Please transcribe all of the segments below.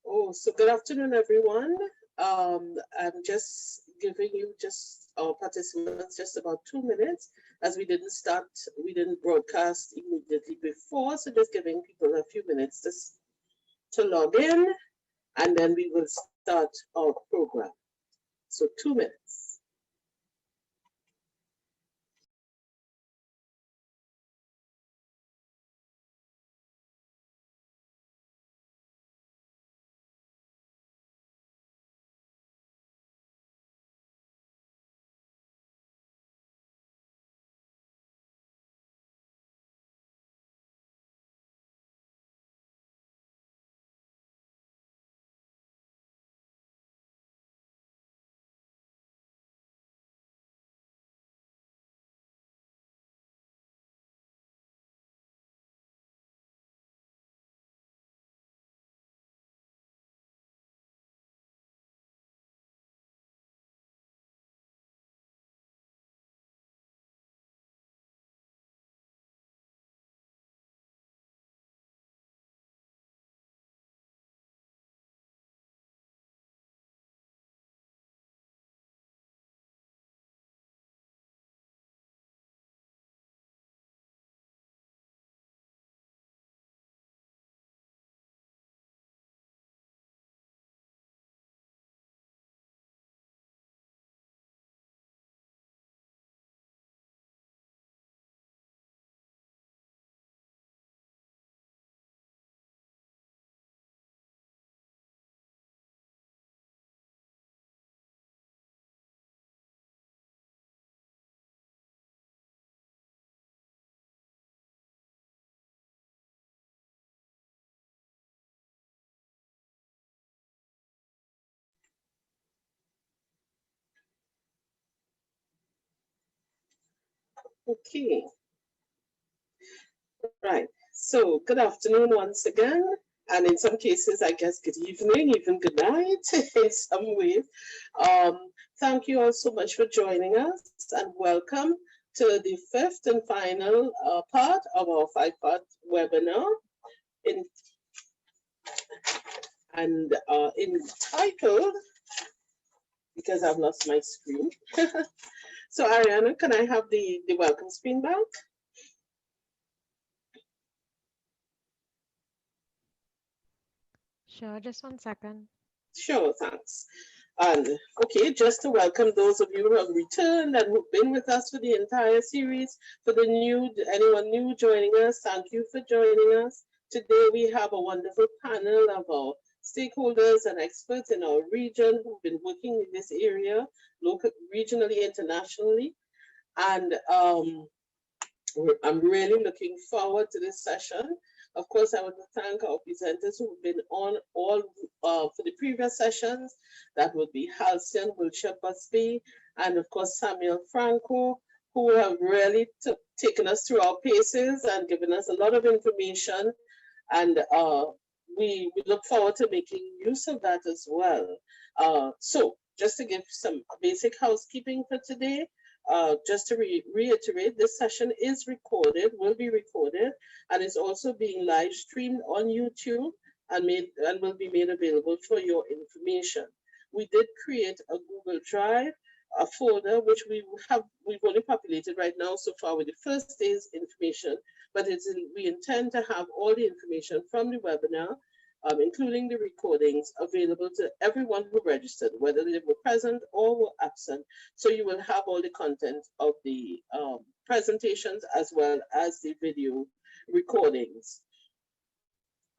Oh, so good afternoon, everyone. I'm just giving you our participants just about 2 minutes as we didn't broadcast immediately before. So just giving people a few minutes to log in and then we will start our program. So 2 minutes. Okay, right. So good afternoon once again. And in some cases, I guess good evening, even good night in some ways. Thank you all so much for joining us and welcome to the fifth and final part of our five-part webinar in, entitled, because I've lost my screen. So Ariana, can I have the welcome screen back? Sure, just 1 second. Sure, thanks. And okay, just to welcome those of you who have returned and who've been with us for the entire series. For anyone new joining us, thank you for joining us. Today we have a wonderful panel of our stakeholders and experts in our region who've been working in this area, regionally, internationally. And I'm really looking forward to this session. Of course, I want to thank our presenters who've been on all for the previous sessions. That would be Halcyon, Wilshire Busby, and of course Samuel Franco, who have really taken us through our paces and given us a lot of information. And we look forward to making use of that as well. So just to give some basic housekeeping for today, just to reiterate, this session is recorded, will be recorded, and is also being live streamed on YouTube and will be made available for your information. We did create a Google Drive, a folder which we've only populated right now so far with the first day's information, but we intend to have all the information from the webinar, including the recordings, available to everyone who registered, whether they were present or were absent. So you will have all the content of the presentations as well as the video recordings.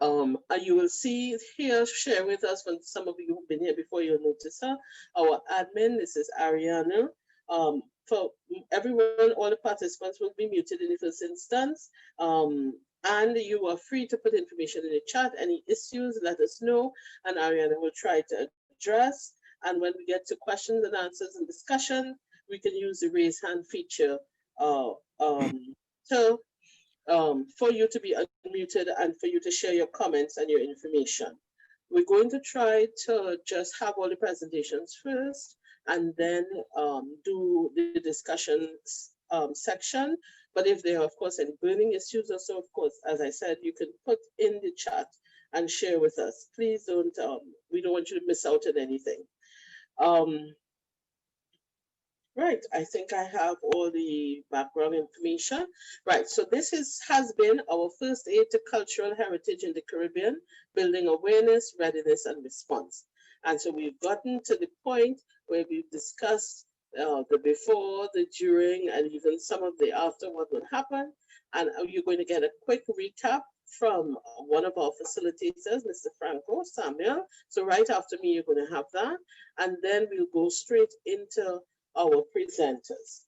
And you will see here, share with us, when some of you who've been here before, you'll notice her, our admin, this is Ariana. For everyone, all the participants will be muted in the first instance. And you are free to put information in the chat. Any issues, let us know, and Ariana will try to address. And when we get to questions and answers and discussion, we can use the raise hand feature for you to be unmuted and for you to share your comments and your information. We're going to try to just have all the presentations first and then do the discussion section. But if there are, of course, any burning issues or so, of course, as I said, you can put in the chat and share with us. Please don't, we don't want you to miss out on anything. Right, I think I have all the background information. Right, so this has been our first aid to cultural heritage in the Caribbean, building awareness, readiness, and response. And so we've gotten to the point where we've discussed the before, the during, and even some of the after what would happen. And you're going to get a quick recap from one of our facilitators, Mr. Franco Samuel. So right after me, you're going to have that. And then we'll go straight into our presenters.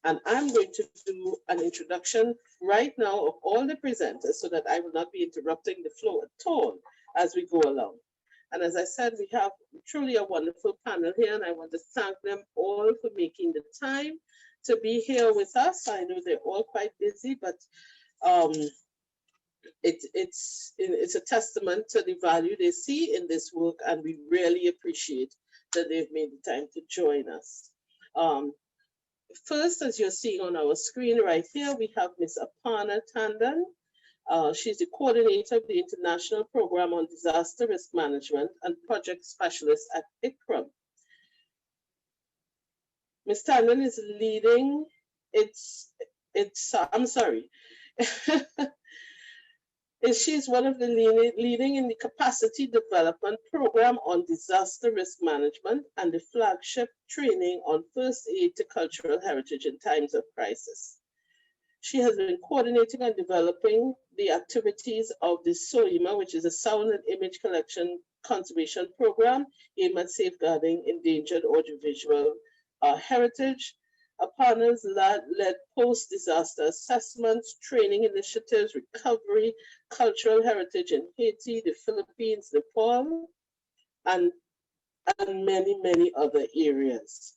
And I'm going to do an introduction right now of all the presenters so that I will not be interrupting the flow at all as we go along. And as I said, we have truly a wonderful panel here, and I want to thank them all for making the time to be here with us. I know they're all quite busy, but it's a testament to the value they see in this work, and we really appreciate that they've made the time to join us. First, as you're seeing on our screen right here, we have Ms. Aparna Tandon. She's the coordinator of the International Program on Disaster Risk Management and Project Specialist at ICCROM. Ms. Tandon is leading she's one of the leading in the capacity development program on disaster risk management and the flagship training on first aid to cultural heritage in times of crisis. She has been coordinating and developing the activities of the SOIMA, which is a sound and image collection conservation program aimed at safeguarding endangered audiovisual heritage. Aparna's led post-disaster assessments, training initiatives, recovery, cultural heritage in Haiti, the Philippines, Nepal, and many, many other areas.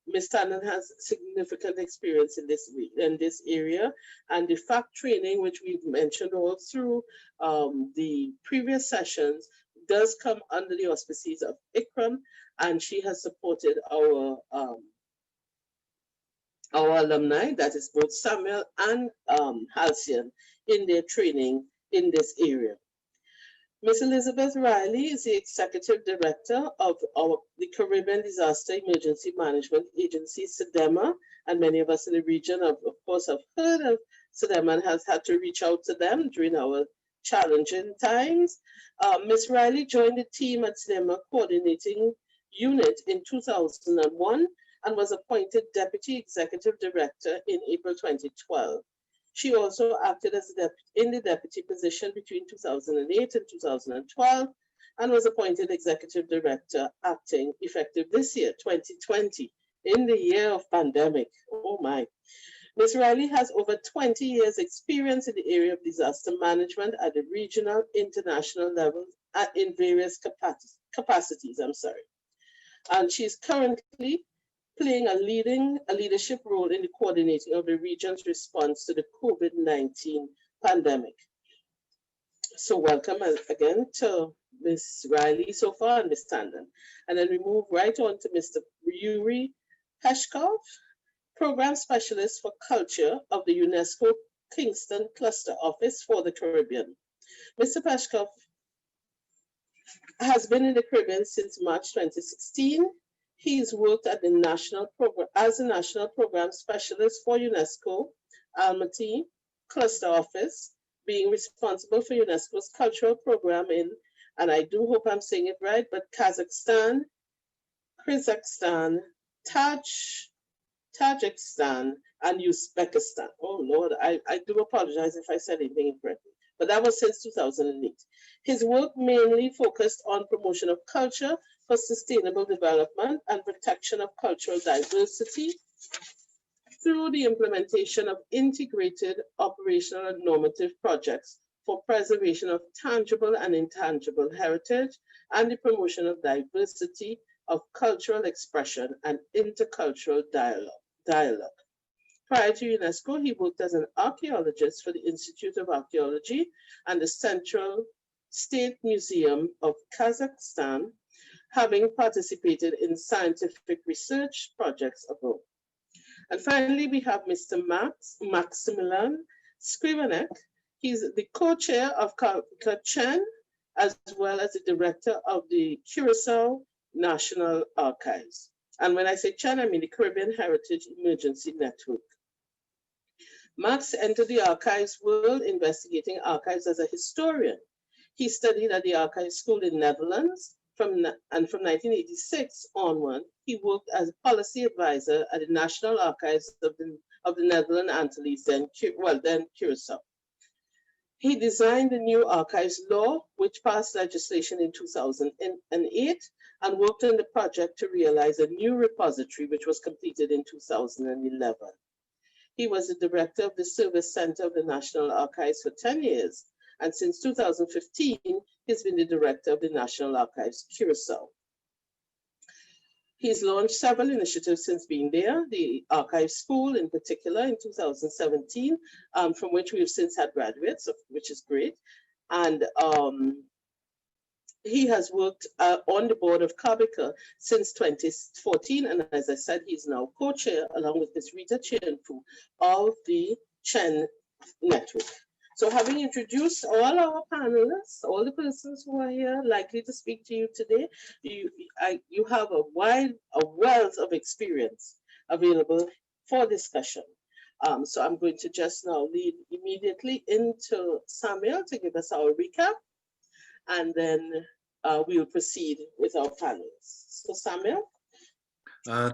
Ms. Tandon has significant experience in this area, and the FACT training, which we've mentioned all through the previous sessions, does come under the auspices of ICCROM, and she has supported our alumni, that is both Samuel and Halcyon, in their training in this area. Ms. Elizabeth Riley is the Executive Director of the Caribbean Disaster Emergency Management Agency, SEDEMA, and many of us in the region, of course, have heard of SEDEMA and has had to reach out to them during our challenging times. Ms. Riley joined the team at SEDEMA Coordinating Unit in 2001 and was appointed Deputy Executive Director in April 2012. She also acted as in the deputy position between 2008 and 2012 and was appointed Executive Director acting effective this year, 2020, in the year of pandemic. Oh my. Ms. Riley has over 20 years experience in the area of disaster management at the regional, international levels in various capacities. And she's currently playing a leadership role in the coordinating of the region's response to the COVID-19 pandemic. So welcome again to Ms. Riley so far and Ms. Tandon. And then we move right on to Mr. Yuri Peshkov, Program Specialist for Culture of the UNESCO Kingston Cluster Office for the Caribbean. Mr. Peshkov has been in the Caribbean since March 2016. He's worked at the National Program as a National Program Specialist for UNESCO Almaty Cluster Office, being responsible for UNESCO's cultural program in, and I do hope I'm saying it right, but Kazakhstan, Kyrgyzstan, Tajikistan, and Uzbekistan. Oh Lord, I do apologize if I said anything incorrectly, but that was since 2008. His work mainly focused on promotion of culture for sustainable development and protection of cultural diversity through the implementation of integrated operational and normative projects for preservation of tangible and intangible heritage and the promotion of diversity of cultural expression and intercultural dialogue. Prior to UNESCO, he worked as an archaeologist for the Institute of Archaeology and the Central State Museum of Kazakhstan, having participated in scientific research projects abroad. And finally, we have Mr. Maximilian Skrivanek, He's the co-chair of CHEN, as well as the director of the Curacao National Archives. And when I say CHEN, I mean the Caribbean Heritage Emergency Network. Max entered the archives world investigating archives as a historian. He studied at the Archives School in Netherlands, and from 1986 onward, he worked as a policy advisor at the National Archives of the Netherlands Antilles, then Curacao. He designed the new archives law, which passed legislation in 2008, and worked on the project to realize a new repository, which was completed in 2011. He was the director of the Service Center of the National Archives for 10 years, and since 2015, he's been the director of the National Archives Curacao. He's launched several initiatives since being there, the Archive School in particular in 2017, from which we've since had graduates, which is great. And he has worked on the board of CABICA since 2014. And as I said, he's now co-chair, along with Ms. Rita Chienfu, of the CHEN network. So having introduced all our panelists, all the persons who are here likely to speak to you today, you have a wealth of experience available for discussion. So I'm going to just now lead immediately into Samuel to give us our recap, and then we'll proceed with our panelists. So Samuel.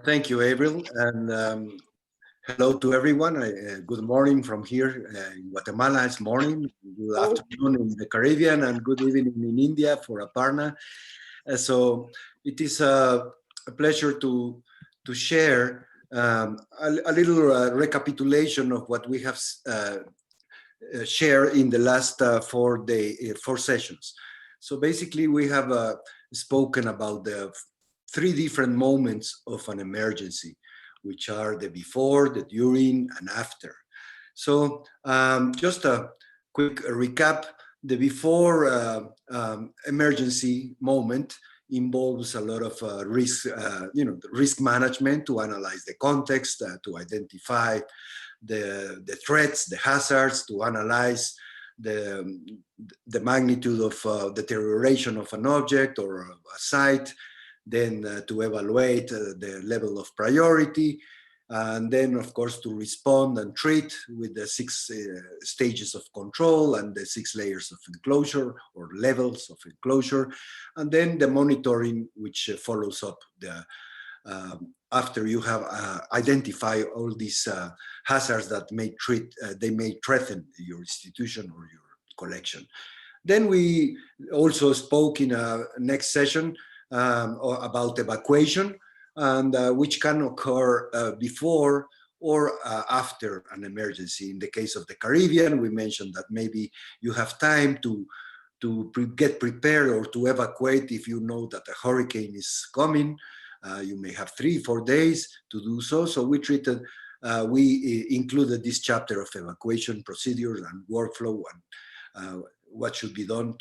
Thank you, April, and hello to everyone. Good morning from here in Guatemala. It's morning. Good afternoon in the Caribbean, and good evening in India for Aparna. So it is a pleasure to share a little recapitulation of what we have shared in the last 4 sessions. So basically, we have spoken about the 3 different moments of an emergency, which are the before, the during, and after. So just a quick recap. The before emergency moment involves a lot of risk management to analyze the context, to identify the threats, the hazards, to analyze the magnitude of deterioration of an object or a site, then to evaluate the level of priority, and then of course to respond and treat with the 6 stages of control and the 6 layers of enclosure or levels of enclosure, and then the monitoring, which follows up after you have identified all these hazards that may threaten your institution or your collection. Then we also spoke in a next session about evacuation, and which can occur before or after an emergency. In the case of the Caribbean, we mentioned that maybe you have time to get prepared or to evacuate if you know that a hurricane is coming. You may have 3-4 days to do so. So we included this chapter of evacuation procedures and workflow and what should be done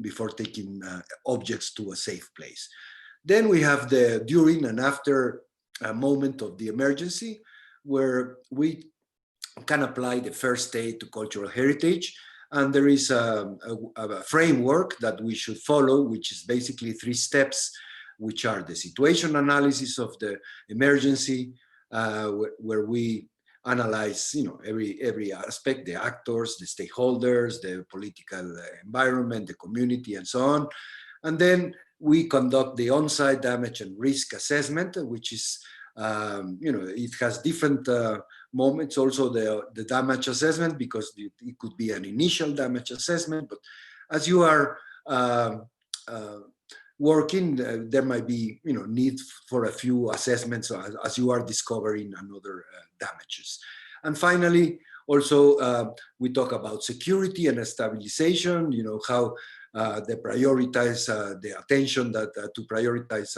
before taking objects to a safe place. Then we have the during and after moment of the emergency, where we can apply the first aid to cultural heritage. And there is a framework that we should follow, which is basically 3 steps, which are the situation analysis of the emergency, where we analyze, every aspect, the actors, the stakeholders, the political environment, the community, and so on. And then we conduct the on-site damage and risk assessment, which is, it has different moments. Also the damage assessment, because it could be an initial damage assessment, but as you are working, there might be, need for a few assessments as you are discovering another damages. And finally, also we talk about security and stabilization. How they prioritize the attention that to prioritize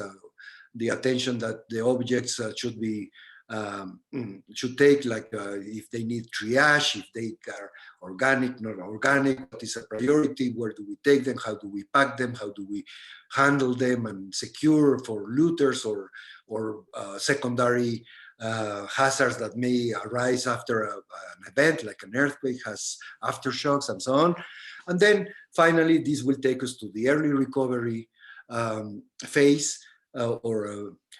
the attention that the objects should take, like if they need triage, if they are organic, not organic, what is a priority, where do we take them, how do we pack them, how do we handle them and secure for looters or secondary hazards that may arise after an event, like an earthquake has aftershocks and so on. And then finally, this will take us to the early recovery phase,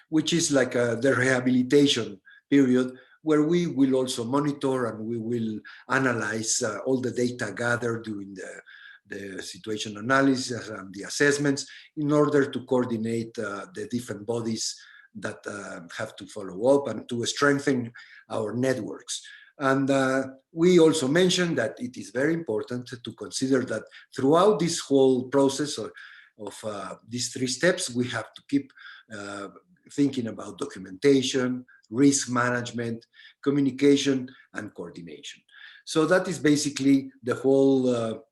which is like the rehabilitation period, where we will also monitor and we will analyze all the data gathered during the situation analysis and the assessments in order to coordinate the different bodies that have to follow up and to strengthen our networks. And we also mentioned that it is very important to consider that throughout this whole process of these three steps, we have to keep thinking about documentation, risk management, communication, and coordination. So that is basically the whole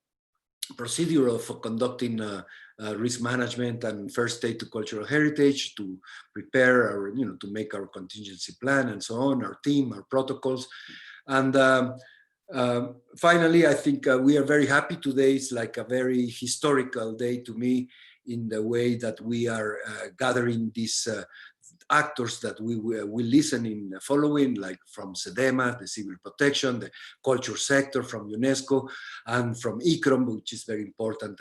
procedure of conducting risk management and first aid to cultural heritage, to prepare our, to make our contingency plan and so on, our team, our protocols. And finally, I think we are very happy today. It's like a very historical day to me in the way that we are gathering these actors that we will listen in following, like from SEDEMA, the civil protection, the culture sector from UNESCO, and from ICCROM, which is very important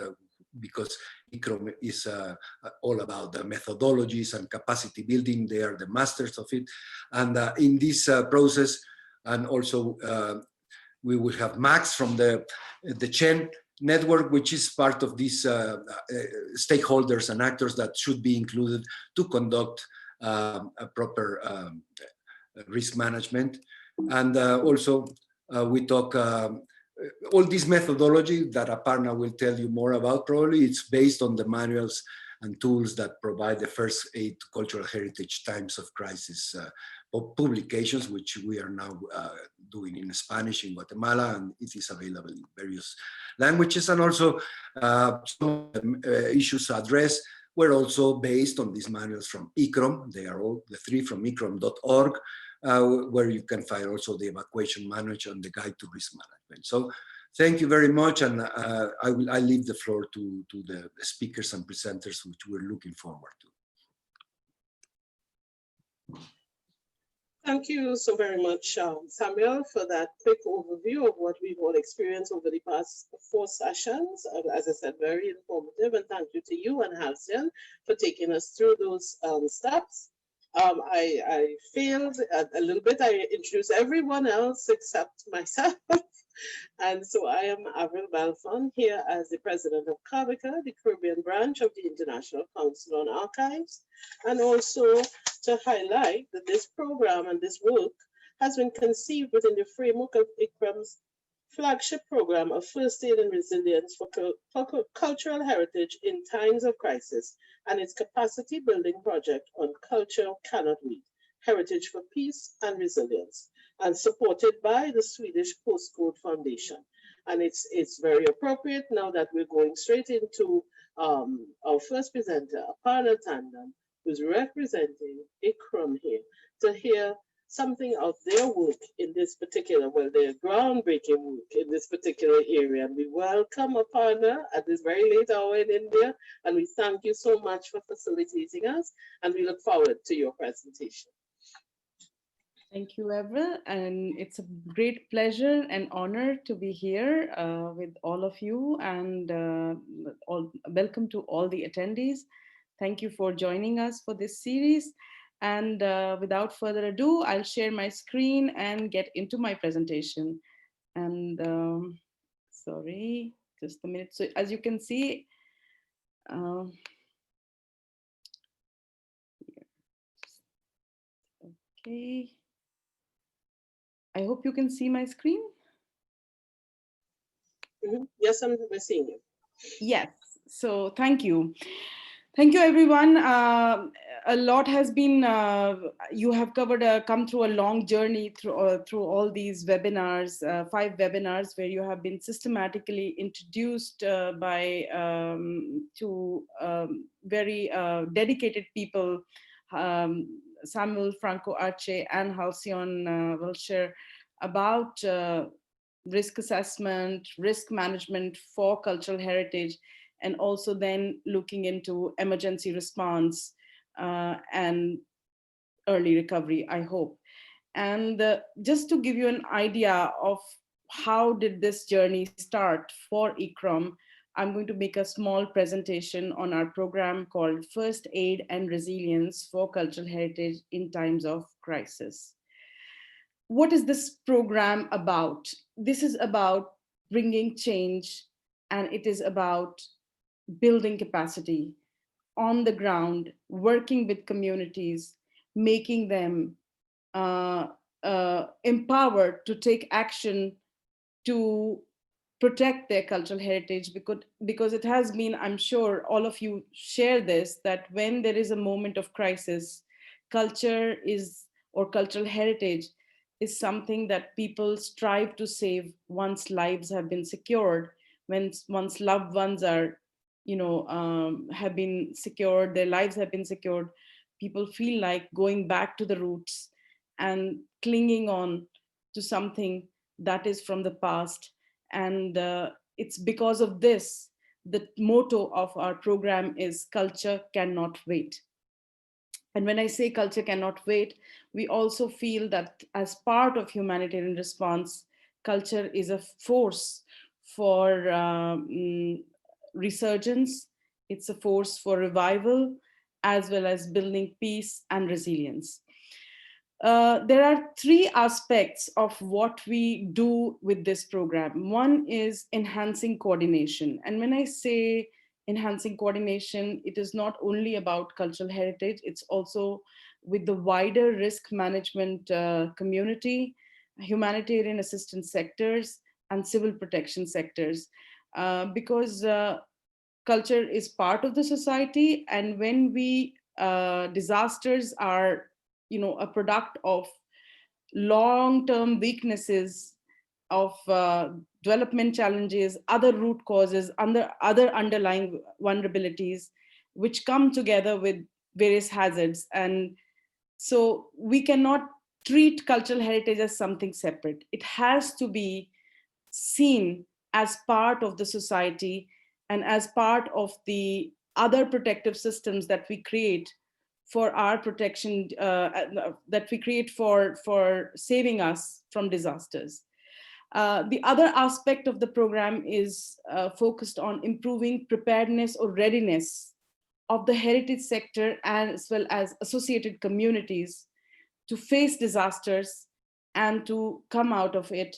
because ICCROM is all about the methodologies and capacity building. They are the masters of it. And in this process, and also we will have Max from the CHEN network, which is part of these stakeholders and actors that should be included to conduct a proper risk management. And also we talk all this methodology that Aparna will tell you more about. Probably it's based on the manuals and tools that provide the first aid to cultural heritage times of crisis publications, which we are now doing in Spanish in Guatemala, and it is available in various languages. And also some issues addressed were also based on these manuals from ICCROM. They are all the three from ICCROM.org, where you can find also the evacuation manual and the guide to risk management. So thank you very much, and I leave the floor to the speakers and presenters, which we're looking forward to. Thank you so very much, Samuel, for that quick overview of what we've all experienced over the past 4 sessions. As I said, very informative, and thank you to you and Halcyon for taking us through those steps. I failed a little bit. I introduced everyone else except myself. And so I am Avril Balfon, here as the president of CAVICA, the Caribbean branch of the International Council on Archives, and also to highlight that this program and this work has been conceived within the framework of ICCROM's flagship program of first aid and resilience for cultural heritage in times of crisis, and its capacity building project on culture cannot wait, heritage for peace and resilience, and supported by the Swedish Postcode Foundation. And it's very appropriate now that we're going straight into our first presenter, Aparna Tandon, who's representing ICCROM here, to hear something of their work in this particular, well, their groundbreaking work in this particular area. And we welcome Aparna at this very late hour in India, and we thank you so much for facilitating us, and we look forward to your presentation. Thank you, Avril, and it's a great pleasure and honor to be here with all of you, and welcome to all the attendees. Thank you for joining us for this series. And without further ado, I'll share my screen and get into my presentation. And sorry, just a minute. So as you can see, okay. I hope you can see my screen. Yes, we're seeing you. Yes, so thank you. Thank you, everyone. A lot has been, you have covered, come through a long journey through all these webinars, 5 webinars where you have been systematically introduced to very dedicated people. Samuel Franco Arce and Halcyon will share about risk assessment, risk management for cultural heritage, and also then looking into emergency response and early recovery, I hope. And just to give you an idea of how did this journey start for ICCROM, I'm going to make a small presentation on our program called First Aid and Resilience for Cultural Heritage in Times of Crisis. What is this program about? This is about bringing change, and it is about building capacity on the ground, working with communities, making them uh, empowered to take action to protect their cultural heritage, because it has been, I'm sure all of you share this, that when there is a moment of crisis, culture is, or cultural heritage is something that people strive to save once lives have been secured, when once loved ones are, have been secured, their lives have been secured. People feel like going back to the roots and clinging on to something that is from the past. And it's because of this, the motto of our program is culture cannot wait. And when I say culture cannot wait, we also feel that as part of humanitarian response, culture is a force for resurgence, it's a force for revival, as well as building peace and resilience. There are three aspects of what we do with this program. One is enhancing coordination. And when I say enhancing coordination, it is not only about cultural heritage, it's also with the wider risk management community, humanitarian assistance sectors, and civil protection sectors. Because culture is part of the society, and when we disasters are a product of long-term weaknesses of development challenges, other root causes, other underlying vulnerabilities, which come together with various hazards. And so we cannot treat cultural heritage as something separate. It has to be seen as part of the society and as part of the other protective systems that we create for our protection, that we create for saving us from disasters. The other aspect of the program is focused on improving preparedness or readiness of the heritage sector as well as associated communities to face disasters and to come out of it.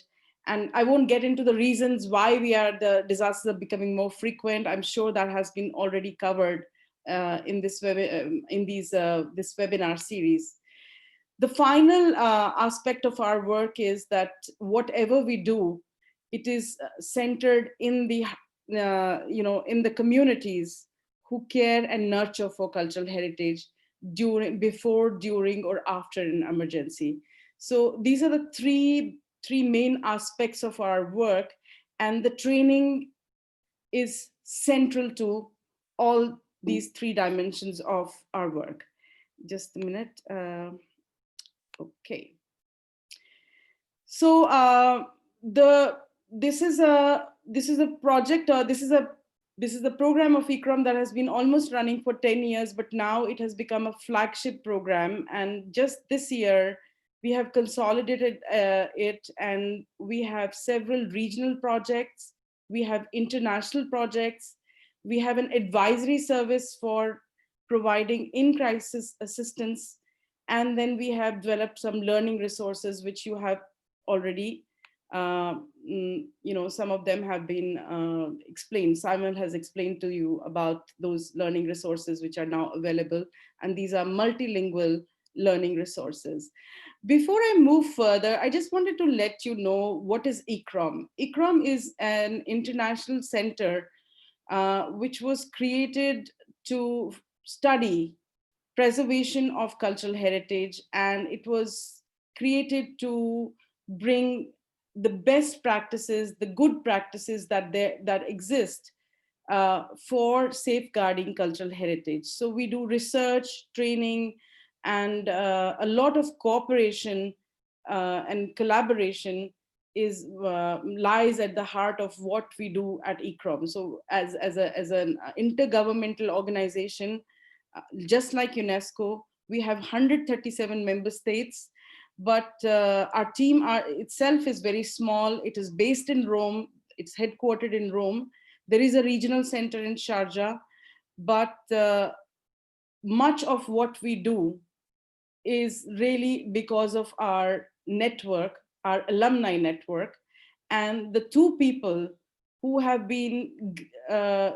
And I won't get into the reasons why the disasters are becoming more frequent. I'm sure that has been already covered in this this webinar series. The final aspect of our work is that whatever we do, it is centered in the in the communities who care and nurture for cultural heritage before, during, or after an emergency. So these are the three main aspects of our work, and the training is central to all these three dimensions of our work. Just a minute. Okay. So this is a project, this is a program of ICCROM that has been almost running for 10 years, but now it has become a flagship program. And just this year, we have consolidated it, and we have several regional projects, we have international projects, we have an advisory service for providing in-crisis assistance, and then we have developed some learning resources, which you have already, some of them have been explained. Simon has explained to you about those learning resources which are now available, and these are multilingual learning resources. Before I move further, I just wanted to let you know what is ICCROM. ICCROM is an international center which was created to study preservation of cultural heritage, and it was created to bring the best practices, the good practices that exist for safeguarding cultural heritage. So we do research, training, and a lot of cooperation and collaboration lies at the heart of what we do at ICCROM. So as an intergovernmental organization, just like UNESCO, We have 137 member states, but our team itself is very small. It is based in Rome. It's headquartered in Rome. There is a regional center in Sharjah, but much of what we do is really because of our network, our alumni network, and the two people who have been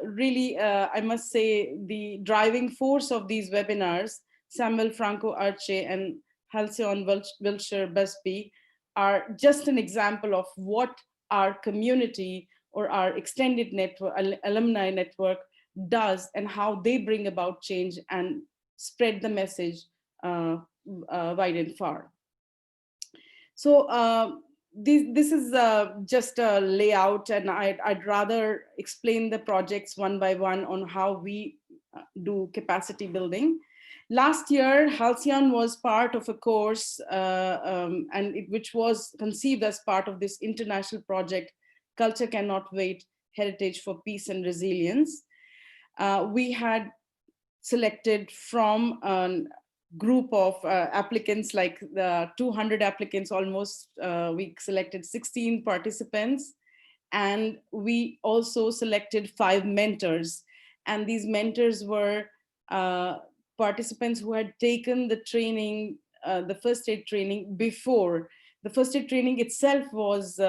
really, I must say, the driving force of these webinars, Samuel Franco Arce and Halcyon Wilshire Busby, are just an example of what our community or our extended network, alumni network does, and how they bring about change and spread the message wide and far. So this is just a layout, and I'd rather explain the projects one by one on how we do capacity building. Last year, Halcyon was part of a course which was conceived as part of this international project, Culture Cannot Wait, Heritage for Peace and Resilience. We had selected from a group of applicants, like the 200 applicants almost. We selected 16 participants, and we also selected 5 mentors. And these mentors were participants who had taken the training, the first aid training before. The first aid training itself was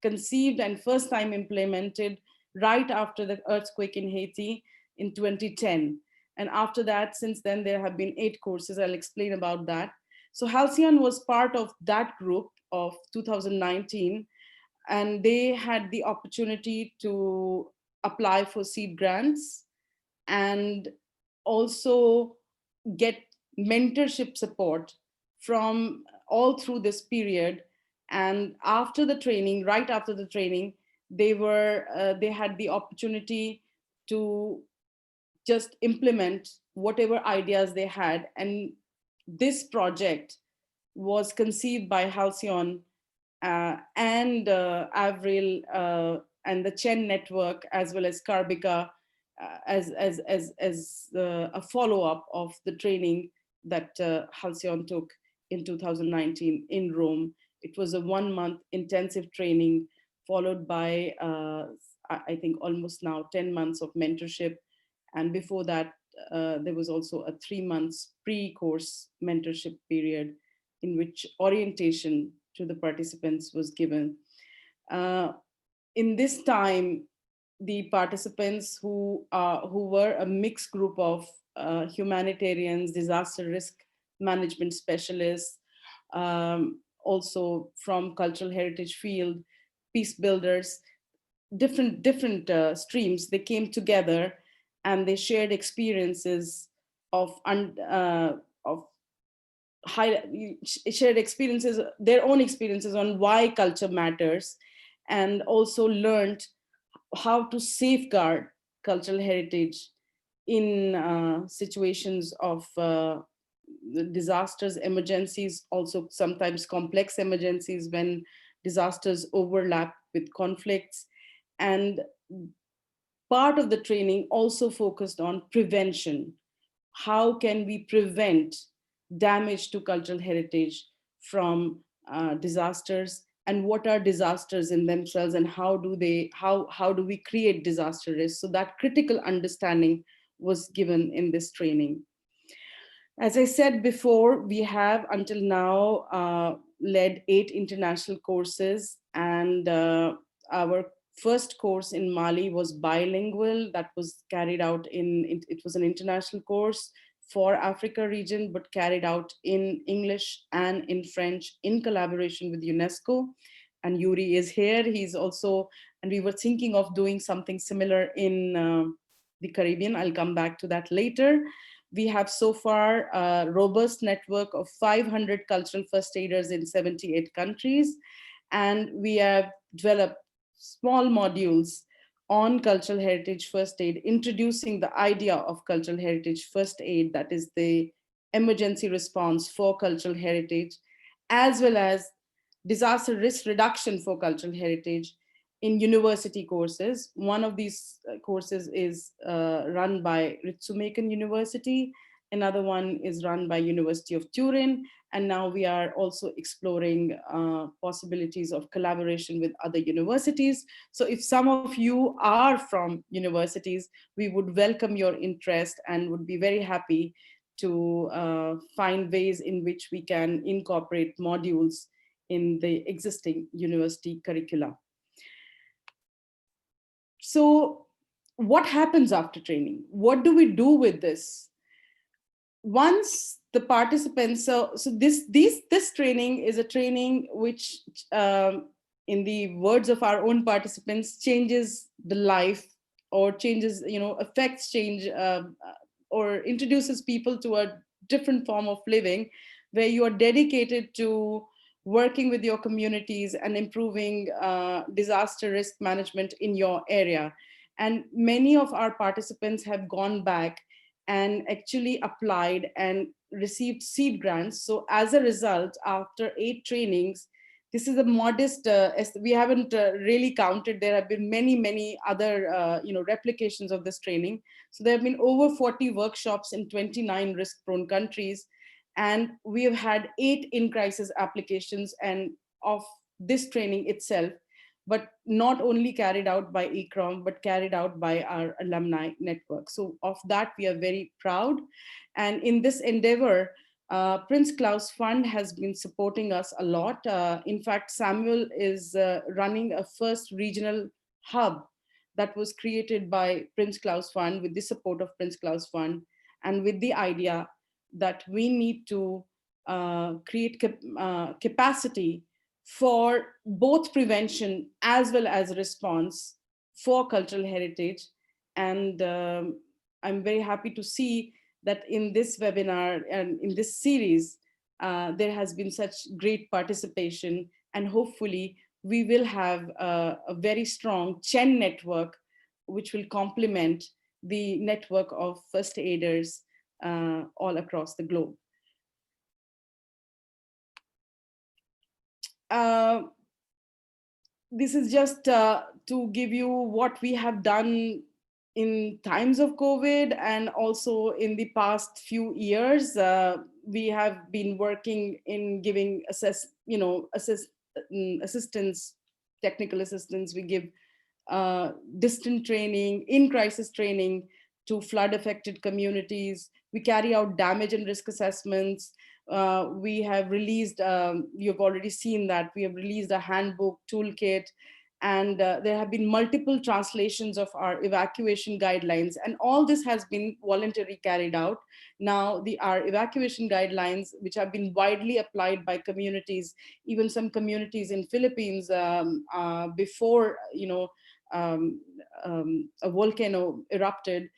conceived and first time implemented right after the earthquake in Haiti in 2010. And after that, since then, there have been 8 courses. I'll explain about that. So Halcyon was part of that group of 2019, and they had the opportunity to apply for seed grants and also get mentorship support from all through this period. And after the training, right after the training, they had the opportunity to just implement whatever ideas they had. And this project was conceived by Halcyon and Avril and the Chen network, as well as Karbika, as a follow-up of the training that Halcyon took in 2019 in Rome. It was a 1-month intensive training followed by, I think, almost now 10 months of mentorship. And before that, there was also a 3 months pre-course mentorship period in which orientation to the participants was given. In this time, the participants who were a mixed group of humanitarians, disaster risk management specialists, also from cultural heritage field, peace builders, different streams, they came together and they shared experiences shared experiences, their own experiences on why culture matters, and also learned how to safeguard cultural heritage in situations of disasters, emergencies, also sometimes complex emergencies when disasters overlap with conflicts. And part of the training also focused on prevention. How can we prevent damage to cultural heritage from disasters, and what are disasters in themselves, and how do we create disaster risk? So that critical understanding was given in this training. As I said before, we have until now led 8 international courses, and our first course in Mali was bilingual. That was carried out it was an international course for Africa region, but carried out in English and in French in collaboration with UNESCO. And Yuri is here. He's also, and we were thinking of doing something similar in the Caribbean. I'll come back to that later. We have so far a robust network of 500 cultural first aiders in 78 countries. And we have developed small modules on cultural heritage first aid, introducing the idea of cultural heritage first aid, that is the emergency response for cultural heritage, as well as disaster risk reduction for cultural heritage in university courses. One of these courses is run by Ritsumeikan University, Another one is run by University of Turin. And now we are also exploring possibilities of collaboration with other universities. So if some of you are from universities, we would welcome your interest and would be very happy to find ways in which we can incorporate modules in the existing university curricula. So what happens after training? What do we do with this? Once the participants, so this training is a training which, in the words of our own participants, changes the life, or changes, affects change, or introduces people to a different form of living, where you are dedicated to working with your communities and improving disaster risk management in your area. And many of our participants have gone back and actually applied and received seed grants. So as a result, after 8 trainings, this is a modest, we haven't really counted. There have been many other replications of this training. So there have been over 40 workshops in 29 risk-prone countries. And we have had 8 in-crisis applications and of this training itself, but not only carried out by ICCROM, but carried out by our alumni network. So of that, we are very proud. And in this endeavor, Prince Claus Fund has been supporting us a lot. In fact, Samuel is running a first regional hub that was created by Prince Claus Fund with the support of Prince Claus Fund, and with the idea that we need to create capacity for both prevention as well as response for cultural heritage. And I'm very happy to see that in this webinar and in this series, there has been such great participation, and hopefully we will have a very strong chain network which will complement the network of first aiders all across the globe. This is just to give you what we have done in times of COVID, and also in the past few years. We have been working in giving assistance, technical assistance. We give distant training, in-crisis training to flood-affected communities. We carry out damage and risk assessments. We have released, you've already seen that, we have released a handbook, toolkit, and there have been multiple translations of our evacuation guidelines, and all this has been voluntarily carried out. Now, our evacuation guidelines, which have been widely applied by communities, even some communities in Philippines, before a volcano erupted,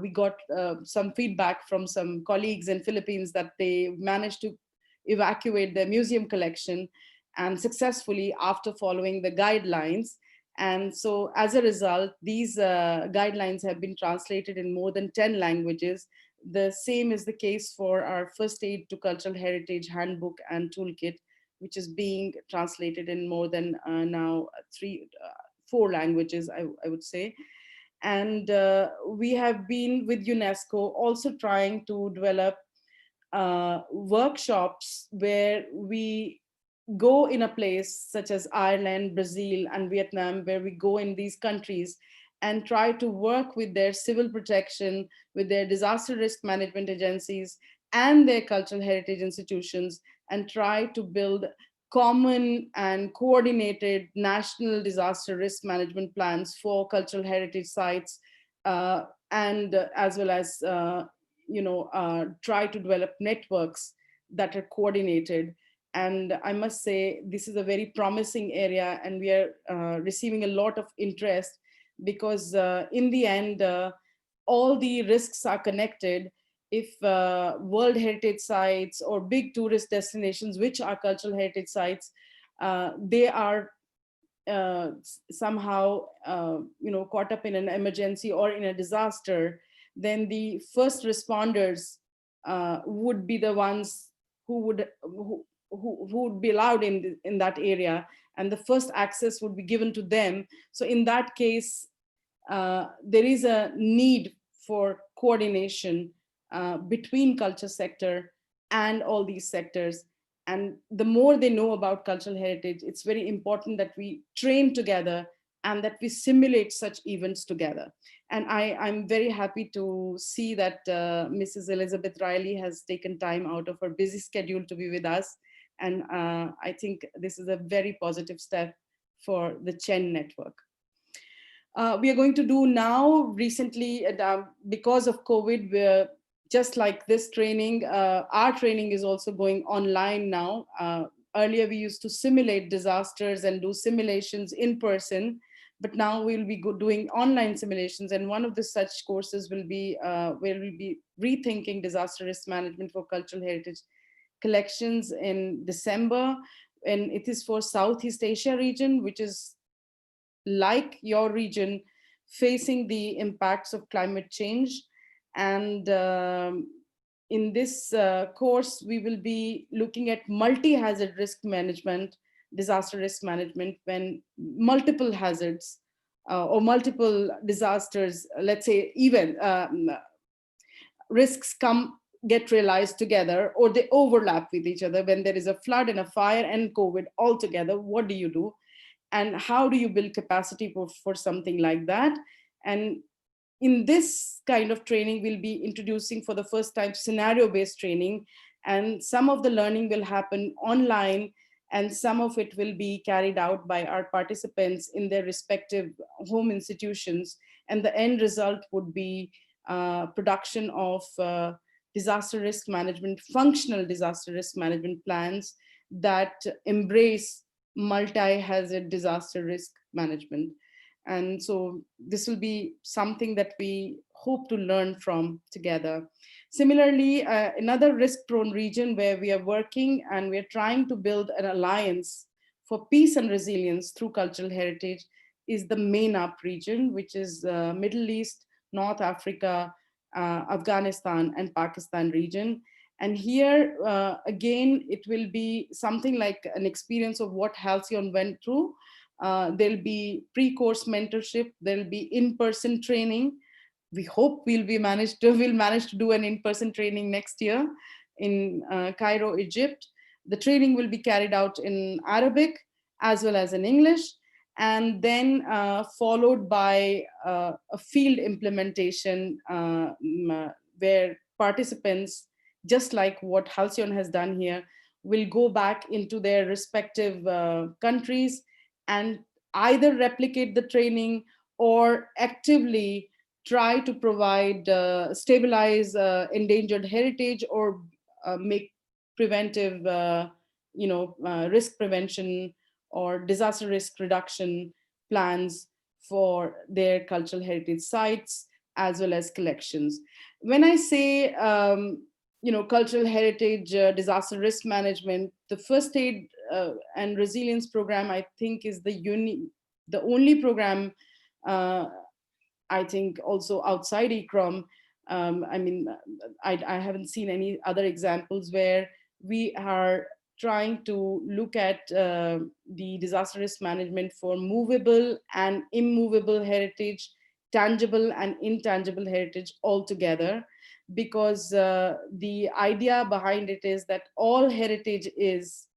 we got some feedback from some colleagues in Philippines that they managed to evacuate their museum collection, and successfully after following the guidelines. And so as a result, these guidelines have been translated in more than 10 languages. The same is the case for our first aid to cultural heritage handbook and toolkit, which is being translated in more than now 4 languages, I would say. And we have been with UNESCO also trying to develop workshops where we go in a place such as Ireland, Brazil, and Vietnam, where we go in these countries and try to work with their civil protection, with their disaster risk management agencies, and their cultural heritage institutions, and try to build common and coordinated national disaster risk management plans for cultural heritage sites, and as well as try to develop networks that are coordinated. And I must say, this is a very promising area, and we are receiving a lot of interest, because in the end, all the risks are connected. If World Heritage sites or big tourist destinations, which are cultural heritage sites, they are somehow caught up in an emergency or in a disaster, then the first responders would be the ones who would be allowed in that area, and the first access would be given to them. So in that case, there is a need for coordination between culture sector and all these sectors. And the more they know about cultural heritage, it's very important that we train together and that we simulate such events together. And I'm very happy to see that Mrs. Elizabeth Riley has taken time out of her busy schedule to be with us. And I think this is a very positive step for the CHEN network. We are going to do now, recently, because of COVID, we're just like this training, our training is also going online now. Earlier, we used to simulate disasters and do simulations in person, but now we'll be doing online simulations. And one of the such courses will be where we'll be rethinking disaster risk management for cultural heritage collections in December. And it is for Southeast Asia region, which is like your region, facing the impacts of climate change. And in this course, we will be looking at multi-hazard risk management, disaster risk management, when multiple hazards or multiple disasters, let's say even risks get realized together, or they overlap with each other. When there is a flood and a fire and COVID all together, what do you do? And how do you build capacity for something like that? And in this kind of training, we'll be introducing for the first time scenario-based training, and some of the learning will happen online, and some of it will be carried out by our participants in their respective home institutions. And the end result would be production of disaster risk management, functional disaster risk management plans that embrace multi-hazard disaster risk management. And so this will be something that we hope to learn from together. Similarly, another risk-prone region where we are working and we're trying to build an alliance for peace and resilience through cultural heritage is the MENAP region, which is Middle East, North Africa, Afghanistan, and Pakistan region. And here, again, it will be something like an experience of what Halcyon went through. There'll be pre-course mentorship, there'll be in-person training. We hope we'll manage to do an in-person training next year in Cairo, Egypt. The training will be carried out in Arabic as well as in English, and then followed by a field implementation where participants, just like what Halcyon has done here, will go back into their respective countries and either replicate the training or actively try to provide, stabilize endangered heritage, or make preventive, risk prevention or disaster risk reduction plans for their cultural heritage sites as well as collections. When I say cultural heritage, disaster risk management, the first aid and resilience program, I think, is the only program, I think, also outside ICCROM. I haven't seen any other examples where we are trying to look at the disaster risk management for movable and immovable heritage, tangible and intangible heritage all together. Because the idea behind it is that all heritage is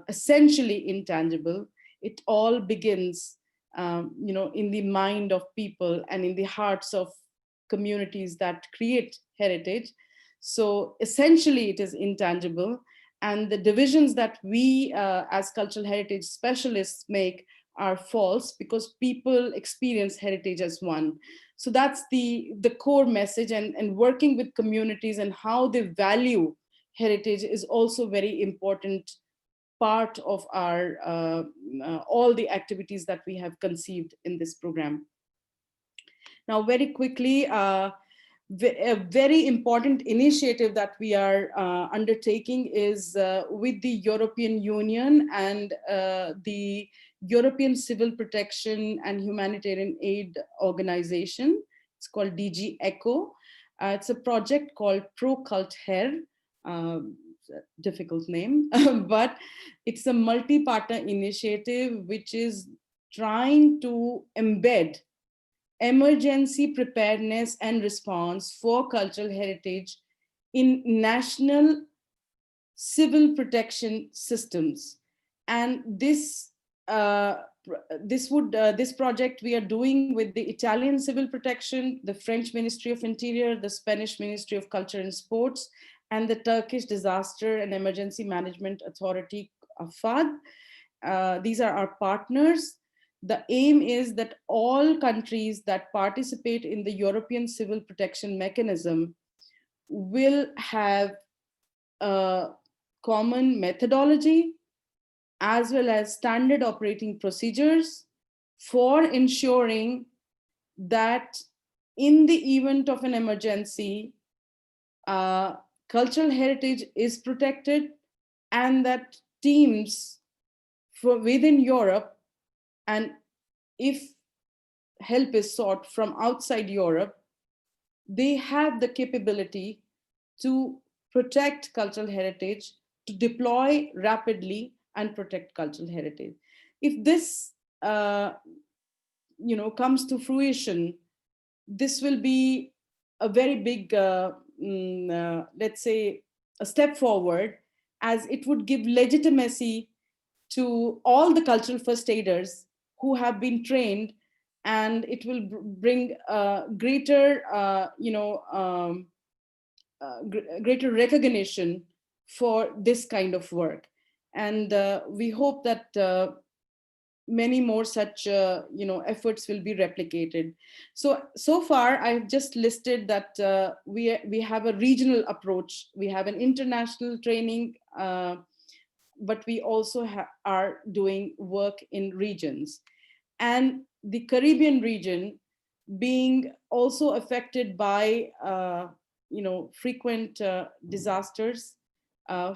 essentially intangible. It all begins, in the mind of people and in the hearts of communities that create heritage. So essentially, it is intangible. And the divisions that we as cultural heritage specialists make are false, because people experience heritage as one. So that's the core message, and working with communities and how they value heritage is also very important part of our all the activities that we have conceived in this program. Now, very quickly, a very important initiative that we are undertaking is with the European Union and the European Civil Protection and Humanitarian Aid Organization. It's called DG ECHO. It's a project called ProCultHer, difficult name, but it's a multi-partner initiative which is trying to embed emergency preparedness and response for cultural heritage in national civil protection systems. And this project we are doing with the Italian Civil Protection, the French Ministry of Interior, the Spanish Ministry of Culture and Sports, and the Turkish Disaster and Emergency Management Authority, AFAD. These are our partners. The aim is that all countries that participate in the European Civil Protection Mechanism will have a common methodology as well as standard operating procedures for ensuring that in the event of an emergency, cultural heritage is protected, and that teams within Europe, and if help is sought from outside Europe, they have the capability to protect cultural heritage, to deploy rapidly and protect cultural heritage. If this comes to fruition, this will be a very big, let's say, a step forward, as it would give legitimacy to all the cultural first aiders who have been trained, and it will bring greater, greater recognition for this kind of work. And we hope that many more such efforts will be replicated. So far I've just listed that we have a regional approach, we have an international training, but we also are doing work in regions. And the Caribbean region being also affected by frequent disasters,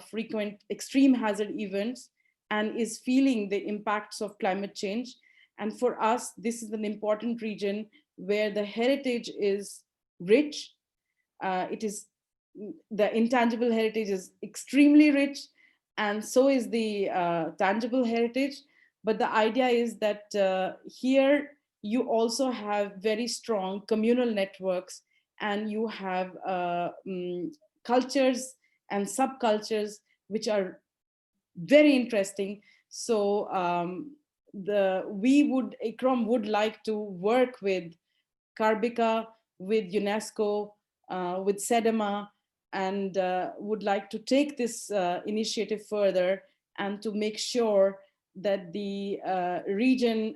frequent extreme hazard events, and is feeling the impacts of climate change. And for us, this is an important region where the heritage is rich. It is, the intangible heritage is extremely rich, and so is the tangible heritage. But the idea is that here you also have very strong communal networks, and you have cultures and subcultures which are very interesting. So ICCROM would like to work with Carbika, with UNESCO, with SEDEMA, and would like to take this initiative further, and to make sure that the region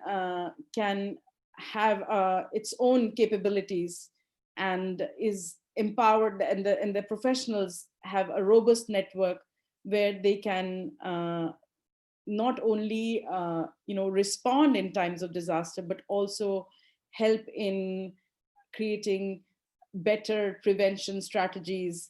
can have its own capabilities and is empowered, and the professionals have a robust network where they can not only respond in times of disaster, but also help in creating better prevention strategies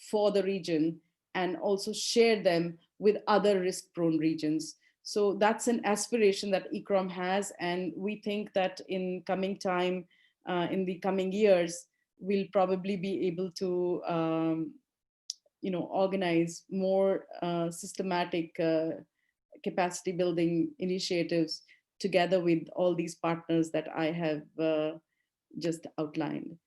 for the region, and also share them with other risk-prone regions. So that's an aspiration that ICCROM has, and we think that in coming time, in the coming years, we'll probably be able to organize more systematic capacity building initiatives together with all these partners that I have just outlined.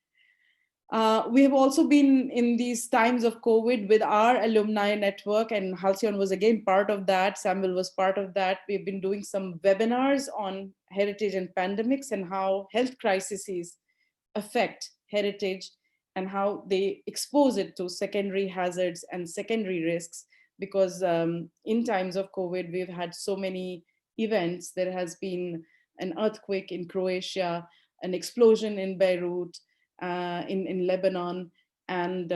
We have also been in these times of COVID with our alumni network, and Halcyon was again part of that. Samuel was part of that. We've been doing some webinars on heritage and pandemics, and how health crises affect heritage, and how they expose it to secondary hazards and secondary risks. Because in times of COVID, we've had so many events. There has been an earthquake in Croatia, an explosion in Beirut, in Lebanon, and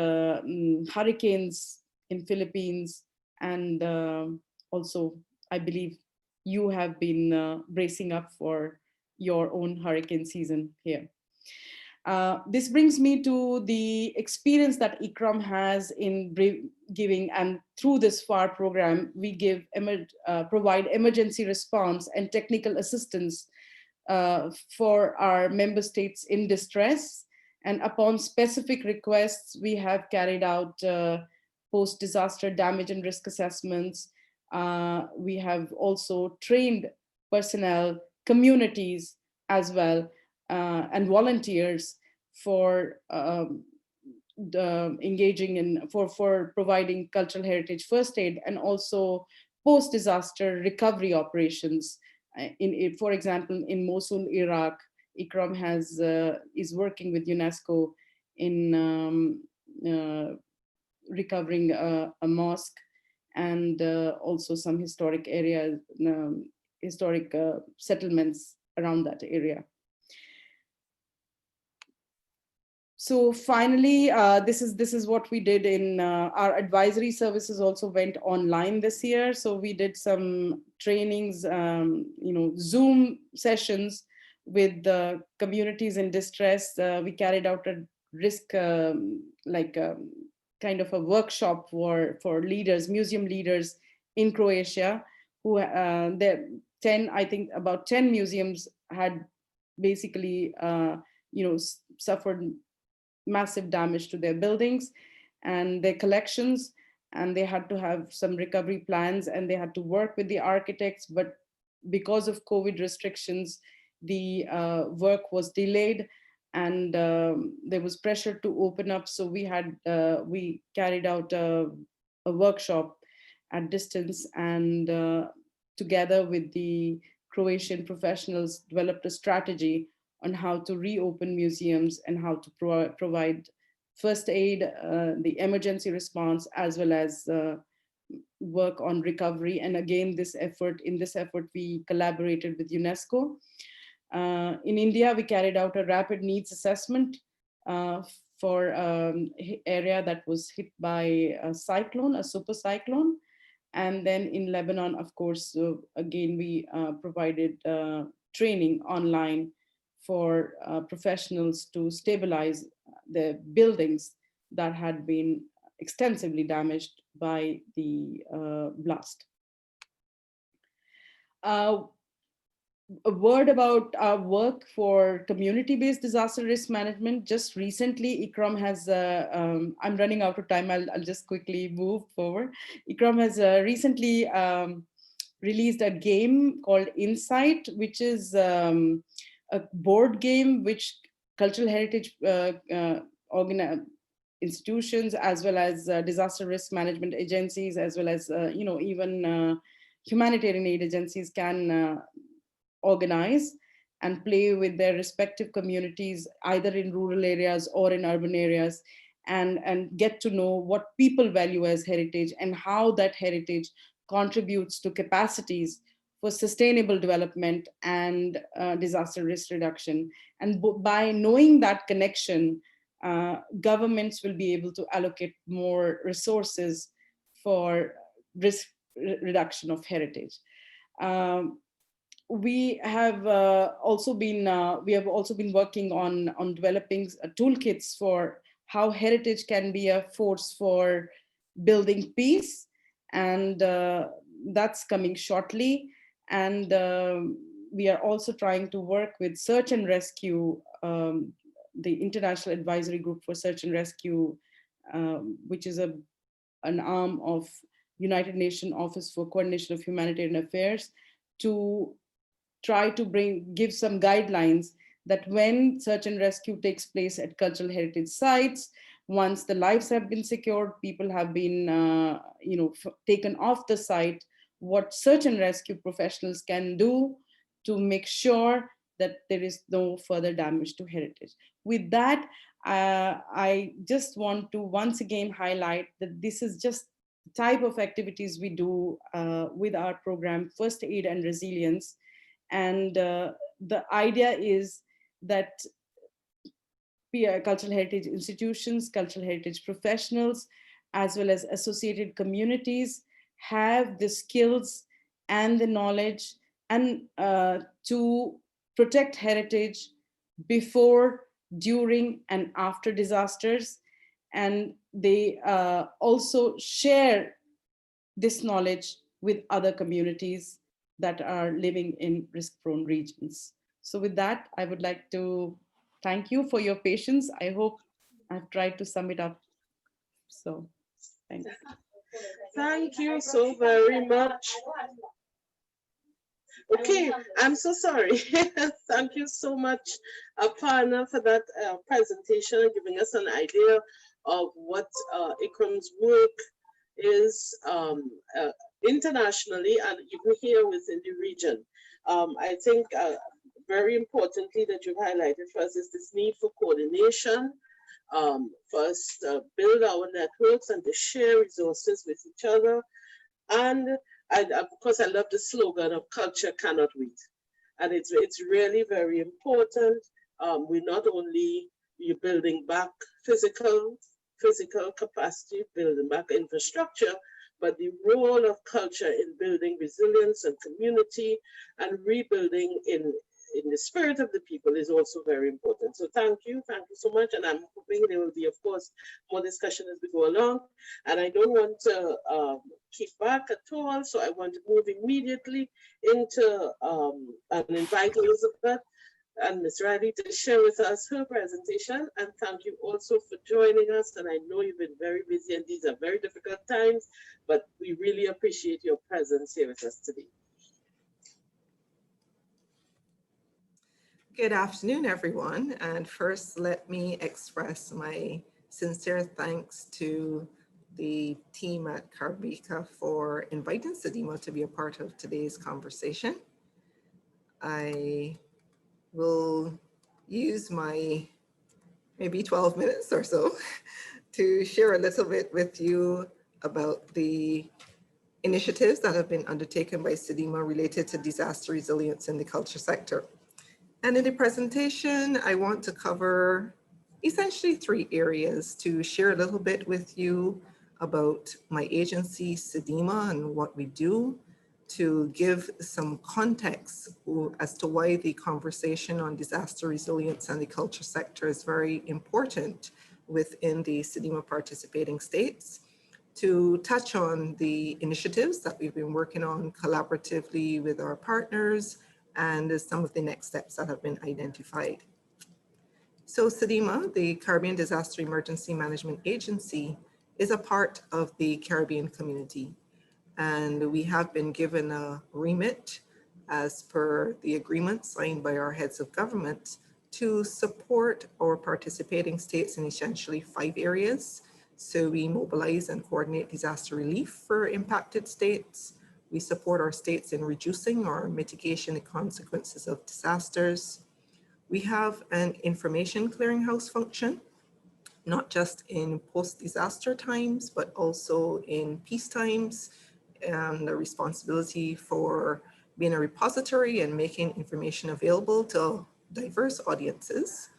hurricanes in Philippines. And also, I believe you have been bracing up for your own hurricane season here. This brings me to the experience that ICCROM has in giving, and through this FAR program, we provide emergency response and technical assistance for our member states in distress. And upon specific requests, we have carried out post-disaster damage and risk assessments. We have also trained personnel, communities as well, and volunteers for engaging in for providing cultural heritage first aid and also post-disaster recovery operations. For example, in Mosul, Iraq, ICCROM is working with UNESCO in recovering a mosque and also some historic areas, historic settlements around that area. So finally, this is what we did in our advisory services also went online this year. So we did some trainings, Zoom sessions with the communities in distress. We carried out a risk, kind of a workshop for leaders, museum leaders in Croatia, who I think about 10 museums had basically, suffered massive damage to their buildings and their collections, and they had to have some recovery plans and they had to work with the architects, but because of COVID restrictions, the work was delayed and there was pressure to open up. So we carried out a workshop at distance and together with the Croatian professionals developed a strategy on how to reopen museums and how to provide first aid, the emergency response, as well as work on recovery. And again, in this effort, we collaborated with UNESCO. In India, we carried out a rapid needs assessment for area that was hit by a cyclone, a super cyclone. And then in Lebanon, of course, again, we provided training online for professionals to stabilize the buildings that had been extensively damaged by the blast. A word about our work for community-based disaster risk management. Just recently, ICCROM has, I'm running out of time, I'll just quickly move forward. ICCROM has recently released a game called Insight, which is a board game which cultural heritage institutions, as well as disaster risk management agencies, as well as even humanitarian aid agencies can organize and play with their respective communities, either in rural areas or in urban areas, and get to know what people value as heritage and how that heritage contributes to capacities for sustainable development and disaster risk reduction. And by knowing that connection, governments will be able to allocate more resources for risk reduction of heritage. We have also been working on developing toolkits for how heritage can be a force for building peace, and that's coming shortly. And we are also trying to work with search and rescue, the International Advisory Group for Search and Rescue, which is an arm of United Nations Office for Coordination of Humanitarian Affairs, to try to give some guidelines that when search and rescue takes place at cultural heritage sites, once the lives have been secured, people have been taken off the site, what search and rescue professionals can do to make sure that there is no further damage to heritage. With that, I just want to once again highlight that this is just the type of activities we do with our program, First Aid and Resilience. And the idea is that cultural heritage institutions, cultural heritage professionals, as well as associated communities have the skills and the knowledge and to protect heritage before, during, and after disasters. And they also share this knowledge with other communities that are living in risk-prone regions. So with that, I would like to thank you for your patience. I hope I've tried to sum it up. So thank you. Thank you so very much. Okay, I'm so sorry. Thank you so much, Aparna, for that presentation and giving us an idea of what ICCROM's work is internationally and even here within the region. I think very importantly that you've highlighted for us is this need for coordination, for us to build our networks and to share resources with each other. And of course, I love the slogan of culture cannot wait. And it's really very important. We're not only you're building back physical capacity, building back infrastructure, but the role of culture in building resilience and community and rebuilding in the spirit of the people is also very important. So thank you so much. And I'm hoping there will be, of course, more discussion as we go along. And I don't want to keep back at all. So I want to move immediately into and invite Elizabeth and Ms. Riley to share with us her presentation. And thank you also for joining us. And I know you've been very busy and these are very difficult times, but we really appreciate your presence here with us today. Good afternoon, everyone. And first, let me express my sincere thanks to the team at Carbika for inviting Sedima to be a part of today's conversation. I will use my maybe 12 minutes or so to share a little bit with you about the initiatives that have been undertaken by Sedima related to disaster resilience in the culture sector. And in the presentation, I want to cover essentially 3 areas to share a little bit with you about my agency, Sedima, and what we do, to give some context as to why the conversation on disaster resilience and the culture sector is very important within the Sedima participating states, to touch on the initiatives that we've been working on collaboratively with our partners, and some of the next steps that have been identified. So Sedima, the Caribbean Disaster Emergency Management Agency, is a part of the Caribbean community. And we have been given a remit as per the agreement signed by our heads of government to support our participating states in essentially 5 areas. So we mobilize and coordinate disaster relief for impacted states. We support our states in reducing or mitigation the consequences of disasters. We have an information clearinghouse function, not just in post-disaster times, but also in peace times, and the responsibility for being a repository and making information available to diverse audiences.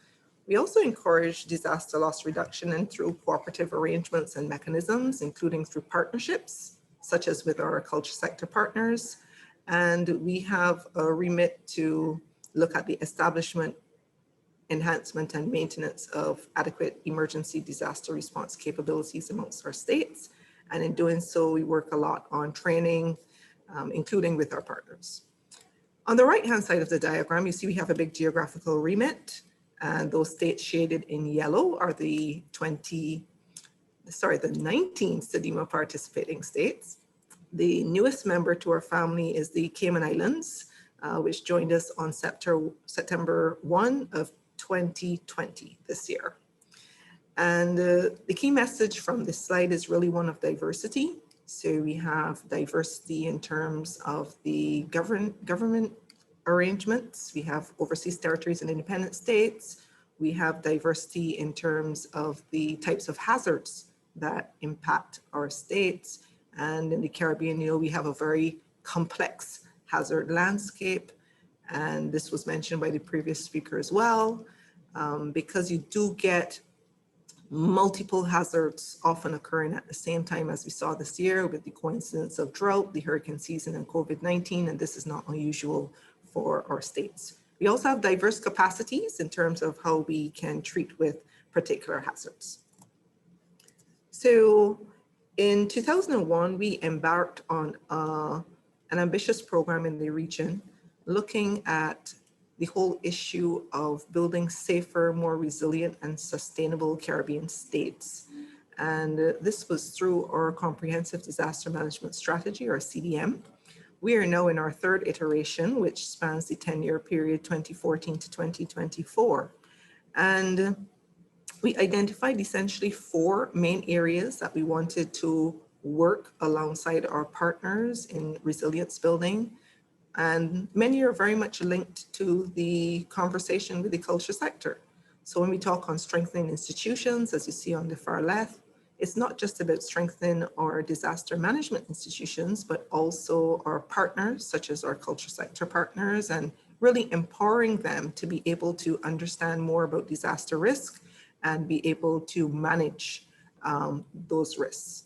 We also encourage disaster loss reduction and through cooperative arrangements and mechanisms, including through partnerships, such as with our culture sector partners. And we have a remit to look at the establishment, enhancement, and maintenance of adequate emergency disaster response capabilities amongst our states. And in doing so, we work a lot on training, including with our partners. On the right-hand side of the diagram, you see we have a big geographical remit, and those states shaded in yellow are the 19 Sedima participating states. The newest member to our family is the Cayman Islands, which joined us on September 1 of 2020 this year. And the key message from this slide is really one of diversity. So we have diversity in terms of the government arrangements. We have overseas territories and independent states. We have diversity in terms of the types of hazards that impact our states. And in the Caribbean, we have a very complex hazard landscape. And this was mentioned by the previous speaker as well, because you do get multiple hazards often occurring at the same time, as we saw this year with the coincidence of drought, the hurricane season, and COVID-19, and this is not unusual for our states. We also have diverse capacities in terms of how we can treat with particular hazards. So in 2001, we embarked on an ambitious program in the region, looking at the whole issue of building safer, more resilient and sustainable Caribbean states. And this was through our comprehensive disaster management strategy, or CDM, We are now in our third iteration, which spans the 10-year period 2014 to 2024. And we identified essentially 4 main areas that we wanted to work alongside our partners in resilience building. And many are very much linked to the conversation with the culture sector. So when we talk on strengthening institutions, as you see on the far left, it's not just about strengthening our disaster management institutions, but also our partners, such as our culture sector partners, and really empowering them to be able to understand more about disaster risk and be able to manage those risks.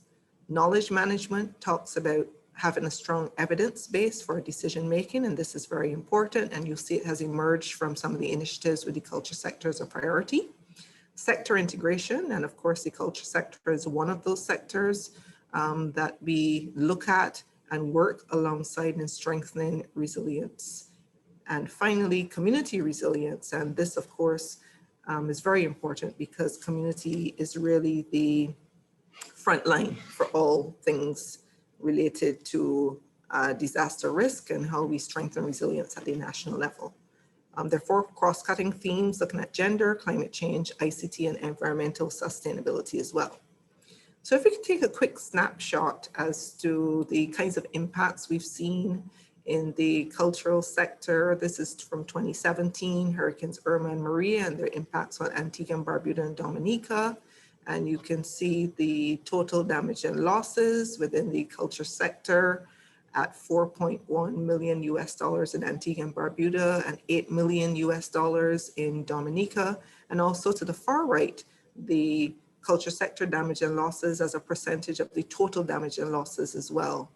Knowledge management talks about having a strong evidence base for decision making, and this is very important, and you'll see it has emerged from some of the initiatives with the culture sector as a priority. Sector integration, and of course the culture sector is one of those sectors that we look at and work alongside in strengthening resilience. And finally, community resilience, and this of course is very important because community is really the front line for all things related to disaster risk and how we strengthen resilience at the national level. There are 4 cross-cutting themes looking at gender, climate change, ICT, and environmental sustainability as well. So if we could take a quick snapshot as to the kinds of impacts we've seen in the cultural sector. This is from 2017, Hurricanes Irma and Maria and their impacts on Antigua and Barbuda and Dominica. And you can see the total damage and losses within the culture sector at $4.1 million in Antigua and Barbuda and $8 million in Dominica. And also to the far right, the culture sector damage and losses as a percentage of the total damage and losses as well.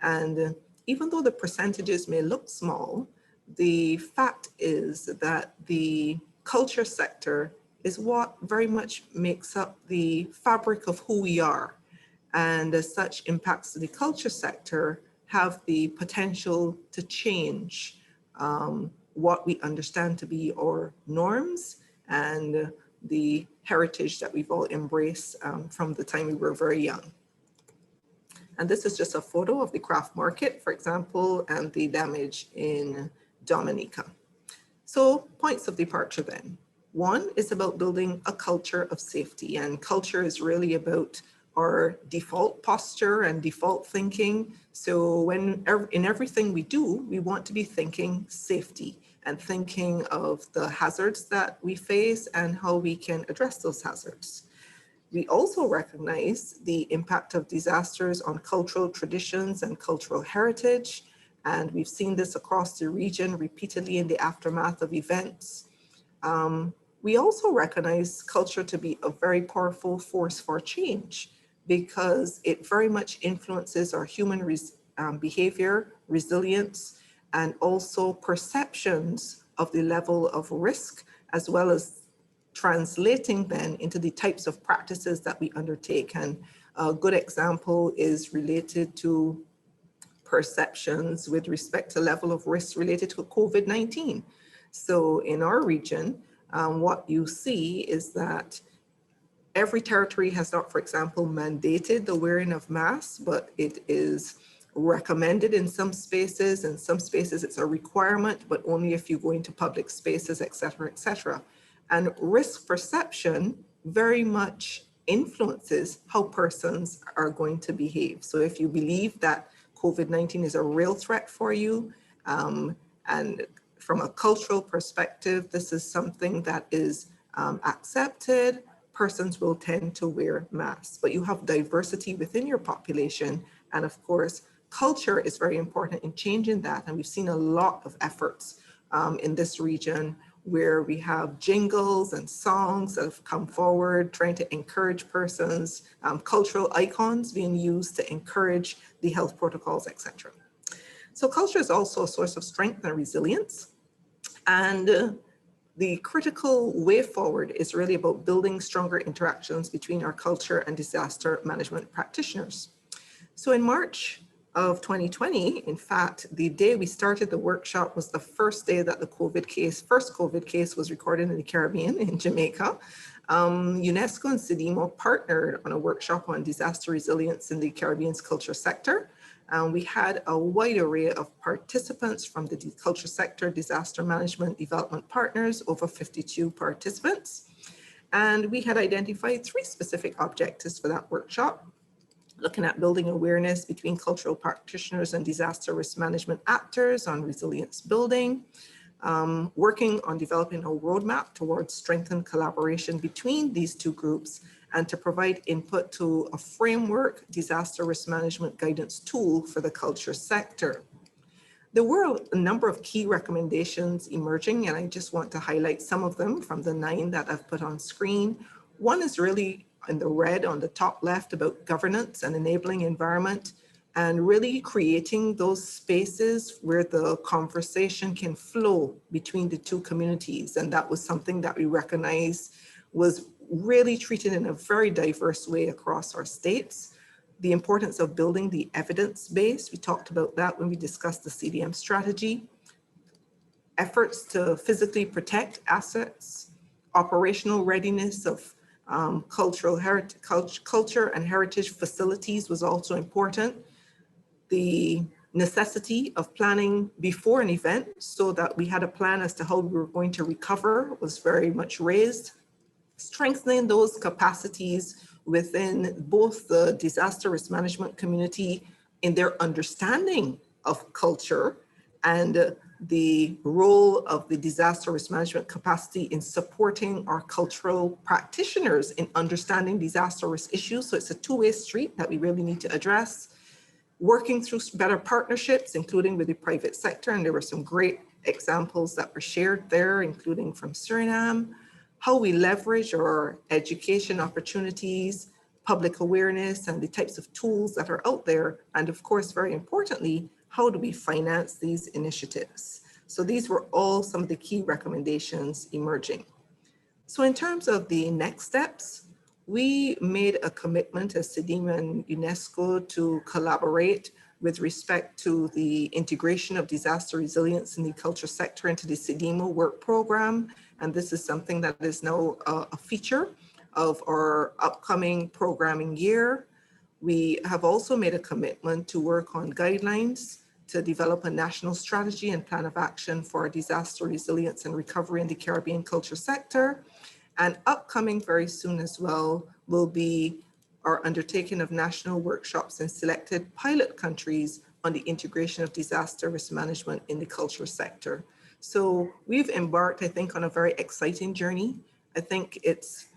And even though the percentages may look small, the fact is that the culture sector is what very much makes up the fabric of who we are. And as such, impacts to the culture sector have the potential to change what we understand to be our norms and the heritage that we've all embraced from the time we were very young. And this is just a photo of the craft market, for example, and the damage in Dominica. So points of departure then. 1 is about building a culture of safety, and culture is really about our default posture and default thinking. So in everything we do, we want to be thinking safety and thinking of the hazards that we face and how we can address those hazards. We also recognize the impact of disasters on cultural traditions and cultural heritage. And we've seen this across the region repeatedly in the aftermath of events. We also recognize culture to be a very powerful force for change because it very much influences our human behavior, resilience, and also perceptions of the level of risk, as well as translating then into the types of practices that we undertake. And a good example is related to perceptions with respect to level of risk related to COVID-19. So in our region, what you see is that every territory has not, for example, mandated the wearing of masks, but it is recommended in some spaces. In some spaces, it's a requirement, but only if you go into public spaces, et cetera, et cetera. And risk perception very much influences how persons are going to behave. So if you believe that COVID-19 is a real threat for you, and from a cultural perspective, this is something that is accepted, persons will tend to wear masks. But you have diversity within your population. And of course, culture is very important in changing that. And we've seen a lot of efforts in this region where we have jingles and songs that have come forward trying to encourage persons, cultural icons being used to encourage the health protocols, etc. So culture is also a source of strength and resilience. And the critical way forward is really about building stronger interactions between our culture and disaster management practitioners. So in March of 2020, in fact, the day we started the workshop was the first day that the first COVID case was recorded in the Caribbean, in Jamaica. UNESCO and CEDIMO partnered on a workshop on disaster resilience in the Caribbean's culture sector. We had a wide array of participants from the culture sector, disaster management, development partners, over 52 participants. And we had identified 3 specific objectives for that workshop, looking at building awareness between cultural practitioners and disaster risk management actors on resilience building, working on developing a roadmap towards strengthened collaboration between these 2 groups, and to provide input to a framework disaster risk management guidance tool for the culture sector. There were a number of key recommendations emerging, and I just want to highlight some of them from the 9 that I've put on screen. One is really in the red on the top left about governance and enabling environment, and really creating those spaces where the conversation can flow between the 2 communities. And that was something that we recognized was really treated in a very diverse way across our states. The importance of building the evidence base, we talked about that when we discussed the CDM strategy. Efforts to physically protect assets, operational readiness of culture and heritage facilities was also important. The necessity of planning before an event so that we had a plan as to how we were going to recover was very much raised. Strengthening those capacities within both the disaster risk management community in their understanding of culture and the role of the disaster risk management capacity in supporting our cultural practitioners in understanding disaster risk issues. So it's a 2-way street that we really need to address. Working through better partnerships, including with the private sector, and there were some great examples that were shared there, including from Suriname. How we leverage our education opportunities, public awareness, and the types of tools that are out there. And of course, very importantly, how do we finance these initiatives? So these were all some of the key recommendations emerging. So in terms of the next steps, we made a commitment as CEDIMA and UNESCO to collaborate with respect to the integration of disaster resilience in the culture sector into the CEDIMA work program. And this is something that is now a feature of our upcoming programming year. We have also made a commitment to work on guidelines to develop a national strategy and plan of action for disaster resilience and recovery in the Caribbean culture sector. And upcoming very soon as well will be our undertaking of national workshops in selected pilot countries on the integration of disaster risk management in the culture sector. So we've embarked, I think, on a very exciting journey. I think it's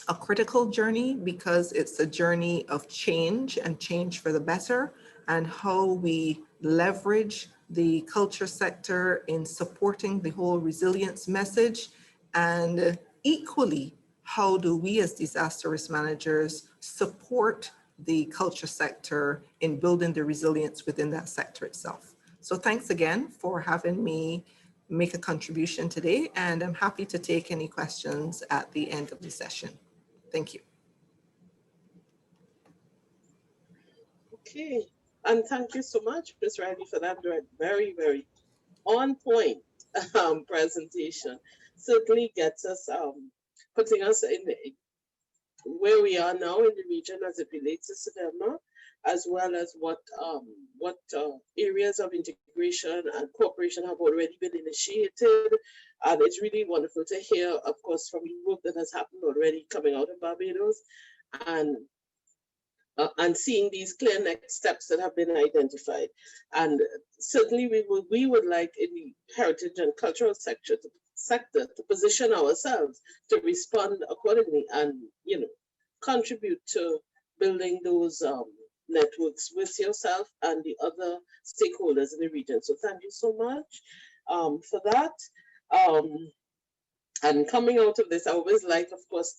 a critical journey because it's a journey of change and change for the better, and how we leverage the culture sector in supporting the whole resilience message, and equally, how do we as disaster risk managers support the culture sector in building the resilience within that sector itself. So thanks again for having me make a contribution today, and I'm happy to take any questions at the end of the session. Thank you. Okay, and thank you so much, Ms. Riley, for that very, very on point presentation. Certainly gets us, putting us in where we are now in the region as it relates to SEDEMA, as well as what areas of integration and cooperation have already been initiated. And it's really wonderful to hear, of course, from the work that has happened already coming out of Barbados, and seeing these clear next steps that have been identified. And certainly we would like in the heritage and cultural sector to position ourselves to respond accordingly and, you know, contribute to building those networks with yourself and the other stakeholders in the region. So thank you so much for that. And coming out of this, I always like, of course,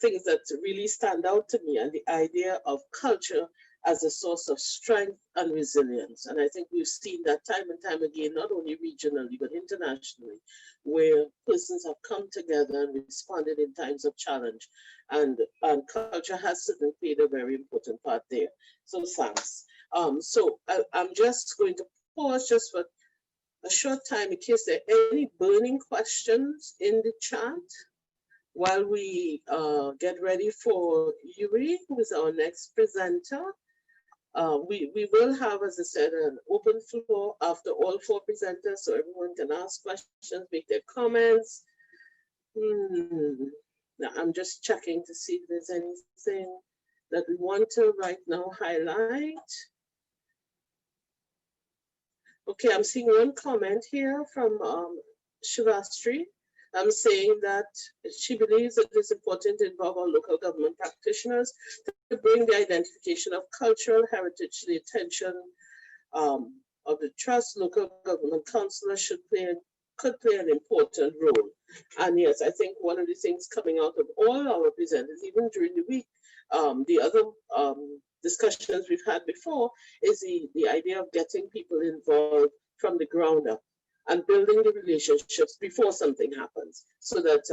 things that really stand out to me, and the idea of culture as a source of strength and resilience. And I think we've seen that time and time again, not only regionally, but internationally, where persons have come together and responded in times of challenge. And culture has certainly played a very important part there. So thanks. So I'm just going to pause just for a short time in case there are any burning questions in the chat while we get ready for Yuri, who is our next presenter. We will have, as I said, an open floor after all four presenters, so everyone can ask questions, make their comments. Now, I'm just checking to see if there's anything that we want to right now highlight. Okay, I'm seeing one comment here from Shivastri. I'm saying that she believes that it's important to involve our local government practitioners to bring the identification of cultural heritage to the attention of the trust. Local government councillors could play an important role. And yes, I think one of the things coming out of all our presenters, even during the week, the other discussions we've had before, is the idea of getting people involved from the ground up and building the relationships before something happens, so that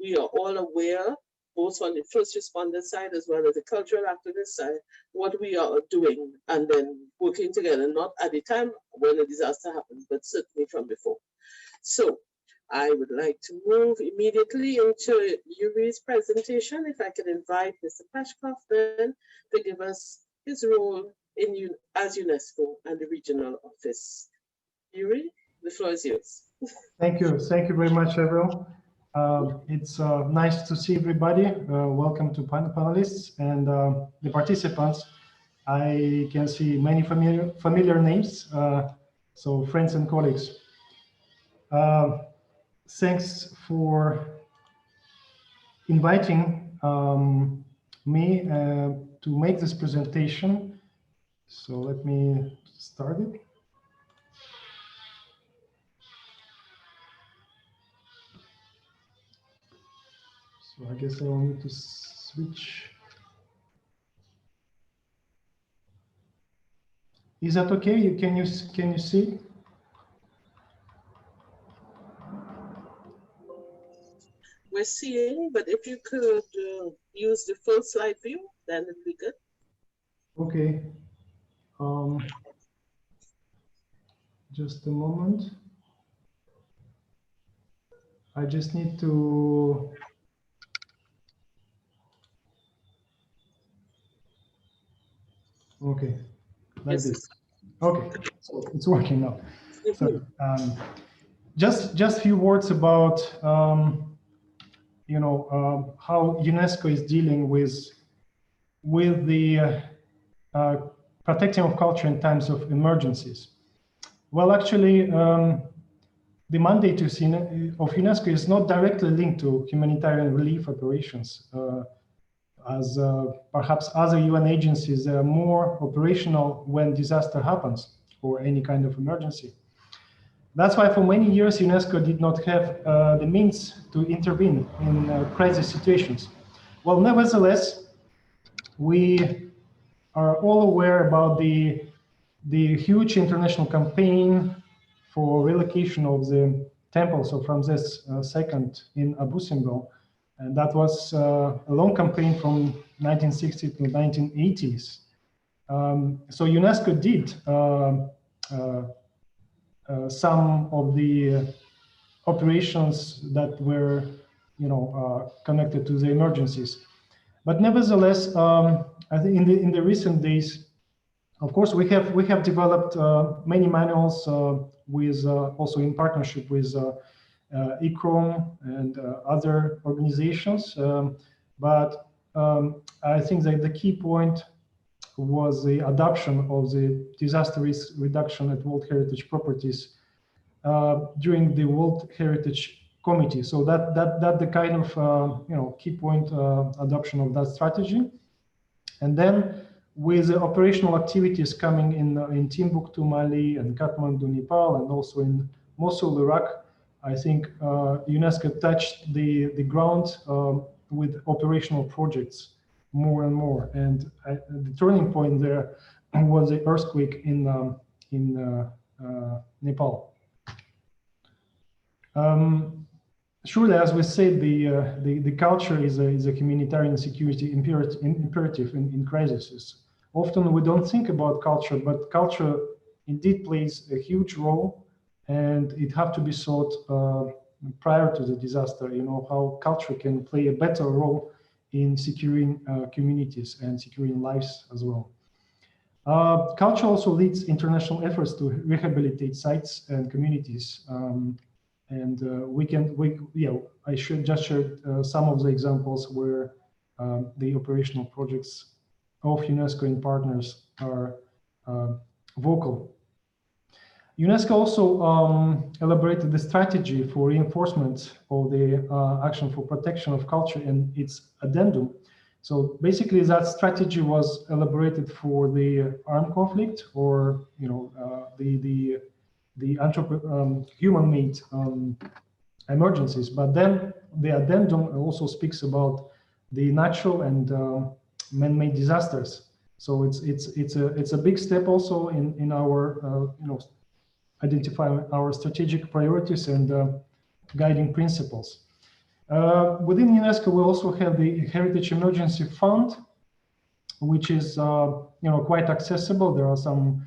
we are all aware, both on the first responder side as well as the cultural activist side, what we are doing, and then working together, not at the time when a disaster happens, but certainly from before. So I would like to move immediately into Yuri's presentation. If I could invite Mr. Peshkov then to give us his role as UNESCO and the regional office. Yuri, the floor is yours. Thank you. Thank you very much, everyone. It's nice to see everybody. Welcome to panelists and the participants. I can see many familiar names, so friends and colleagues. Thanks for inviting me to make this presentation. So let me start it. So I guess I will need to switch. Is that okay? Can you see? We're seeing, but if you could use the full slide view, then it'd be good. Okay. Just a moment. I just need to. Okay, like Yes. this. Okay, so it's working now. So just few words about how UNESCO is dealing with the protecting of culture in times of emergencies. Well, actually, the mandate of UNESCO is not directly linked to humanitarian relief operations. As perhaps other UN agencies, they are more operational when disaster happens or any kind of emergency. That's why for many years UNESCO did not have the means to intervene in crisis situations. Well, nevertheless, we are all aware about the huge international campaign for relocation of the temples of Ramses II in Abu Simbel. And that was a long campaign from 1960 to 1980s. So UNESCO did some of the operations that were, connected to the emergencies. But nevertheless, I think in the recent days, of course, we have developed many manuals with also in partnership with ICCROM and other organizations. But I think that the key point was the adoption of the disaster risk reduction at World Heritage Properties during the World Heritage Committee. So that the kind of key point adoption of that strategy, and then with the operational activities coming in Timbuktu, Mali, and Kathmandu, Nepal, and also in Mosul, Iraq, I think UNESCO touched the ground with operational projects more and more. And the turning point there was the earthquake in Nepal. Surely, as we said, the culture is a humanitarian security imperative in crises. Often we don't think about culture, but culture indeed plays a huge role, and it have to be sought prior to the disaster. How culture can play a better role in securing communities and securing lives as well. Culture also leads international efforts to rehabilitate sites and communities. I should just share some of the examples where the operational projects of UNESCO and partners are vocal. UNESCO also elaborated the strategy for reinforcement of the action for protection of culture and its addendum. So basically, that strategy was elaborated for the armed conflict, or the human-made emergencies. But then the addendum also speaks about the natural and man-made disasters. So it's a big step also in our identifying our strategic priorities and guiding principles. Within UNESCO, we also have the Heritage Emergency Fund, which is quite accessible. There are some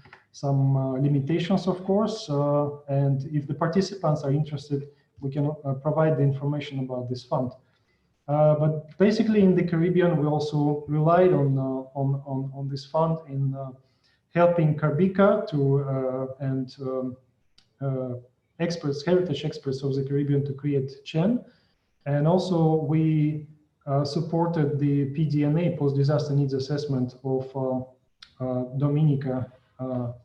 limitations, of course, and if the participants are interested, we can provide the information about this fund. But basically, in the Caribbean, we also relied on this fund in helping Carbica and heritage experts of the Caribbean to create CHEN. And also we supported the PDNA, post-disaster needs assessment of Dominica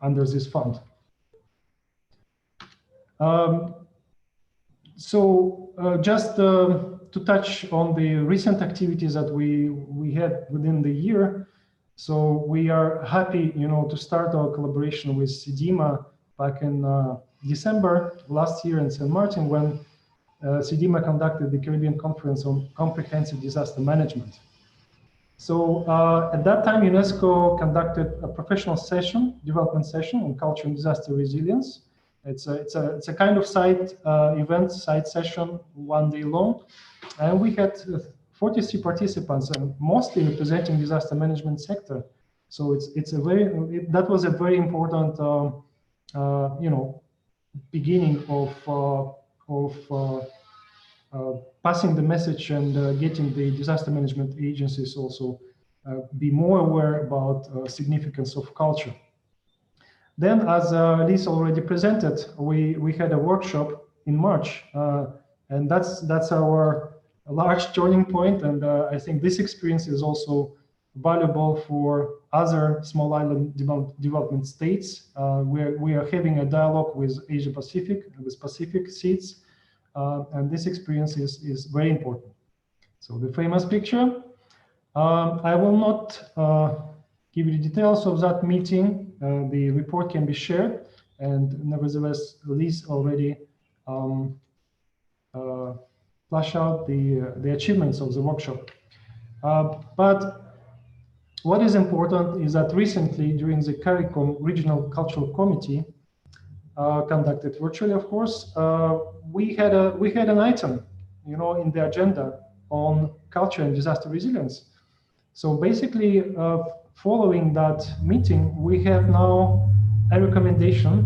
under this fund. Just to touch on the recent activities that we had within the year. So we are happy, to start our collaboration with CIDIMA back in December last year in St. Martin, when CIDIMA conducted the Caribbean Conference on Comprehensive Disaster Management. So at that time, UNESCO conducted a professional development session on culture and disaster resilience. It's a kind of side session, 1 day long, and we had 43 participants, and mostly representing disaster management sector. So that was a very important beginning of passing the message and getting the disaster management agencies also be more aware about significance of culture. Then, as Lisa already presented, we had a workshop in March, and that's our large turning point. And I think this experience is also valuable for other small island development states, where we are having a dialogue with Asia Pacific, with Pacific states, and this experience is very important. So the famous picture. I will not give you the details of that meeting. The report can be shared, and nevertheless, Liz already flash out the achievements of the workshop. But what is important is that recently, during the CARICOM Regional Cultural Committee, conducted virtually, of course, we had an item, in the agenda on culture and disaster resilience. So basically, following that meeting, we have now a recommendation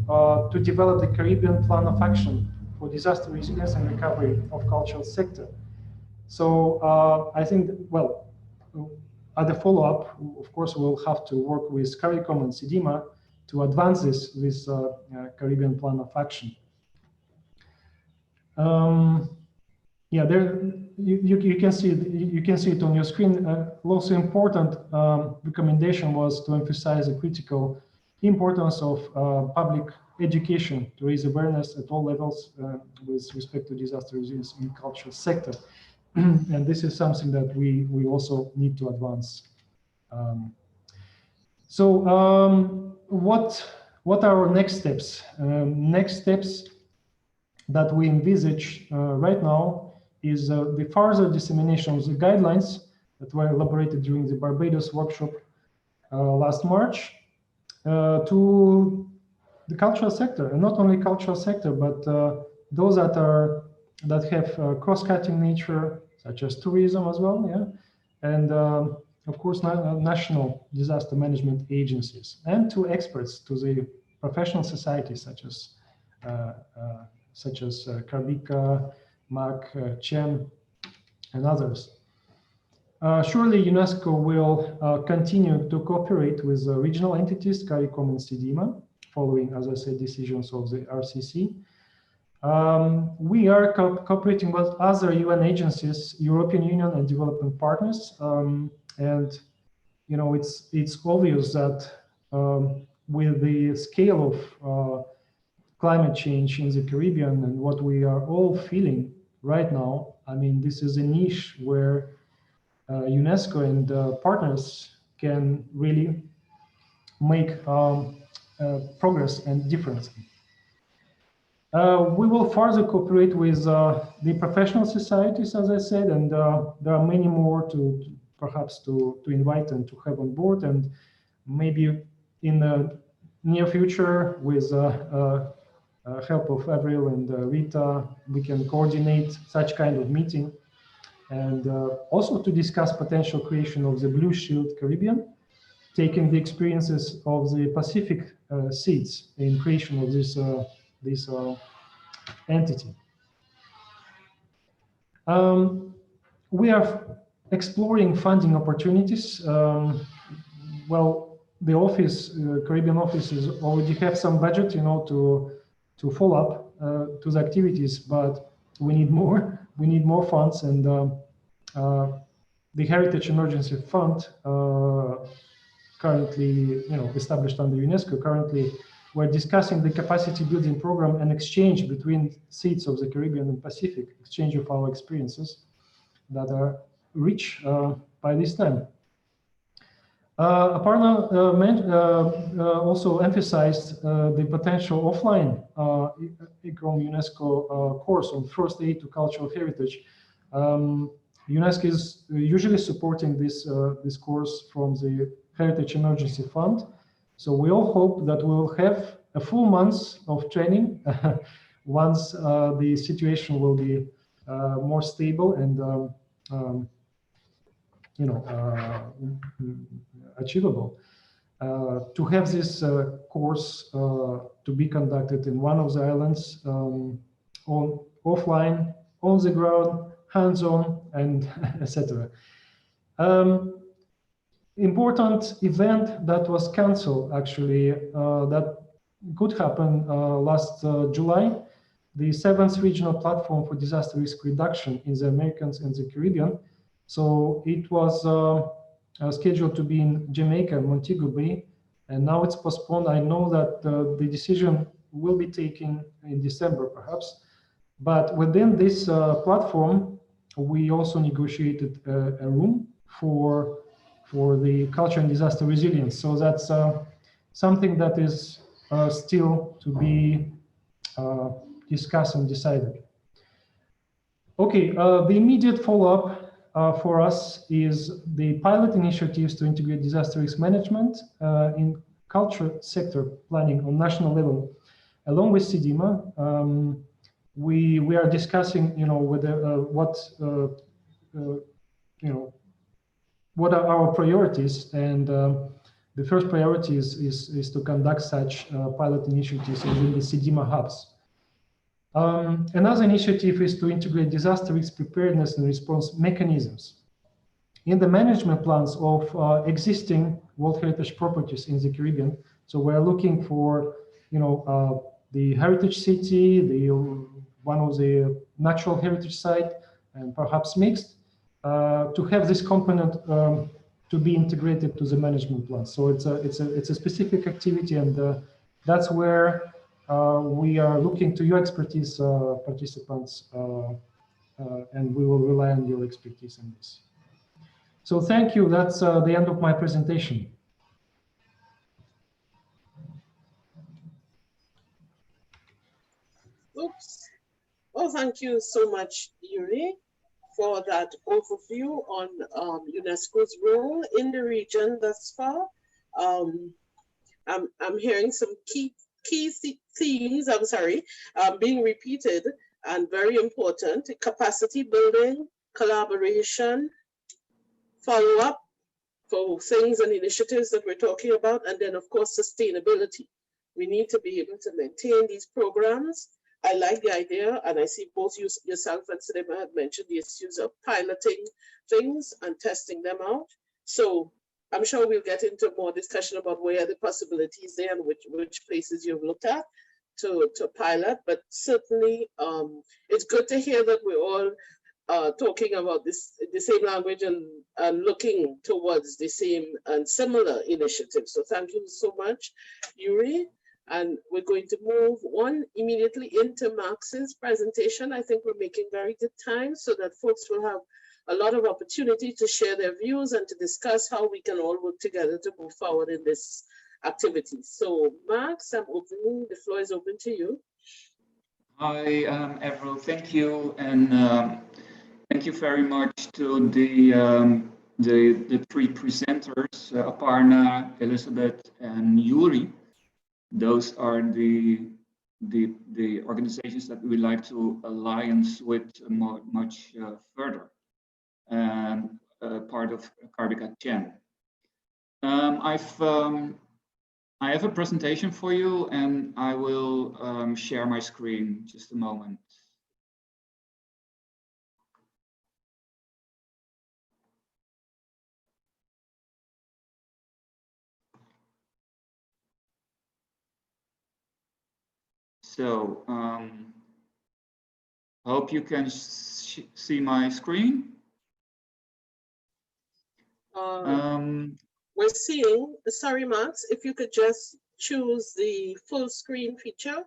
to develop the Caribbean Plan of Action for disaster resilience and recovery of cultural sector. So I think, well, at the follow-up, of course, we'll have to work with CARICOM and CIDIMA to advance this Caribbean Plan of Action. Yeah, there you can see it on your screen. Also important recommendation was to emphasize the critical importance of public education to raise awareness at all levels with respect to disaster resilience in cultural sector. And this is something that we also need to advance. What are our next steps? Next steps that we envisage right now is the further dissemination of the guidelines that were elaborated during the Barbados workshop last March to the cultural sector, and not only cultural sector, but those that have cross-cutting nature, such as tourism as well, yeah, and of course national disaster management agencies, and to experts, to the professional societies such as Carbica, MAC, CHEN, and others. surely UNESCO will continue to cooperate with regional entities, CARICOM and CEDIMA, following, as I said, decisions of the RCC. We are cooperating with other UN agencies, European Union and development partners, and you know it's obvious that with the scale of climate change in the Caribbean and what we are all feeling right now, I mean, this is a niche where UNESCO and partners can really make progress and difference. We will further cooperate with the professional societies, as I said, and there are many more to perhaps to invite and to have on board, and maybe in the near future with help of Avril and Rita, we can coordinate such kind of meeting, and also to discuss potential creation of the Blue Shield Caribbean, taking the experiences of the Pacific seats in creation of this entity. We are exploring funding opportunities. Well, the office, Caribbean offices already have some budget, you know, to follow up to the activities, but we need more. We need more funds, and the Heritage Emergency Fund, currently, you know, established under UNESCO, currently we're discussing the capacity building program and exchange between seats of the Caribbean and Pacific, exchange of our experiences that are rich by this time. Aparna also emphasized the potential offline ICCROM UNESCO course on first aid to cultural heritage. UNESCO is usually supporting this course from the Heritage Emergency Fund. So we all hope that we will have a full month of training once the situation will be more stable and you know, achievable. To have this course to be conducted in one of the islands, on offline, on the ground, hands-on, and etc. Important event that was cancelled, actually, that could happen last July, the 7th Regional Platform for Disaster Risk Reduction in the Americas and the Caribbean. So it was scheduled to be in Jamaica, Montego Bay, and now it's postponed. I know that the decision will be taken in December, perhaps. But within this platform, we also negotiated a room for the culture and disaster resilience. So that's something that is still to be discussed and decided. Okay, the immediate follow-up for us is the pilot initiatives to integrate disaster risk management in culture sector planning on national level. Along with CEDIMA, we are discussing, you know, whether you know, what are our priorities, and the first priority is to conduct such pilot initiatives in the CEDIMA hubs. Another initiative is to integrate disaster risk preparedness and response mechanisms in the management plans of existing World Heritage properties in the Caribbean. So we're looking for, you know, the heritage city, one of the natural heritage site, and perhaps mixed, to have this component to be integrated to the management plan. So it's a specific activity, and that's where we are looking to your expertise, participants, and we will rely on your expertise in this. So thank you. That's the end of my presentation. Oops. Well, thank you so much, Yuri, for that overview on UNESCO's role in the region thus far. I'm hearing some key themes, being repeated and very important: capacity building, collaboration, follow-up for things and initiatives that we're talking about, and then of course sustainability. We need to be able to maintain these programs I like the idea, and I see both yourself and Cinema had mentioned the issues of piloting things and testing them out. So I'm sure we'll get into more discussion about where are the possibilities there and which places you've looked at to pilot. But certainly, it's good to hear that we're all talking about the same language and looking towards the same and similar initiatives. So thank you so much, Yuri. And we're going to move on immediately into Max's presentation. I think we're making very good time so that folks will have a lot of opportunity to share their views and to discuss how we can all work together to move forward in this activity. So Max, I'm opening, the floor is open to you. Hi, Avril, thank you. And thank you very much to the three presenters, Aparna, Elizabeth, and Yuri. Those are the organizations that we like to alliance with much further, part of Carbika Chen. I have a presentation for you, and I will share my screen just a moment. So, hope you can see my screen. We're seeing, sorry, Max, if you could just choose the full screen feature.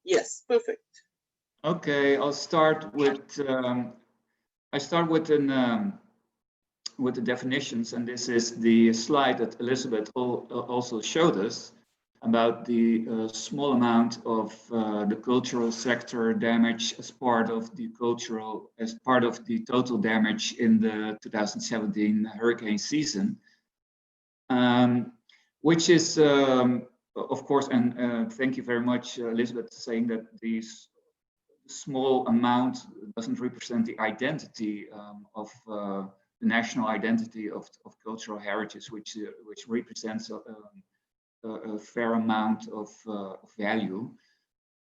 Yes, perfect. Okay, I'll start with, with the definitions, and this is the slide that Elizabeth also showed us about the small amount of the cultural sector damage as part of the total damage in the 2017 hurricane season, which is of course, and thank you very much, Elizabeth, saying that these small amount doesn't represent the identity of the national identity of cultural heritage, which represents a fair amount of value,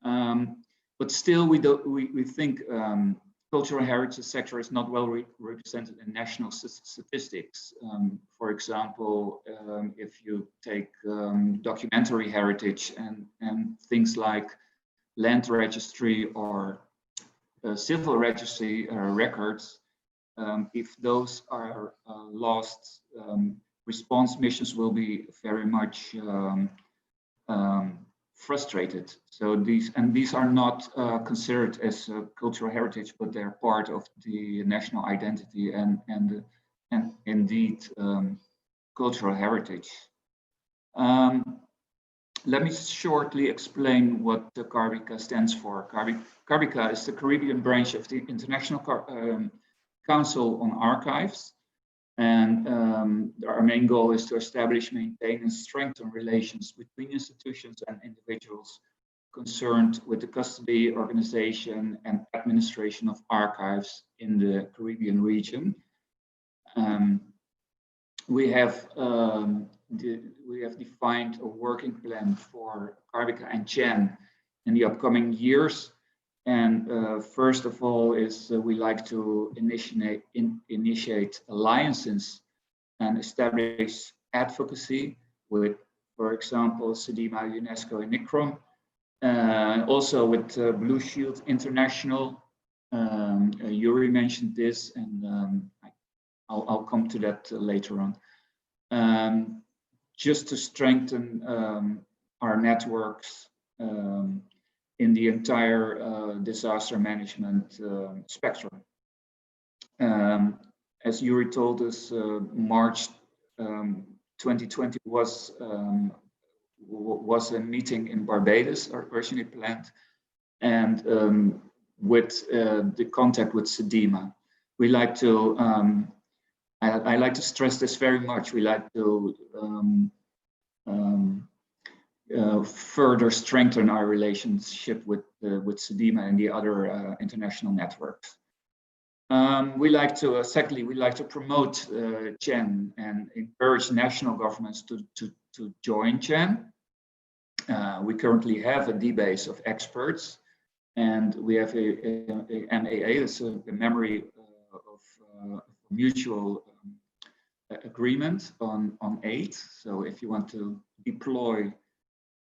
but still we think cultural heritage sector is not well represented in national statistics. For example, if you take documentary heritage and things like land registry or civil registry records, if those are lost, response missions will be very much frustrated. So these are not considered as cultural heritage, but they're part of the national identity and indeed cultural heritage. Let me shortly explain what the Carbika stands for. Carbika is the Caribbean branch of the International Council on Archives. And our main goal is to establish, maintain, and strengthen relations between institutions and individuals concerned with the custody, organization, and administration of archives in the Caribbean region. We have defined a working plan for Carbika and Chen in the upcoming years. And first of all is we like to initiate alliances and establish advocacy with, for example, SEDIMA, UNESCO, and ICCROM. Also with Blue Shield International. Yuri mentioned this, and I'll come to that later on. Just to strengthen our networks in the entire disaster management spectrum. As Yuri told us, March 2020 was a meeting in Barbados, originally planned, and with the contact with SEDIMA. We like to, I like to stress this very much, we like to further strengthen our relationship with SEDIMA and the other international networks. We like to, secondly, we like to promote Chen and encourage national governments to join Chen. We currently have a DBase of experts And we have a MAA, that's a memory of mutual agreement on aid. So if you want to deploy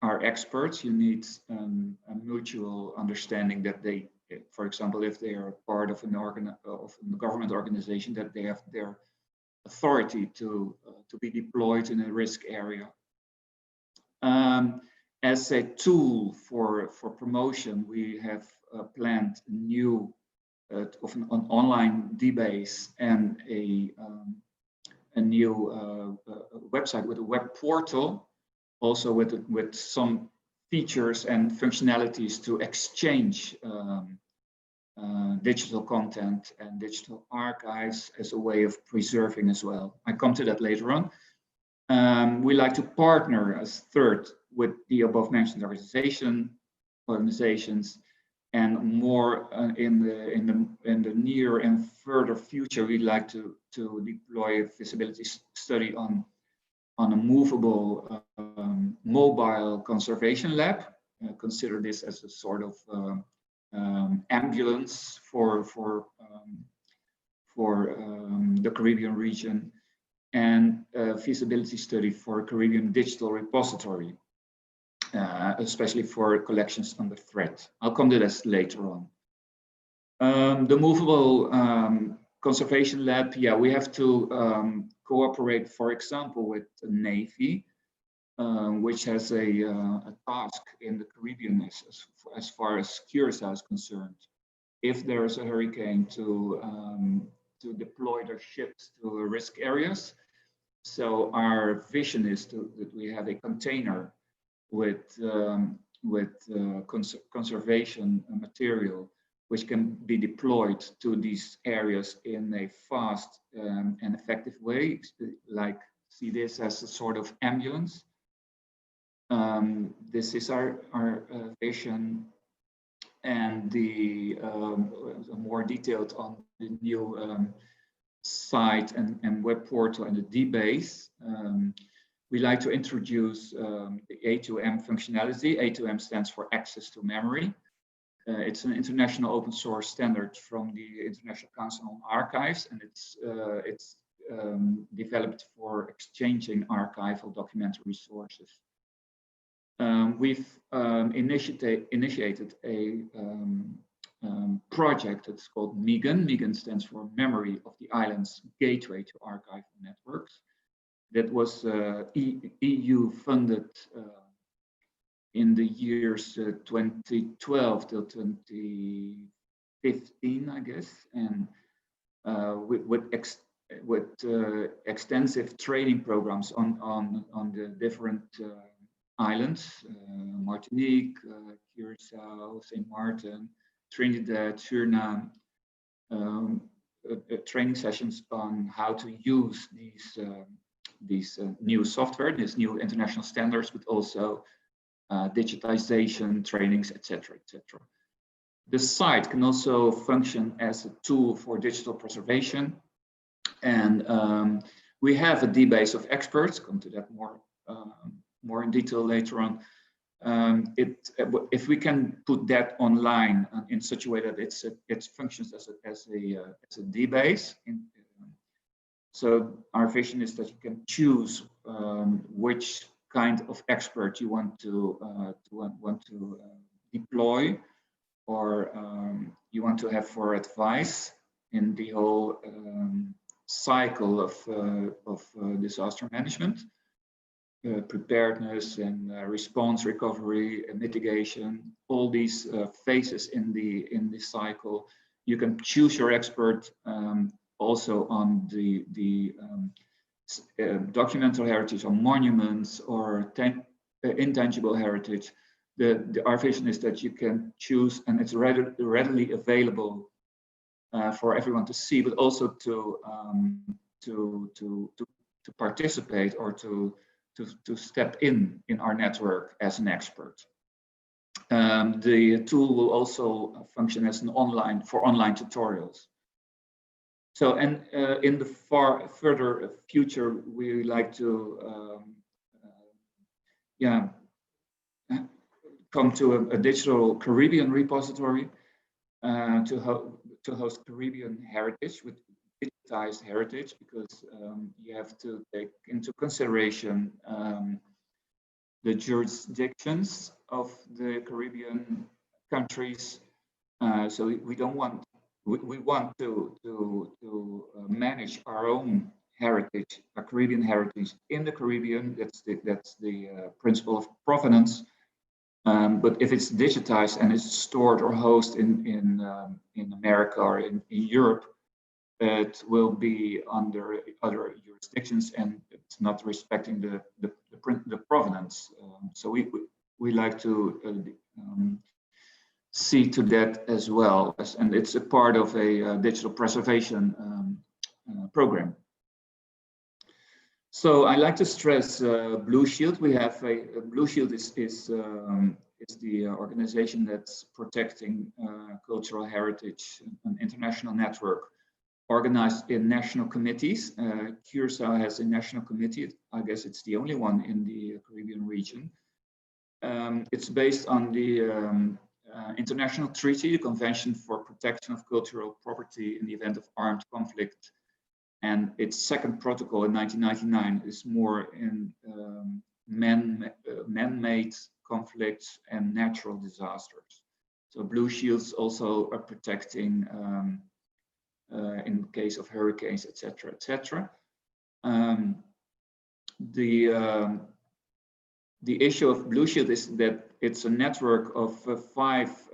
our experts, you need a mutual understanding that they, for example, if they are part of a government organization, that they have their authority to be deployed in a risk area. As a tool for promotion, we have planned a new of an online DBase and a new website with a web portal, also with some features and functionalities to exchange digital content and digital archives as a way of preserving as well. I come to that later on. We like to partner as third with the above mentioned organizations, and more in the near and further future, we'd like to deploy a feasibility study on a movable mobile conservation lab. Consider this as a sort of ambulance for the Caribbean region, and a feasibility study for a Caribbean digital repository, especially for collections under threat. I'll come to this later on. The movable conservation lab, yeah, we have to cooperate, for example, with the Navy, which has a task in the Caribbean as far as Curacao is concerned. If there is a hurricane, to deploy their ships to risk areas. So our vision is that we have a container with conservation material, which can be deployed to these areas in a fast and effective way. Like, see this as a sort of ambulance. This is our vision, and the more detailed on the new site and web portal and the DBase. We like to introduce the A2M functionality. A2M stands for Access to Memory. It's an international open source standard from the International Council on Archives, and it's developed for exchanging archival documentary resources. We've initiated a project that's called MIGAN. MIGAN stands for Memory of the Islands Gateway to Archival Networks. That was EU funded in the years 2012 till 2015, I guess, and with extensive training programs on the different islands, Martinique, Curacao, St. Martin, Trinidad, Suriname, training sessions on how to use these new software, these new international standards, but also digitization trainings, etc., etc. The site can also function as a tool for digital preservation, and we have a DBase of experts. Come to that more in detail later on. If we can put that online in such a way that it functions as a DBase. So our vision is that you can choose which kind of expert you want to deploy, or you want to have for advice in the whole cycle of disaster management. Preparedness and response, recovery, and mitigation, all these phases in the cycle. You can choose your expert also on the documental heritage, or monuments, or intangible heritage. Our vision is that you can choose, and it's readily available for everyone to see, but also to participate, or to step in our network as an expert. The tool will also function as an online tutorials. So, and in the further future, we like to come to a digital Caribbean repository to host Caribbean heritage with digitized heritage, because you have to take into consideration the jurisdictions of the Caribbean countries. So we don't want, we want to manage our own heritage, our Caribbean heritage in the Caribbean. That's the principle of provenance. But if it's digitized and it's stored or hosted in America or in Europe, it will be under other jurisdictions and it's not respecting the provenance. So we like to see to that as well, and it's a part of a digital preservation program. So I like to stress Blue Shield. We have Blue Shield is the organization that's protecting cultural heritage, an international network organized in national committees. Curaçao has a national committee. I guess it's the only one in the Caribbean region. It's based on the international treaty, the Convention for Protection of Cultural Property in the Event of Armed Conflict. And its second protocol in 1999 is more in man-made conflicts and natural disasters. So Blue Shields also are protecting in case of hurricanes, etc., etc. The issue of Blue Shield is that it's a network of 5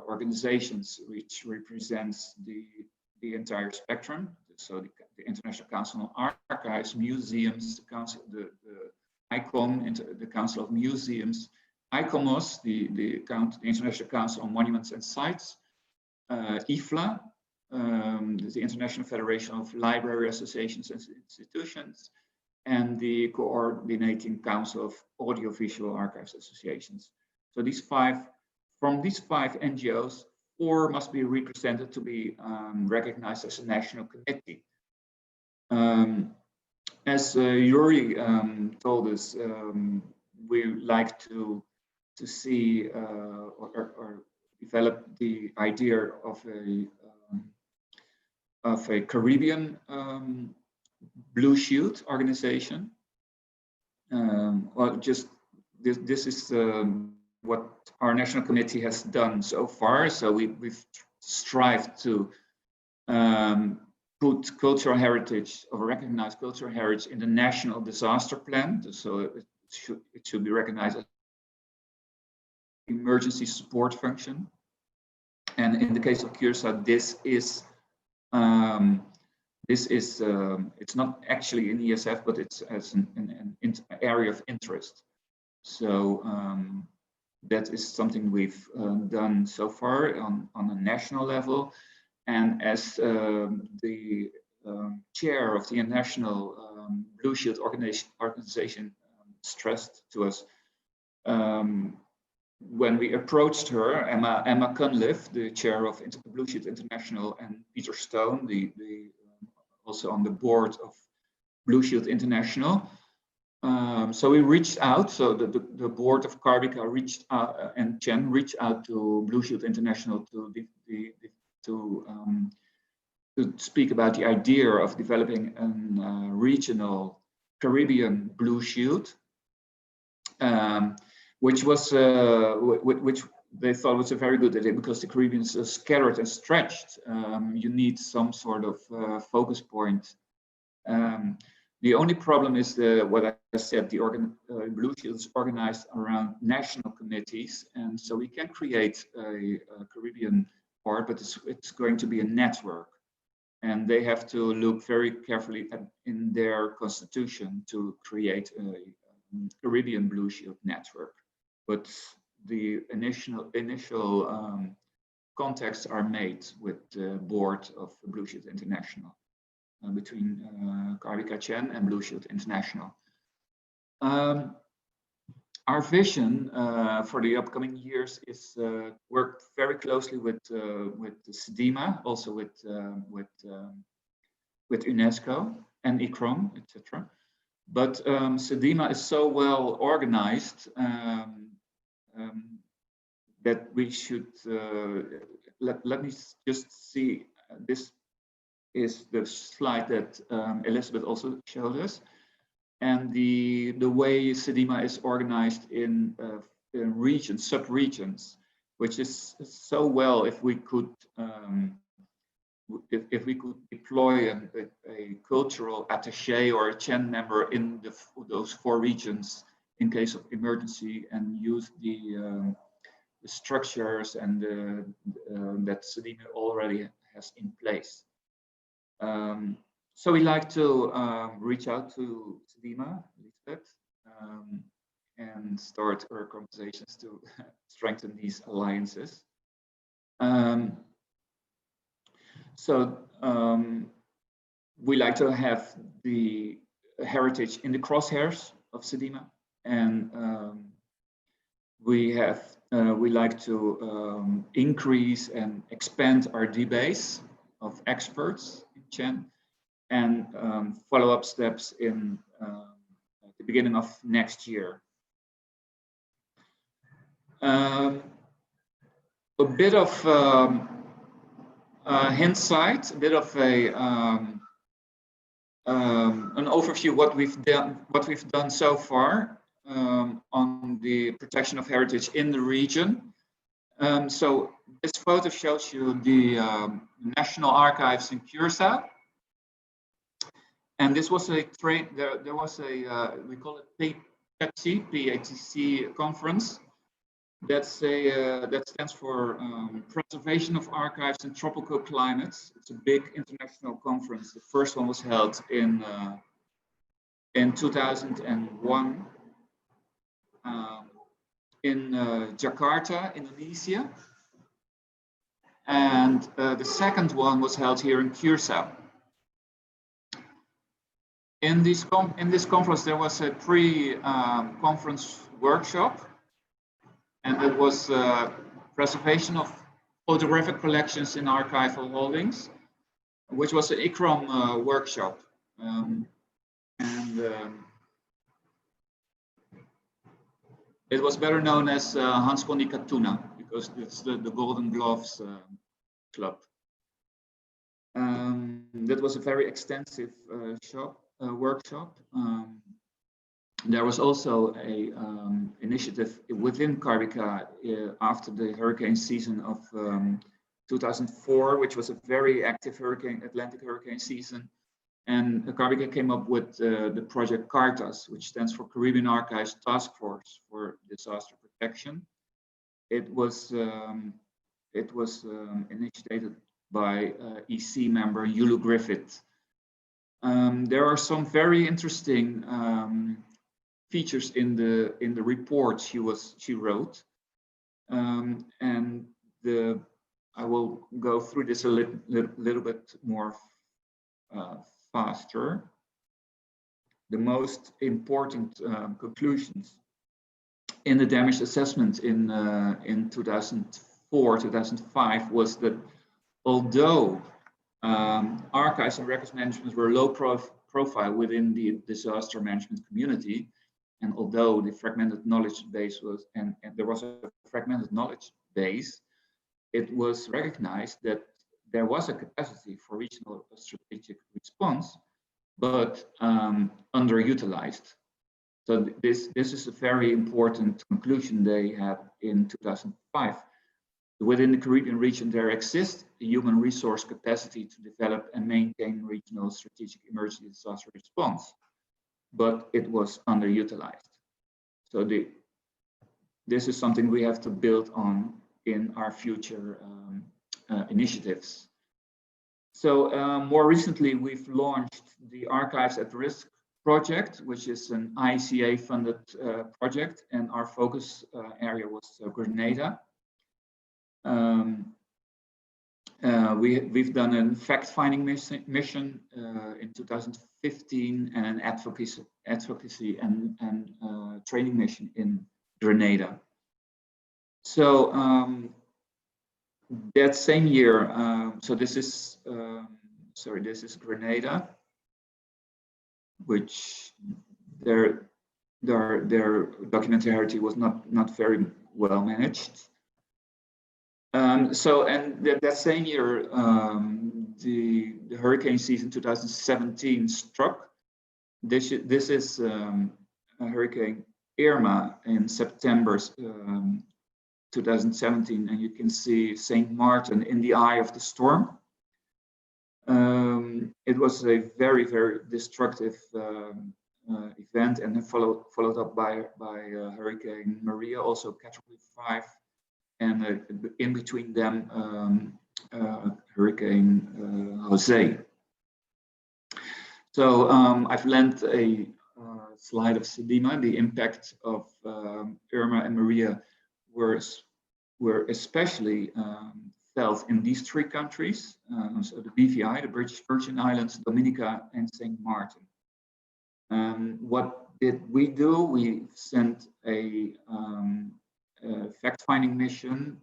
organizations which represents the entire spectrum. So the International Council on Archives, Museums, the ICCROM, the Council of Museums, ICOMOS, the International Council on Monuments and Sites, IFLA, the International Federation of Library Associations and Institutions, and the Coordinating Council of Audiovisual Archives Associations. So from these 5 NGOs, 4 must be represented to be recognized as a national committee. As Yuri told us, we like to see or develop the idea of a Caribbean Blue Shield organization. Well, just this is what our national committee has done so far. So we've strived to put cultural heritage or recognize cultural heritage in the national disaster plan. So it should be recognized as emergency support function. And in the case of Curaçao, it's not actually an ESF, but it's as an area of interest. So that is something we've done so far on a national level. And as the chair of the International Blue Shield organization stressed to us, when we approached her, Emma Cunliffe, the chair of Blue Shield International, and Peter Stone, also on the board of Blue Shield International. So we reached out, so the board of Carbica reached out, and Chen reached out to Blue Shield International to speak about the idea of developing a regional Caribbean Blue Shield, which they thought was a very good idea because the Caribbean is scattered and stretched. You need some sort of focus point. The only problem is what I said, the Blue Shield is organized around national committees, and so we can create a Caribbean part, but it's going to be a network, and they have to look very carefully in their constitution to create a Caribbean Blue Shield network. But the initial contacts are made with the board of Blue Shield International, between Carbica Chen and Blue Shield International. Our vision for the upcoming years is work very closely with the CEDIMA, also with UNESCO and ICCROM, etc. But CEDIMA is so well organized that we should let me just see. This is the slide that Elizabeth also showed us, and the way CEDIMA is organized in regions, sub-regions, which is so well if we could deploy a cultural attaché or a CHEN member in those 4 regions in case of emergency, and use the structures and that CEDIMA already has in place. So we like to reach out to CEDIMA, Lisbeth, and start our conversations to strengthen these alliances. We like to have the heritage in the crosshairs of CEDIMA, and we like to increase and expand our database of experts in CHEN, and follow-up steps in the beginning of next year. A bit of hindsight, a bit of an overview what we've done so far on the protection of heritage in the region. So this photo shows you the National Archives in Curaçao, and this was a there was a we call it PATC conference. That stands for Preservation of Archives in Tropical Climates. It's a big international conference. The first one was held in 2001 in Jakarta, Indonesia, and the second one was held here in Curaçao. In this conference, there was a pre-conference workshop, and it was preservation of photographic collections in archival holdings, which was an ICCROM workshop. It was better known as Hans Konica Tuna, because it's the Golden Gloves Club. That was a very extensive workshop. There was also a initiative within Carbica after the hurricane season of 2004, which was a very active Atlantic hurricane season. And Carbica came up with the project CARTAS, which stands for Caribbean Archives Task Force for Disaster Protection. It was initiated by EC member Yulu Griffith. There are some very interesting features in the report she wrote, and I will go through this a little bit more faster. The most important conclusions in the damage assessment in 2004-2005 was that although archives and records management were low profile within the disaster management community, and although the fragmented knowledge base was, and there was a fragmented knowledge base, it was recognized that there was a capacity for regional strategic response, but underutilized. So this is a very important conclusion they had in 2005. Within the Caribbean region, there exists a human resource capacity to develop and maintain regional strategic emergency disaster response, but it was underutilized. So this is something we have to build on in our future initiatives. So more recently, we've launched the Archives at Risk project, which is an ICA-funded project, and our focus area was Grenada. We've done a fact-finding mission in 2015 and an advocacy and training mission in Grenada. So that same year, so this is Grenada, which their documentary heritage was not very well managed. And that same year, the hurricane season 2017 struck. This is a Hurricane Irma in September 2017, and you can see St. Martin in the eye of the storm. It was a very, very destructive event, and followed up by Hurricane Maria, also Category 5, and in between them Hurricane Jose. So I've lent a slide of Sedima. The impact of Irma and Maria were especially felt in these three countries, so the BVI, the British Virgin Islands, Dominica, and St. Martin. What did we do? We sent a fact-finding mission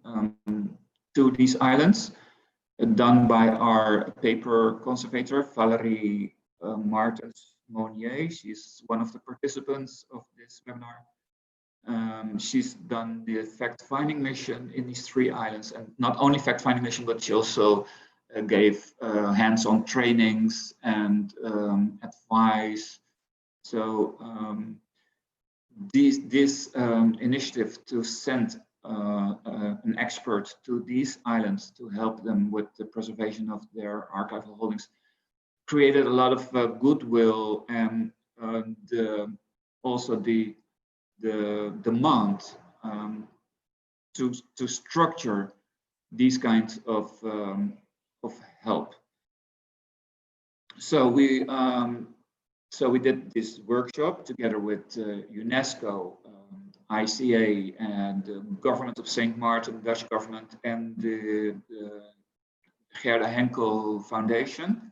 to these islands, done by our paper conservator, Valerie Martens Monnier. She's one of the participants of this webinar. She's done the fact-finding mission in these three islands, and not only fact-finding mission, but she also gave hands-on trainings and advice. So this initiative to send an expert to these islands to help them with the preservation of their archival holdings created a lot of goodwill, and also the demand to structure these kinds of help. So we did this workshop together with UNESCO, ICA, and the government of St. Martin, Dutch government, and the Gerda Henkel Foundation.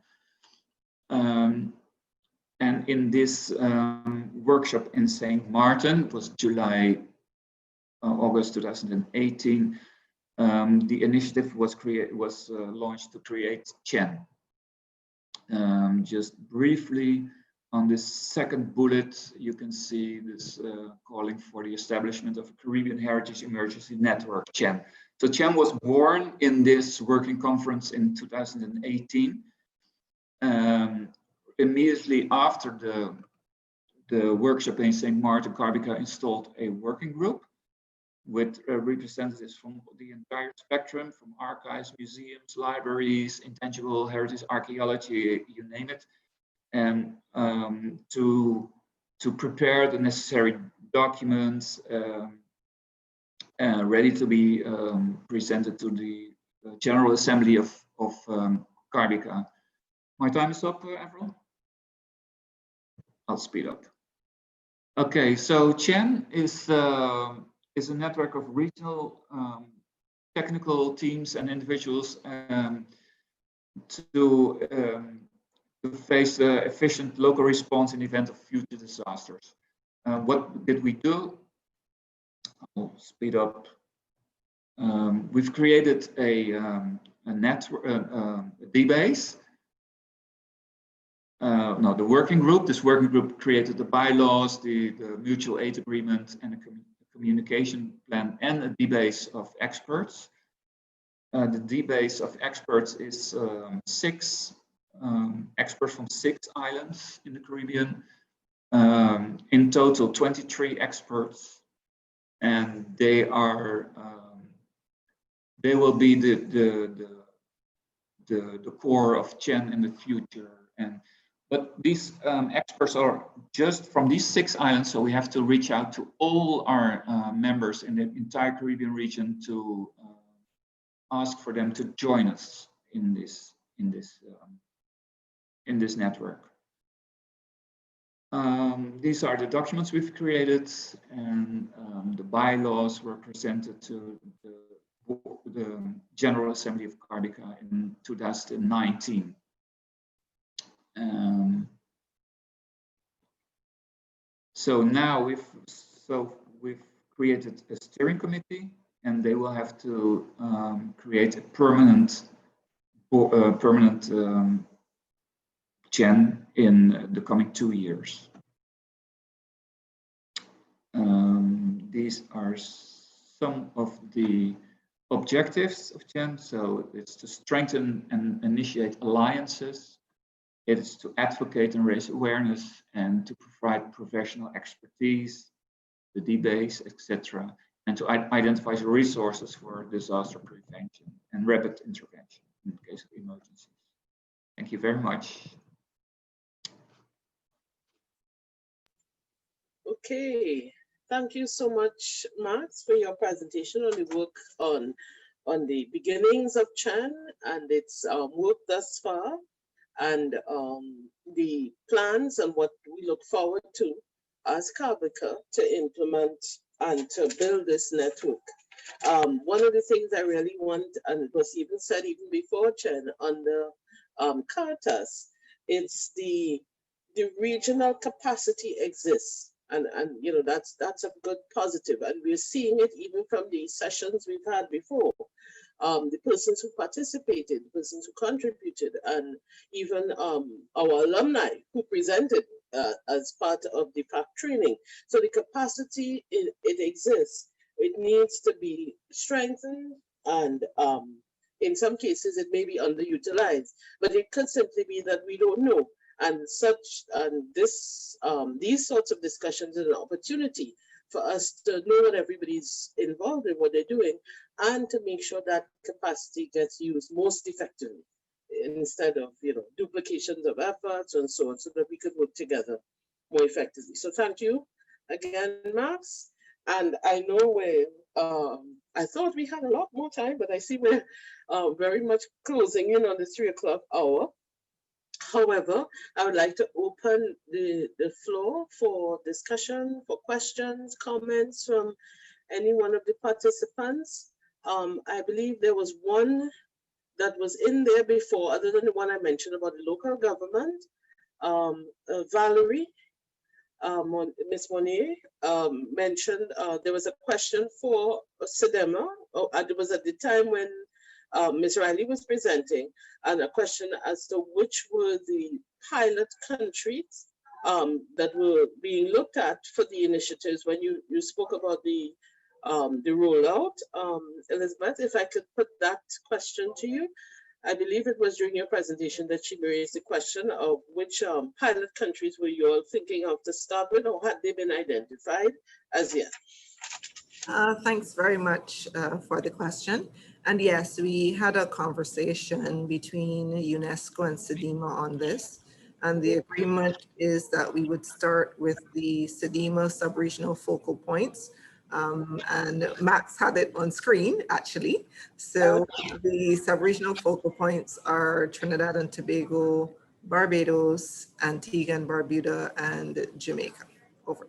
And in this workshop in St. Martin, it was August 2018, the initiative was launched to create CHEN. Just briefly, on this second bullet, you can see this calling for the establishment of a Caribbean Heritage Emergency Network, CHEN. So CHEN was born in this working conference in 2018. Immediately after the workshop in St. Martin, Carbica installed a working group with representatives from the entire spectrum, from archives, museums, libraries, intangible heritage, archaeology, you name it, and to prepare the necessary documents ready to be presented to the General Assembly of Carbica. My time is up, Avril. I'll speed up. Okay, so CHEN is a network of regional technical teams and individuals to face efficient local response in the event of future disasters. What did we do? I'll speed up. We've created a network, a DBase. No, the working group. This working group created the bylaws, the mutual aid agreement, and a communication plan, and a DBase of experts. The DBase of experts is 6 experts from 6 islands in the Caribbean. In total, 23 experts, and they will be the core of CHEN in the future. But these experts are just from these 6 islands, so we have to reach out to all our members in the entire Caribbean region to ask for them to join us in this network. These are the documents we've created, and the bylaws were presented to the General Assembly of Carbica in 2019. So now we've created a steering committee, and they will have to create a permanent CHEN in the coming 2 years. These are some of the objectives of CHEN. So it's to strengthen and initiate alliances. It's to advocate and raise awareness and to provide professional expertise, the debates, etc., and to identify resources for disaster prevention and rapid intervention in the case of emergencies. Thank you very much. Okay, thank you so much, Max, for your presentation on the work on the beginnings of CHEN and its work thus far, and the plans and what we look forward to as Carbica to implement and to build this network. One of the things I really want, and it was even said even before CHEN on the Caritas, it's the regional capacity exists. And you know, that's a good positive, and we're seeing it even from the sessions we've had before. The persons who participated, the persons who contributed, and even our alumni who presented as part of the PAC training. So the capacity, it exists. It needs to be strengthened, and in some cases it may be underutilized, but it could simply be that we don't know. And these sorts of discussions is an opportunity for us to know what everybody's involved in, what they're doing, and to make sure that capacity gets used most effectively instead of, you know, duplications of efforts and so on, so that we could work together more effectively. So thank you again, Max. And I know I thought we had a lot more time, but I see we're very much closing in on the 3 o'clock hour. However, I would like to open the floor for discussion, for questions, comments from any one of the participants. I believe there was one that was in there before, other than the one I mentioned about the local government. Valerie, Ms. Monet mentioned there was a question for SEDEMA. It was at the time when Ms. Riley was presenting, and a question as to which were the pilot countries that were being looked at for the initiatives when you spoke about the rollout. Elizabeth, if I could put that question to you. I believe it was during your presentation that she raised the question of which pilot countries were you all thinking of to start with, or had they been identified as yet? Thanks very much for the question. And yes, we had a conversation between UNESCO and SEDEMA on this. And the agreement is that we would start with the SEDEMA sub-regional focal points. And Max had it on screen, actually. So the sub-regional focal points are Trinidad and Tobago, Barbados, Antigua and Barbuda, and Jamaica. Over.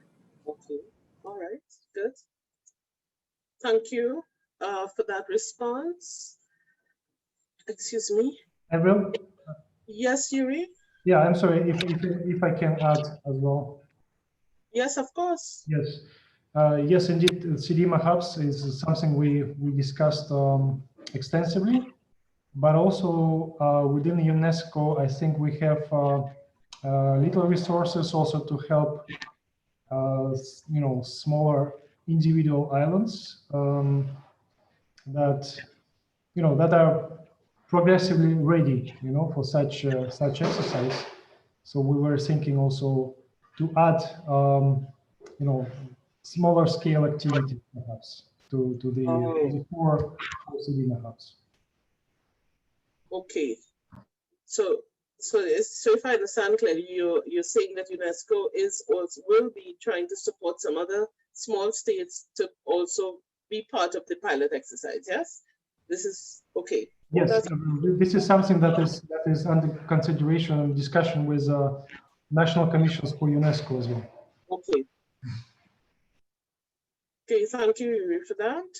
Okay, all right, good. Thank you for that response. Excuse me. Avril? Yes, Yuri? Yeah, I'm sorry, if I can add as well. Yes, of course. Yes. Yes, indeed, SEDEMA hubs is something we discussed extensively, but also within UNESCO, I think we have little resources also to help, you know, smaller individual islands that, you know, that are progressively ready, you know, for such exercise. So we were thinking also to add, you know, smaller scale activity perhaps to the core SEDEMA hubs. Okay. So if I understand clearly, you're saying that UNESCO will be trying to support some other small states to also be part of the pilot exercise. Yes, this is okay. Yes, this is something that is under consideration and discussion with national commissions for UNESCO as well. Okay. Okay, thank you, Yuri, for that.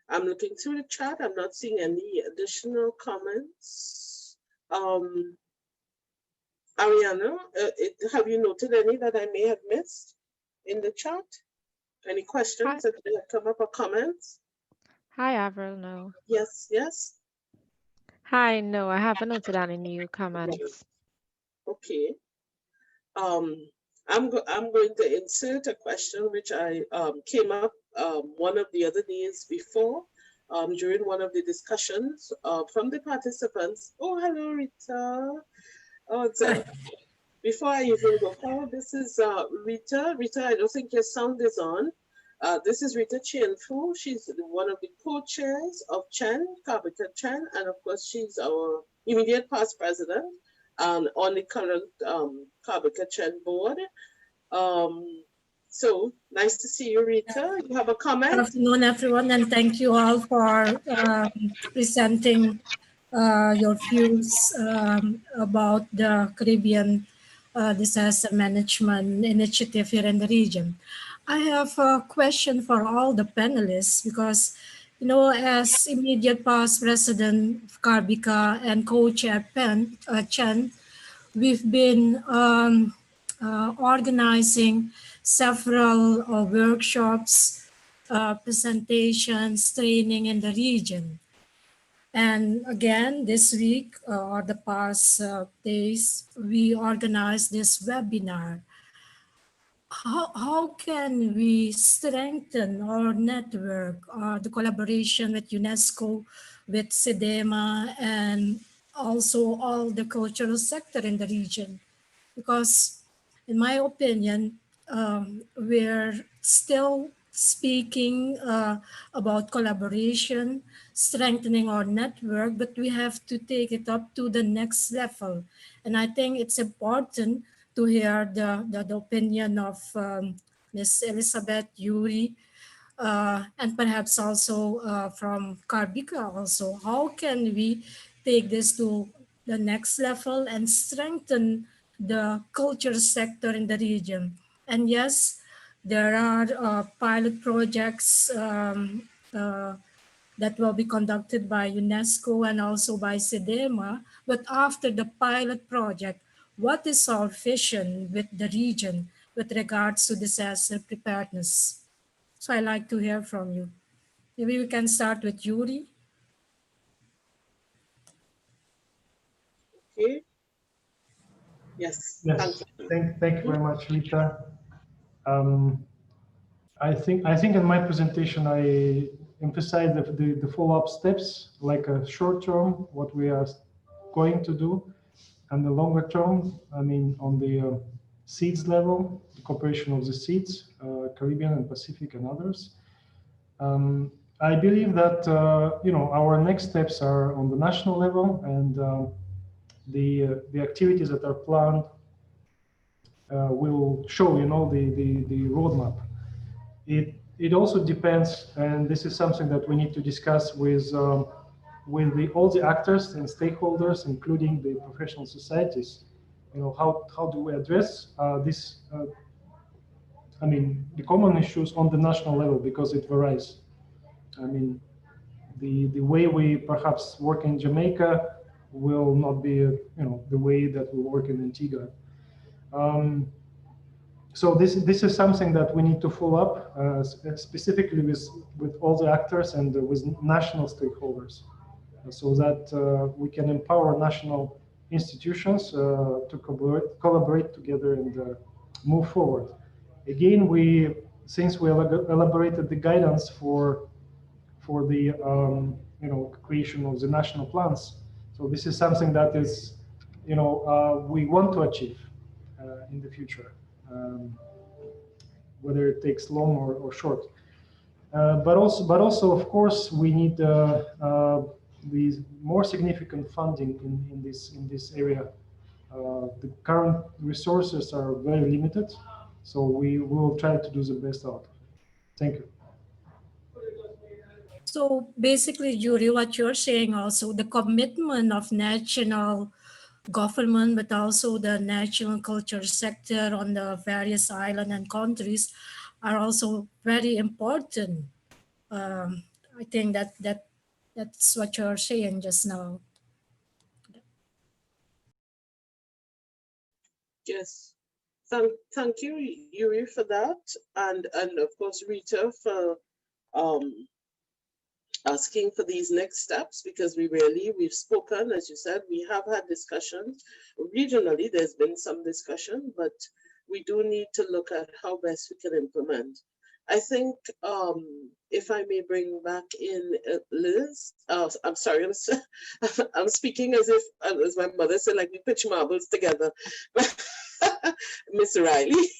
I'm looking through the chat. I'm not seeing any additional comments. Ariana, have you noted any that I may have missed in the chat? Any questions that have come up or comments? Hi, Avril. No. Yes, yes. Hi, no, I haven't noted any new comments. Okay. I'm going to insert a question which I came up one of the other days before during one of the discussions from the participants. Oh, hello, Rita. Oh, before I even go forward, this is Rita. Rita, I don't think your sound is on. This is Rita Chienfu. She's one of the co-chairs of CHEN, Kabika CHEN, and of course she's our immediate past president on the current Kabika CHEN board. So nice to see you, Rita. You have a comment? Good afternoon, everyone, and thank you all for presenting your views about the Caribbean disaster management initiative here in the region. I have a question for all the panelists because, you know, as immediate past president of Carbika and co-chair Chen, we've been organizing several workshops, presentations, training in the region. And again, this week or the past days, we organized this webinar. How can we strengthen our network, the collaboration with UNESCO, with SEDEMA, and also all the cultural sector in the region? Because in my opinion, we're still speaking about collaboration, strengthening our network, but we have to take it up to the next level. And I think it's important to hear the opinion of Ms. Elizabeth, Yuri, and perhaps also from Carbika also. How can we take this to the next level and strengthen the culture sector in the region? And yes, there are pilot projects that will be conducted by UNESCO and also by SEDEMA. But after the pilot project, what is our vision with the region with regards to disaster preparedness? So I'd like to hear from you. Maybe we can start with Yuri. Okay. Yes. Yes, thank you very much, Rita. I think in my presentation I emphasized the follow-up steps, like a short term, what we are going to do, and the longer term. I mean, on the seeds level, the cooperation of the seeds, Caribbean and Pacific and others. I believe that you know, our next steps are on the national level, and the activities that are planned will show, you know, the roadmap. It also depends, and this is something that we need to discuss with all the actors and stakeholders, including the professional societies. You know, how do we address this? I mean, the common issues on the national level, because it varies. I mean, the way we perhaps work in Jamaica will not be, you know, the way that we work in Antigua. So this is something that we need to follow up specifically with all the actors and with national stakeholders, so that we can empower national institutions to collaborate together and move forward. Again, since we elaborated the guidance for the you know, creation of the national plans, so this is something that is, you know, we want to achieve in the future. Whether it takes long or short, but also, of course, we need these more significant funding in this area. The current resources are very limited, so we will try to do the best out. Thank you. So basically, Yuri, what you're saying also, the commitment of national government, but also the national culture sector on the various islands and countries are also very important. I think that's what you're saying just now. Yes. Thank you, Yuri, for that, and of course Rita for asking for these next steps, because we've spoken, as you said, we have had discussions regionally. There's been some discussion, but we do need to look at how best we can implement. I think, if I may bring back in Liz, I'm sorry, I'm speaking as if, as my mother said, like we pitch marbles together. Miss Riley,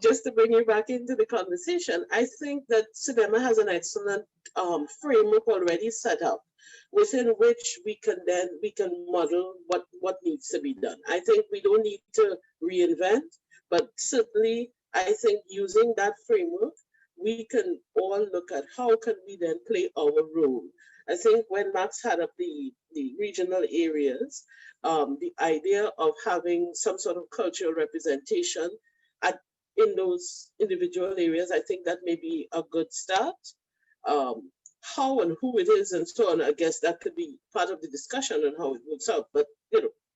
just to bring you back into the conversation, I think that SIDEMA has an excellent framework already set up within which we can model what needs to be done. I think we don't need to reinvent, but certainly I think using that framework, we can all look at how can we then play our role. I think when Max had up the regional areas, the idea of having some sort of cultural representation in those individual areas, I think that may be a good start. How and who it is and so on, I guess that could be part of the discussion on how it works out. But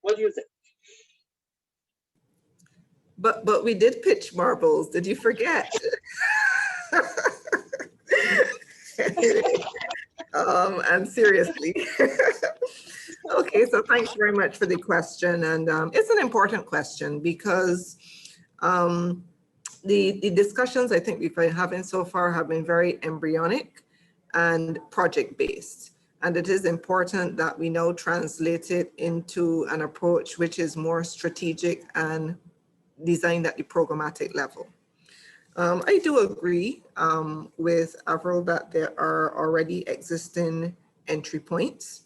what do you think? But we did pitch marbles. Did you forget? And seriously. Okay, so thanks very much for the question. And it's an important question because the discussions I think we've been having so far have been very embryonic and project-based. And it is important that we now translate it into an approach which is more strategic and designed at the programmatic level. I do agree with Avril that there are already existing entry points.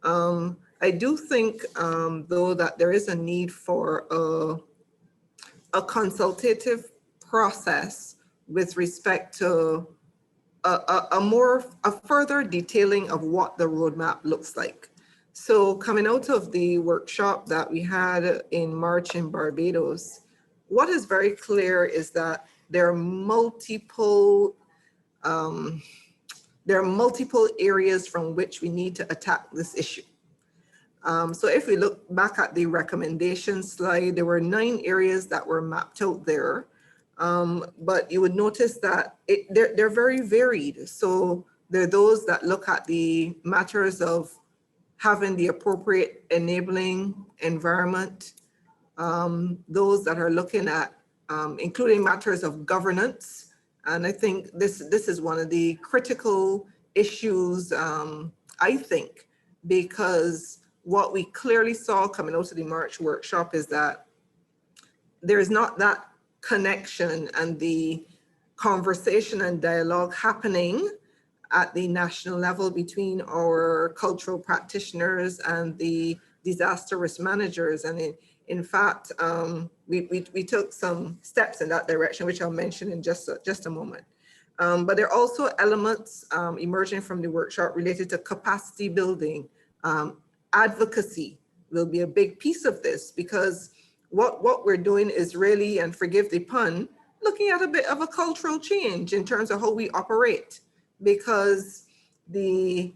I do think, though, that there is a need for a consultative process with respect to a further detailing of what the roadmap looks like. So coming out of the workshop that we had in March in Barbados, what is very clear is that there are multiple areas from which we need to attack this issue. So if we look back at the recommendation slide, there were 9 areas that were mapped out there. But you would notice that they're very varied. So there are those that look at the matters of having the appropriate enabling environment, those that are looking at including matters of governance. And I think this is one of the critical issues, I think, because what we clearly saw coming out of the March workshop is that there is not that connection and the conversation and dialogue happening at the national level between our cultural practitioners and the disaster risk managers. And in fact, we took some steps in that direction, which I'll mention in just a moment. But there are also elements emerging from the workshop related to capacity building. Advocacy will be a big piece of this, because what we're doing is really, and forgive the pun, looking at a bit of a cultural change in terms of how we operate, because there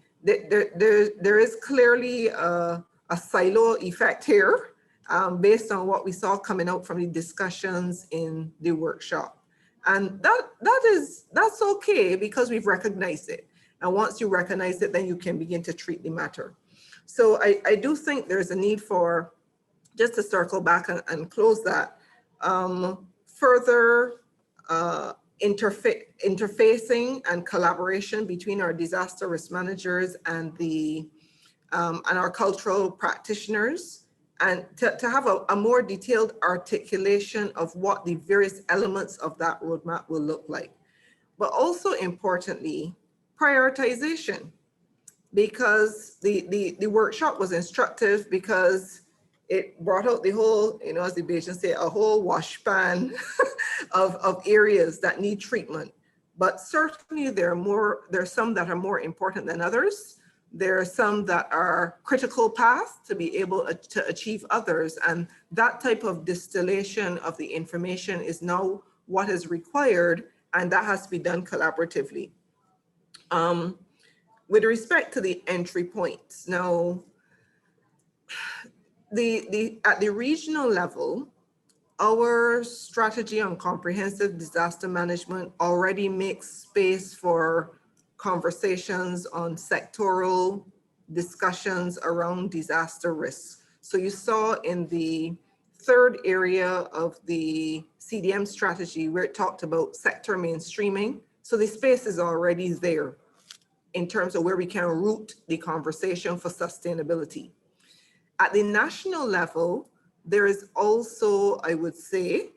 is clearly a silo effect here based on what we saw coming out from the discussions in the workshop. And that's okay, because we've recognized it. And once you recognize it, then you can begin to treat the matter. So I do think there's a need for, just to circle back and close that, further interfacing and collaboration between our disaster risk managers and our cultural practitioners, and to have a more detailed articulation of what the various elements of that roadmap will look like. But also importantly, prioritization, because the workshop was instructive because it brought out the whole, as the Bayesians say, a whole wash pan of areas that need treatment. But certainly there are some that are more important than others. There are some that are critical paths to be able to achieve others. And that type of distillation of the information is now what is required, and that has to be done collaboratively. With respect to the entry points, now, at the regional level, our strategy on comprehensive disaster management already makes space for conversations on sectoral discussions around disaster risks. So you saw in the third area of the CDM strategy where it talked about sector mainstreaming. So the space is already there in terms of where we can root the conversation for sustainability. At the national level, there is also, I would say,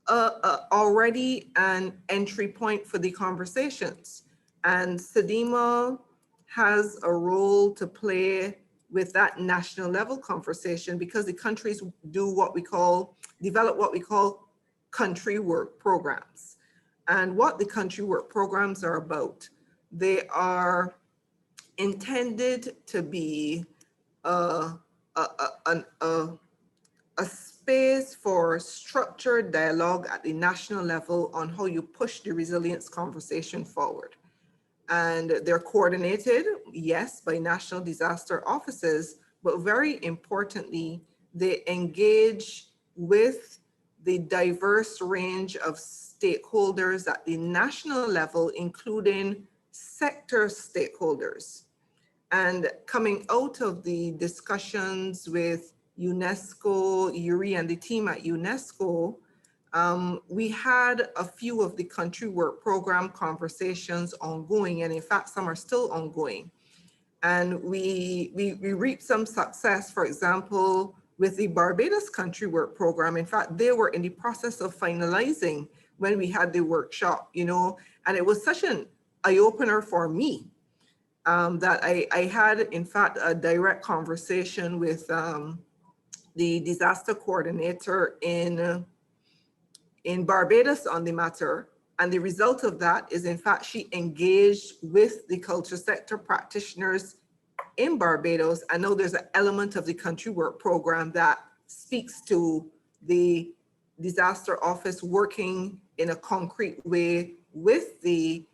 already an entry point for the conversations. And SEDIMA has a role to play with that national level conversation because the countries do what we call, develop what we call country work programs. And what the country work programs are about, they are intended to be a space for structured dialogue at the national level on how you push the resilience conversation forward. And they're coordinated, yes, by national disaster offices, but very importantly, they engage with the diverse range of stakeholders at the national level, including sector stakeholders. And coming out of the discussions with UNESCO, Yuri and the team at UNESCO, we had a few of the country work program conversations ongoing, and in fact, some are still ongoing. And we reaped some success, for example, with the Barbados country work program. In fact, they were in the process of finalizing when we had the workshop, you know, and it was such an eye-opener for me that I had, in fact, a direct conversation with the disaster coordinator in Barbados on the matter. And the result of that is, in fact, she engaged with the culture sector practitioners in Barbados. I know there's an element of the country work program that speaks to the disaster office working in a concrete way with the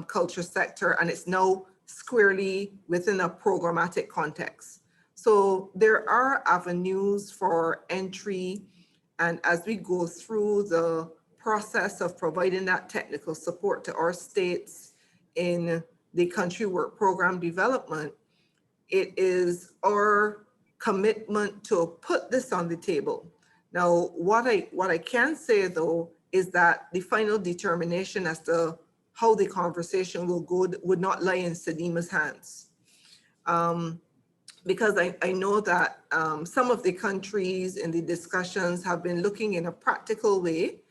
culture sector, and it's now squarely within a programmatic context. So there are avenues for entry, and as we go through the process of providing that technical support to our states in the country work program development, it is our commitment to put this on the table. Now, what I can say though, is that the final determination as to how the conversation will go would not lie in SEDIMA's hands. Because I know that some of the countries in the discussions have been looking in a practical way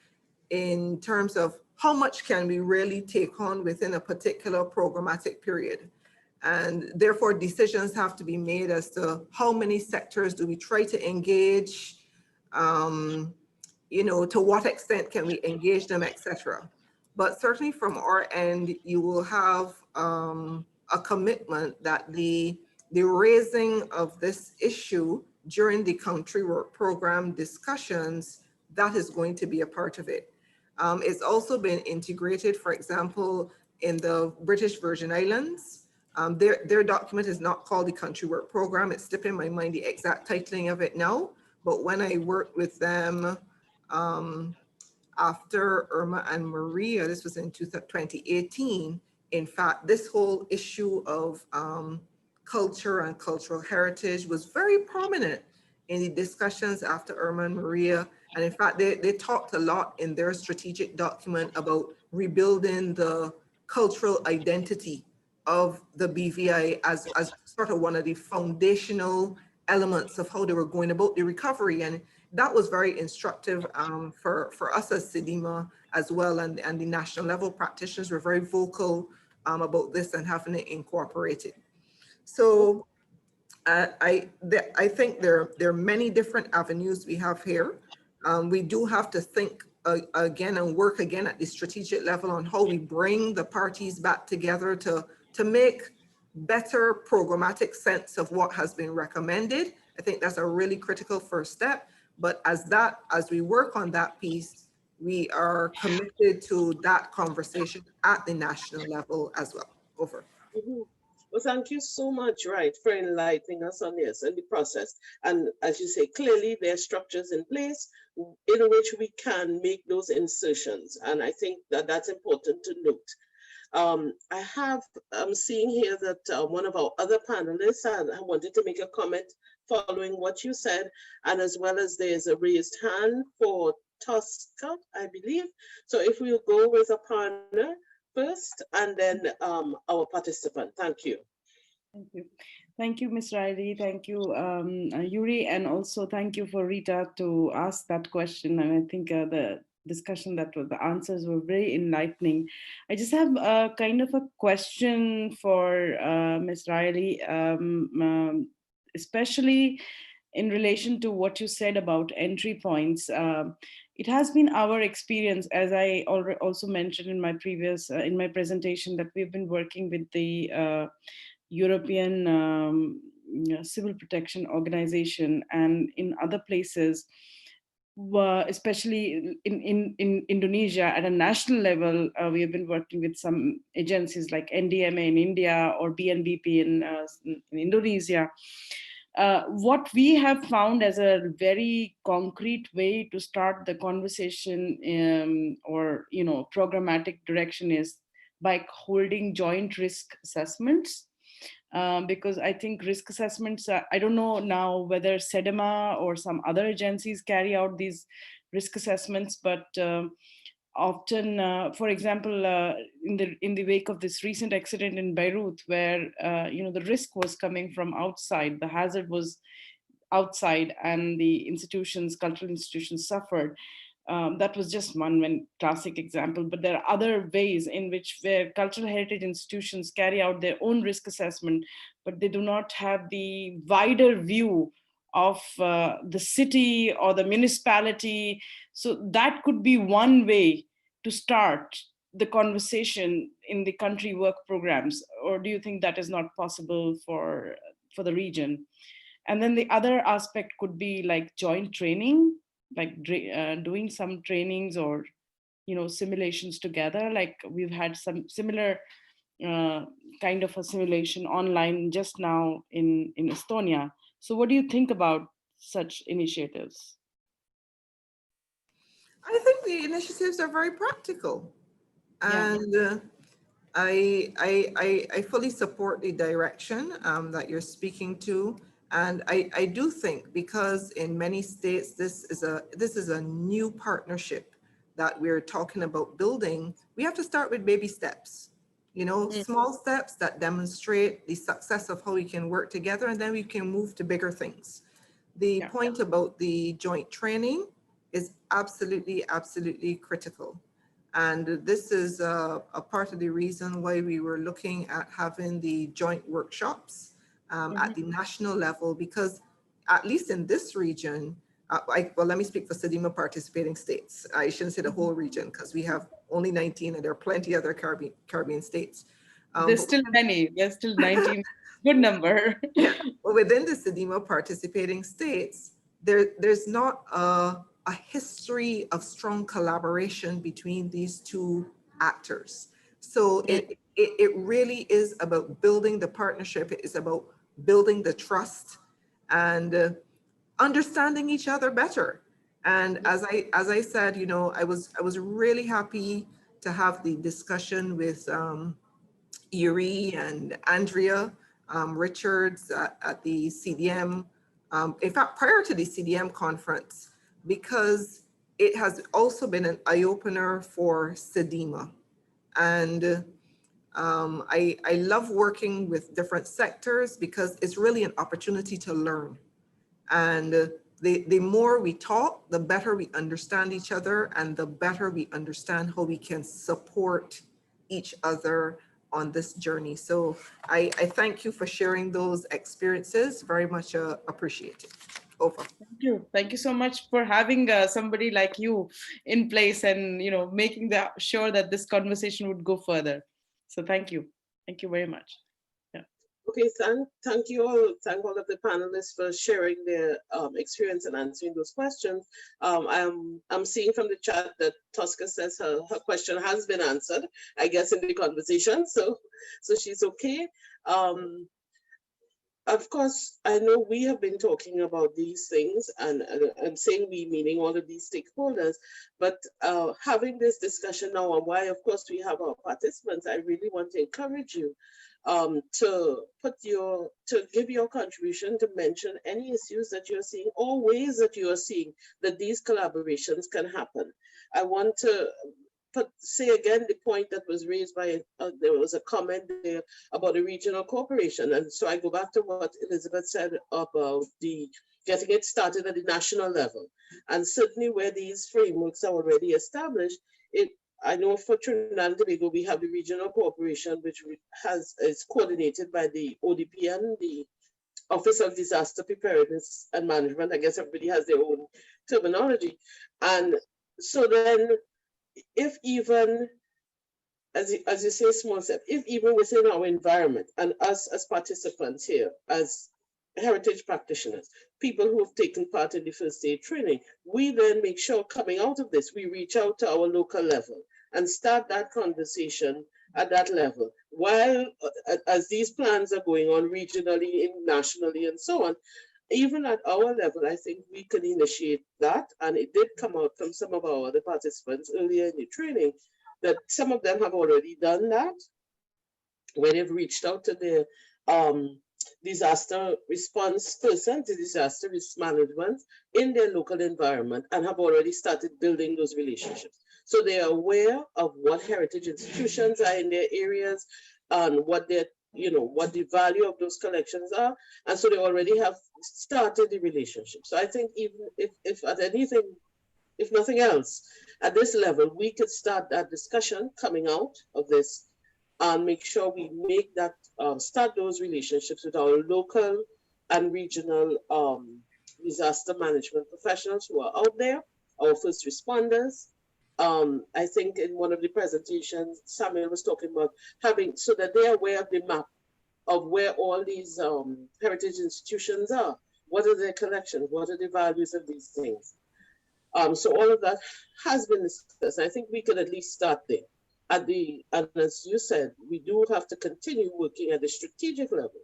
in terms of how much can we really take on within a particular programmatic period. And therefore decisions have to be made as to how many sectors do we try to engage, you know, to what extent can we engage them, etc. But certainly from our end, you will have a commitment that the raising of this issue during the country work program discussions, that is going to be a part of it. It's also been integrated, for example, in the British Virgin Islands. Their document is not called the country work program. It's slipping my mind the exact titling of it now. But when I worked with them after Irma and Maria, this was in 2018, in fact, this whole issue of culture and cultural heritage was very prominent in the discussions after Irma and Maria. And in fact, they talked a lot in their strategic document about rebuilding the cultural identity of the BVI as sort of one of the foundational elements of how they were going about the recovery. And that was very instructive for us as SEDIMA as well. And the national level practitioners were very vocal about this and having it incorporated. So I think there are many different avenues we have here. We do have to think again and work again at the strategic level on how we bring the parties back together to make better programmatic sense of what has been recommended. I think that's a really critical first step. But as we work on that piece, we are committed to that conversation at the national level as well. Over. Mm-hmm. Well, thank you so much, right, for enlightening us on this and the process. And as you say, clearly there are structures in place in which we can make those insertions. And I think that that's important to note. I'm seeing here that one of our other panelists, and I wanted to make a comment following what you said, and as well as there's a raised hand for Tosca, I believe. So if we'll go with a partner first, and then our participant. Thank you. Thank you. Thank you, Ms. Riley. Thank you, Yuri, and also thank you for Rita to ask that question. And I think the discussion the answers were very enlightening. I just have a kind of a question for Ms. Riley, especially in relation to what you said about entry points. It has been our experience, as I also mentioned in my previous in my presentation, that we've been working with the European Civil Protection Organization and in other places, especially in Indonesia at a national level. We have been working with some agencies like NDMA in India or BNBP in Indonesia. What we have found as a very concrete way to start the conversation or programmatic direction is by holding joint risk assessments. Because I think risk assessments, I don't know now whether SEDEMA or some other agencies carry out these risk assessments, but often, for example, in the wake of this recent accident in Beirut, where the risk was coming from outside, the hazard was outside, and the cultural institutions suffered. That was just one classic example, but there are other ways in which where cultural heritage institutions carry out their own risk assessment, but they do not have the wider view of the city or the municipality. So that could be one way to start the conversation in the country work programs, or do you think that is not possible for the region? And then the other aspect could be like joint training, like doing some trainings or simulations together. Like we've had some similar kind of a simulation online just now in Estonia. So what do you think about such initiatives? I think the initiatives are very practical, and I fully support the direction that you're speaking to. And I do think, because in many states this is a new partnership that we're talking about building, we have to start with baby steps, small steps that demonstrate the success of how we can work together, and then we can move to bigger things. The point about the joint training is absolutely critical. And this is a part of the reason why we were looking at having the joint workshops at the national level, because at least in this region, well, let me speak for SEDEMA participating states. I shouldn't say the whole region, because we have only 19 and there are plenty other Caribbean states. There's still many, there's still 19, good number. Yeah, but within the SEDEMA participating states, there's not a history of strong collaboration between these two actors. So it really is about building the partnership. It is about building the trust and understanding each other better. And as I said, I was really happy to have the discussion with Yuri and Andrea Richards at the CDM. In fact, prior to the CDM conference, because it has also been an eye-opener for SEDEMA. And I love working with different sectors because it's really an opportunity to learn. And the more we talk, the better we understand each other, and the better we understand how we can support each other on this journey. So I thank you for sharing those experiences. Very much appreciated. Over. Thank you so much for having somebody like you in place and making sure that this conversation would go further. So thank you very much. Okay, thank you all. Thank all of the panelists for sharing their experience and answering those questions. I'm seeing from the chat that Tosca says her question has been answered, I guess, in the conversation. So she's okay. of course, I know we have been talking about these things, and I'm saying we, meaning all of these stakeholders, but having this discussion now, and why, of course, we have our participants, I really want to encourage you to give your contribution, to mention any issues that you're seeing or ways that you are seeing that these collaborations can happen. I want to say again the point that was raised by, there was a comment there about a regional corporation. And so I go back to what Elizabeth said about the getting it started at the national level. And certainly where these frameworks are already established, I know for Trinidad and Tobago, we have the regional corporation, which is coordinated by the ODPN, the Office of Disaster Preparedness and Management. I guess everybody has their own terminology. And so then, if even, as you say, small step, if even within our environment and us as participants here, as heritage practitioners, people who have taken part in the first aid training, we then make sure coming out of this, we reach out to our local level and start that conversation at that level. While, as these plans are going on regionally, nationally, and so on, even at our level, I think we can initiate that. And it did come out from some of our other participants earlier in the training that some of them have already done that, where they've reached out to their disaster response person, to disaster risk management in their local environment, and have already started building those relationships. So they are aware of what heritage institutions are in their areas and what their, what the value of those collections are. And so they already have started the relationship. So I think even if at anything, if nothing else, at this level, we could start that discussion coming out of this and make sure we make that, start those relationships with our local and regional disaster management professionals who are out there, our first responders. I think in one of the presentations, Samuel was talking about having, so that they're aware of the map of where all these heritage institutions are. What are their collections? What are the values of these things? So all of that has been discussed. I think we could at least start there. And as you said, we do have to continue working at the strategic level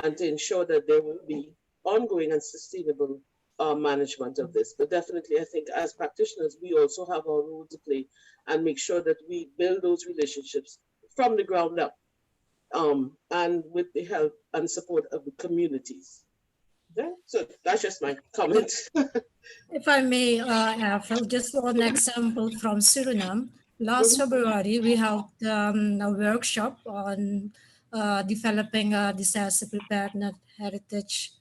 and to ensure that there will be ongoing and sustainable management of this. But definitely, I think as practitioners, we also have our role to play and make sure that we build those relationships from the ground up, and with the help and support of the communities. Yeah, so that's just my comment. If I may, just one example from Suriname. Last February, we held a workshop on developing a disaster preparedness heritage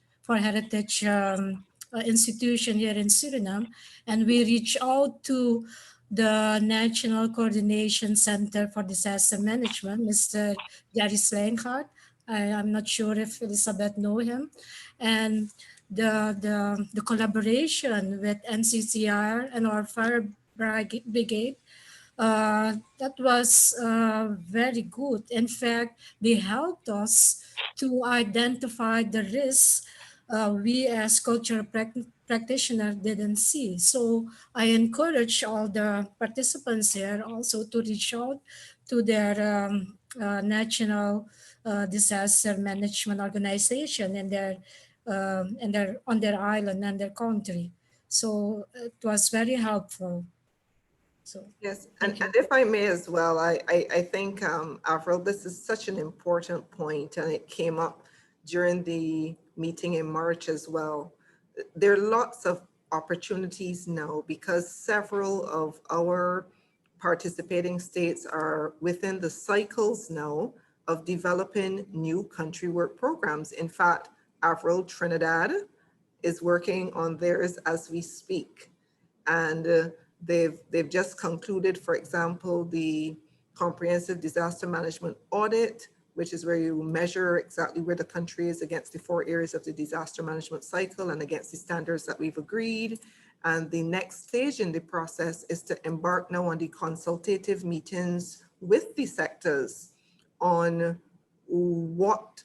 institution here in Suriname. And we reached out to the National Coordination Center for Disaster Management, Mr. Gary Sleingaard. I'm not sure if Elizabeth know him. And the collaboration with NCCR and our fire brigade, that was very good. In fact, they helped us to identify the risks we as cultural practitioners didn't see. So I encourage all the participants here also to reach out to their national disaster management organization and their on their island and their country. So it was very helpful. So yes, and if I may as well, I think, Avril, this is such an important point, and it came up during the meeting in March as well. There are lots of opportunities now because several of our participating states are within the cycles now of developing new country work programs. In fact, Avril, Trinidad is working on theirs as we speak. And they've just concluded, for example, the comprehensive disaster management audit, which is where you measure exactly where the country is against the 4 areas of the disaster management cycle and against the standards that we've agreed. And the next stage in the process is to embark now on the consultative meetings with the sectors on what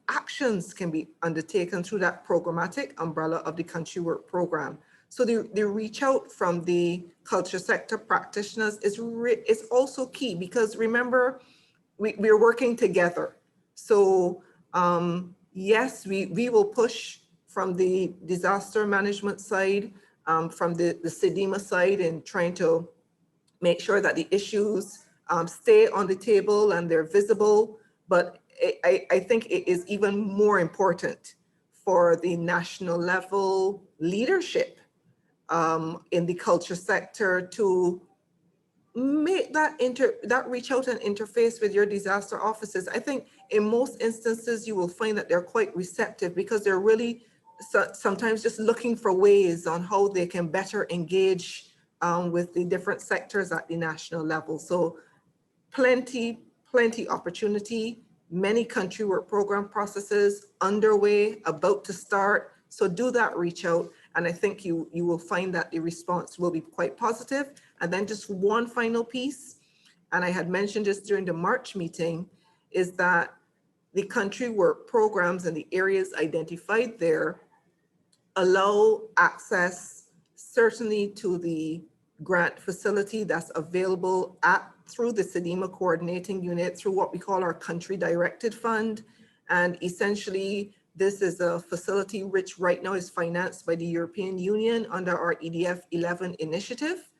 actions can be undertaken through that programmatic umbrella of the country work program. So the reach out from the culture sector practitioners is also key, because remember, we're working together. So yes, we will push from the disaster management side, from the SEDIMA side, and trying to make sure that the issues stay on the table and they're visible. But I think it is even more important for the national level leadership in the culture sector to make that reach out and interface with your disaster offices. I think in most instances, you will find that they're quite receptive because they're really sometimes just looking for ways on how they can better engage with the different sectors at the national level. So plenty opportunity, many country work program processes underway, about to start. So do that reach out. And I think you will find that the response will be quite positive. And then just one final piece, and I had mentioned this during the March meeting, is that the country work programs and the areas identified there allow access certainly to the grant facility that's available through the SEDIMA coordinating unit through what we call our country directed fund. And essentially, this is a facility which right now is financed by the European Union under our EDF 11 initiative.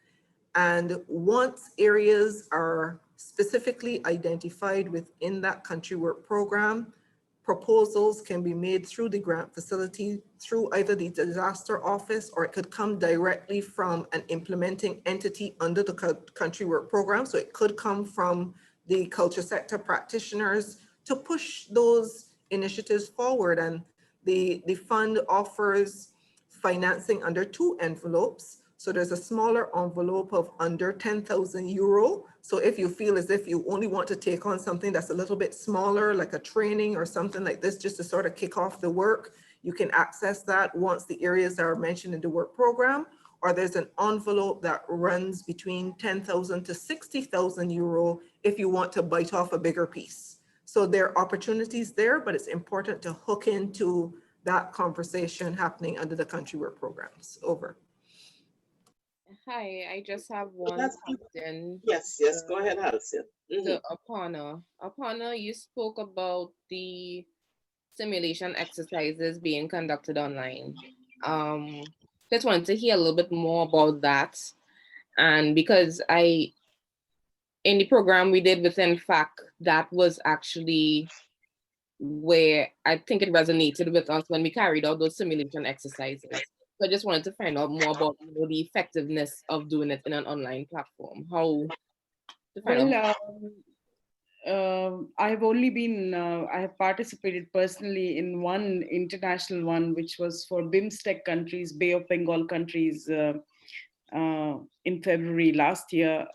And once areas are specifically identified within that country work program, proposals can be made through the grant facility, through either the disaster office, or it could come directly from an implementing entity under the country work program. So it could come from the culture sector practitioners to push those initiatives forward. And the fund offers financing under 2 envelopes. So there's a smaller envelope of under 10,000 euro. So if you feel as if you only want to take on something that's a little bit smaller, like a training or something like this, just to sort of kick off the work, you can access that once the areas are mentioned in the work program. Or there's an envelope that runs between 10,000 to 60,000 euro if you want to bite off a bigger piece. So there are opportunities there, but it's important to hook into that conversation happening under the country work programs. Over. Hi, I just have one That's question. yes, go ahead, Halcyon. To Aparna, you spoke about the simulation exercises being conducted online. Just wanted to hear a little bit more about that. And because in the program we did within FAC, that was actually where I think it resonated with us when we carried out those simulation exercises. So I just wanted to find out more about the effectiveness of doing it in an online platform. How to find out. I have participated personally in one international one, which was for BIMSTEC countries, Bay of Bengal countries, in February last year,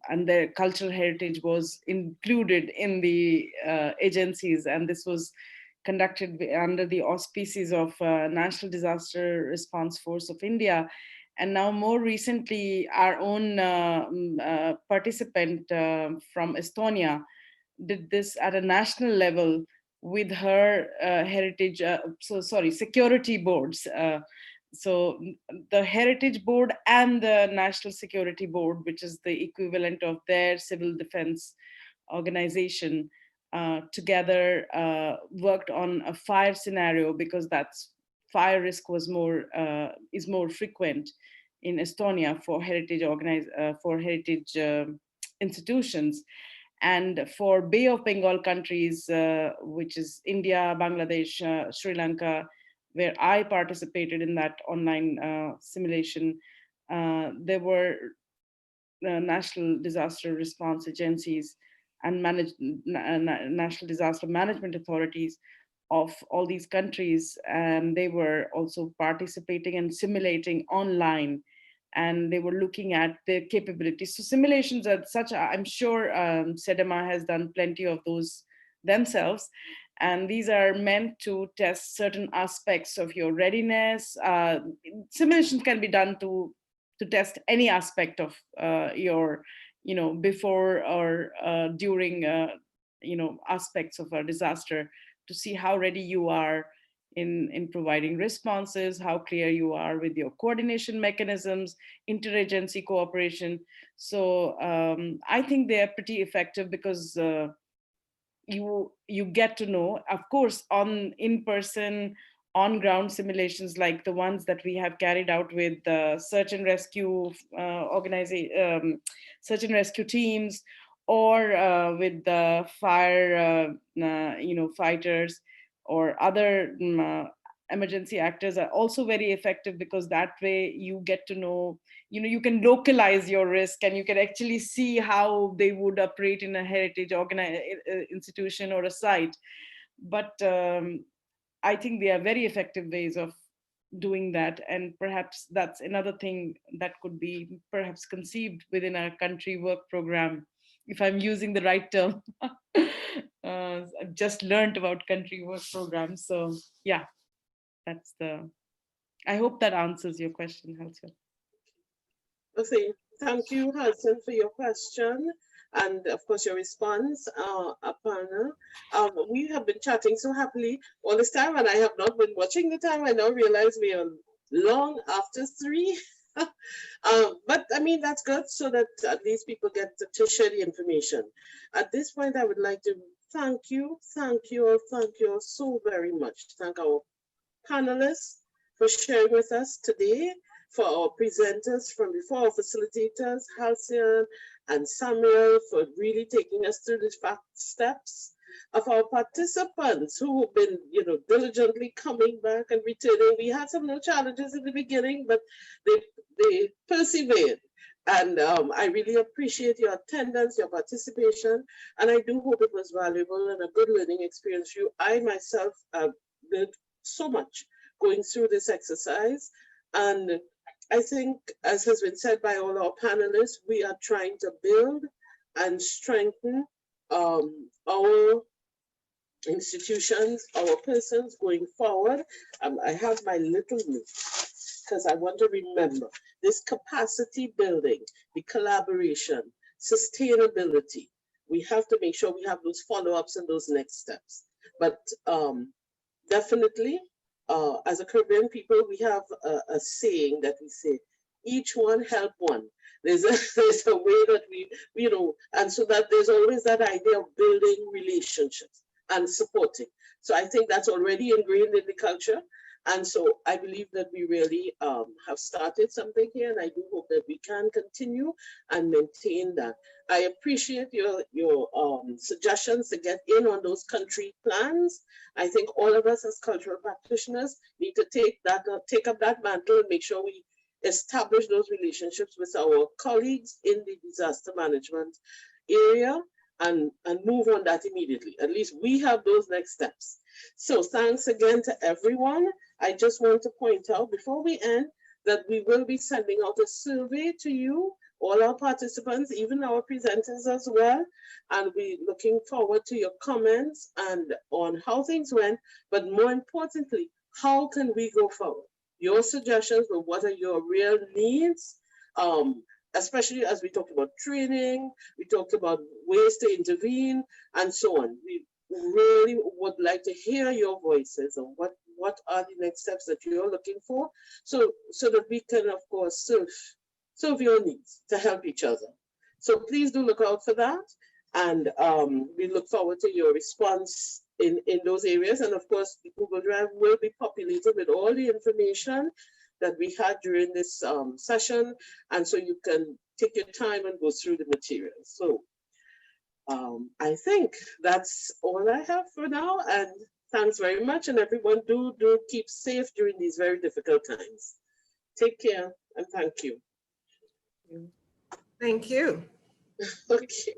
and their cultural heritage was included in the agencies, and this was conducted under the auspices of National Disaster Response Force of India. And now more recently, our own participant from Estonia did this at a national level with her security boards. So the Heritage Board and the National Security Board, which is the equivalent of their civil defense organization, together worked on a fire scenario, because that's fire risk was is more frequent in Estonia for heritage institutions. And for Bay of Bengal countries, which is India, Bangladesh, Sri Lanka, where I participated in that online simulation, there were national disaster response agencies and national disaster management authorities of all these countries, and they were also participating and simulating online, and they were looking at their capabilities. So simulations are such, I'm sure SEDIMA has done plenty of those themselves, and these are meant to test certain aspects of your readiness. Simulations can be done to test any aspect of your, before or during, aspects of a disaster, to see how ready you are in providing responses, how clear you are with your coordination mechanisms, interagency cooperation. So I think they are pretty effective, because you get to know, of course, on in-person, on-ground simulations like the ones that we have carried out with the search and rescue search and rescue teams, or with the fire, fighters or other emergency actors are also very effective, because that way you get to know, you can localize your risk, and you can actually see how they would operate in a heritage institution or a site. But I think they are very effective ways of doing that, and perhaps that's another thing that could be perhaps conceived within a country work program, if I'm using the right term. I've just learned about country work programs, so yeah, that's I hope that answers your question, Halcyon. Okay, thank you, Halcyon, for your question and of course your response, Aparna. We have been chatting so happily all this time, and I have not been watching the time. I now realize we are long after 3. But I mean, that's good, so that at least people get to share the information. At this point, I would like to thank you all so very much. Thank our panelists for sharing with us today, for our presenters from before, our facilitators, Halcyon and Samuel, for really taking us through the steps, of our participants who have been, diligently coming back and returning. We had some little challenges in the beginning, but they persevered. And I really appreciate your attendance, your participation, and I do hope it was valuable and a good learning experience for you. I myself learned so much going through this exercise, and I think, as has been said by all our panelists, we are trying to build and strengthen our institutions, our persons going forward. I have my little note because I want to remember this capacity building, the collaboration, sustainability. We have to make sure we have those follow-ups and those next steps. But definitely, as a Caribbean people, we have a saying that we say, each one help one. There's a way that we, and so that there's always that idea of building relationships and supporting. So I think that's already ingrained in the culture. And so I believe that we really have started something here, and I do hope that we can continue and maintain that. I appreciate your suggestions to get in on those country plans. I think all of us as cultural practitioners need to take up that mantle and make sure we establish those relationships with our colleagues in the disaster management area and move on that immediately. At least we have those next steps. So thanks again to everyone. I just want to point out before we end that we will be sending out a survey to you, all our participants, even our presenters as well. And we're looking forward to your comments and on how things went, but more importantly, how can we go forward? Your suggestions of what are your real needs, especially as we talked about training, we talked about ways to intervene, and so on. We really would like to hear your voices on what are the next steps that you're looking for, so that we can, of course, serve your needs to help each other. So please do look out for that, and we look forward to your response in those areas. And of course, the Google Drive will be populated with all the information that we had during this session, and so you can take your time and go through the materials. So I think that's all I have for now, and thanks very much, and everyone do keep safe during these very difficult times. Take care, and thank you. Thank you. Okay.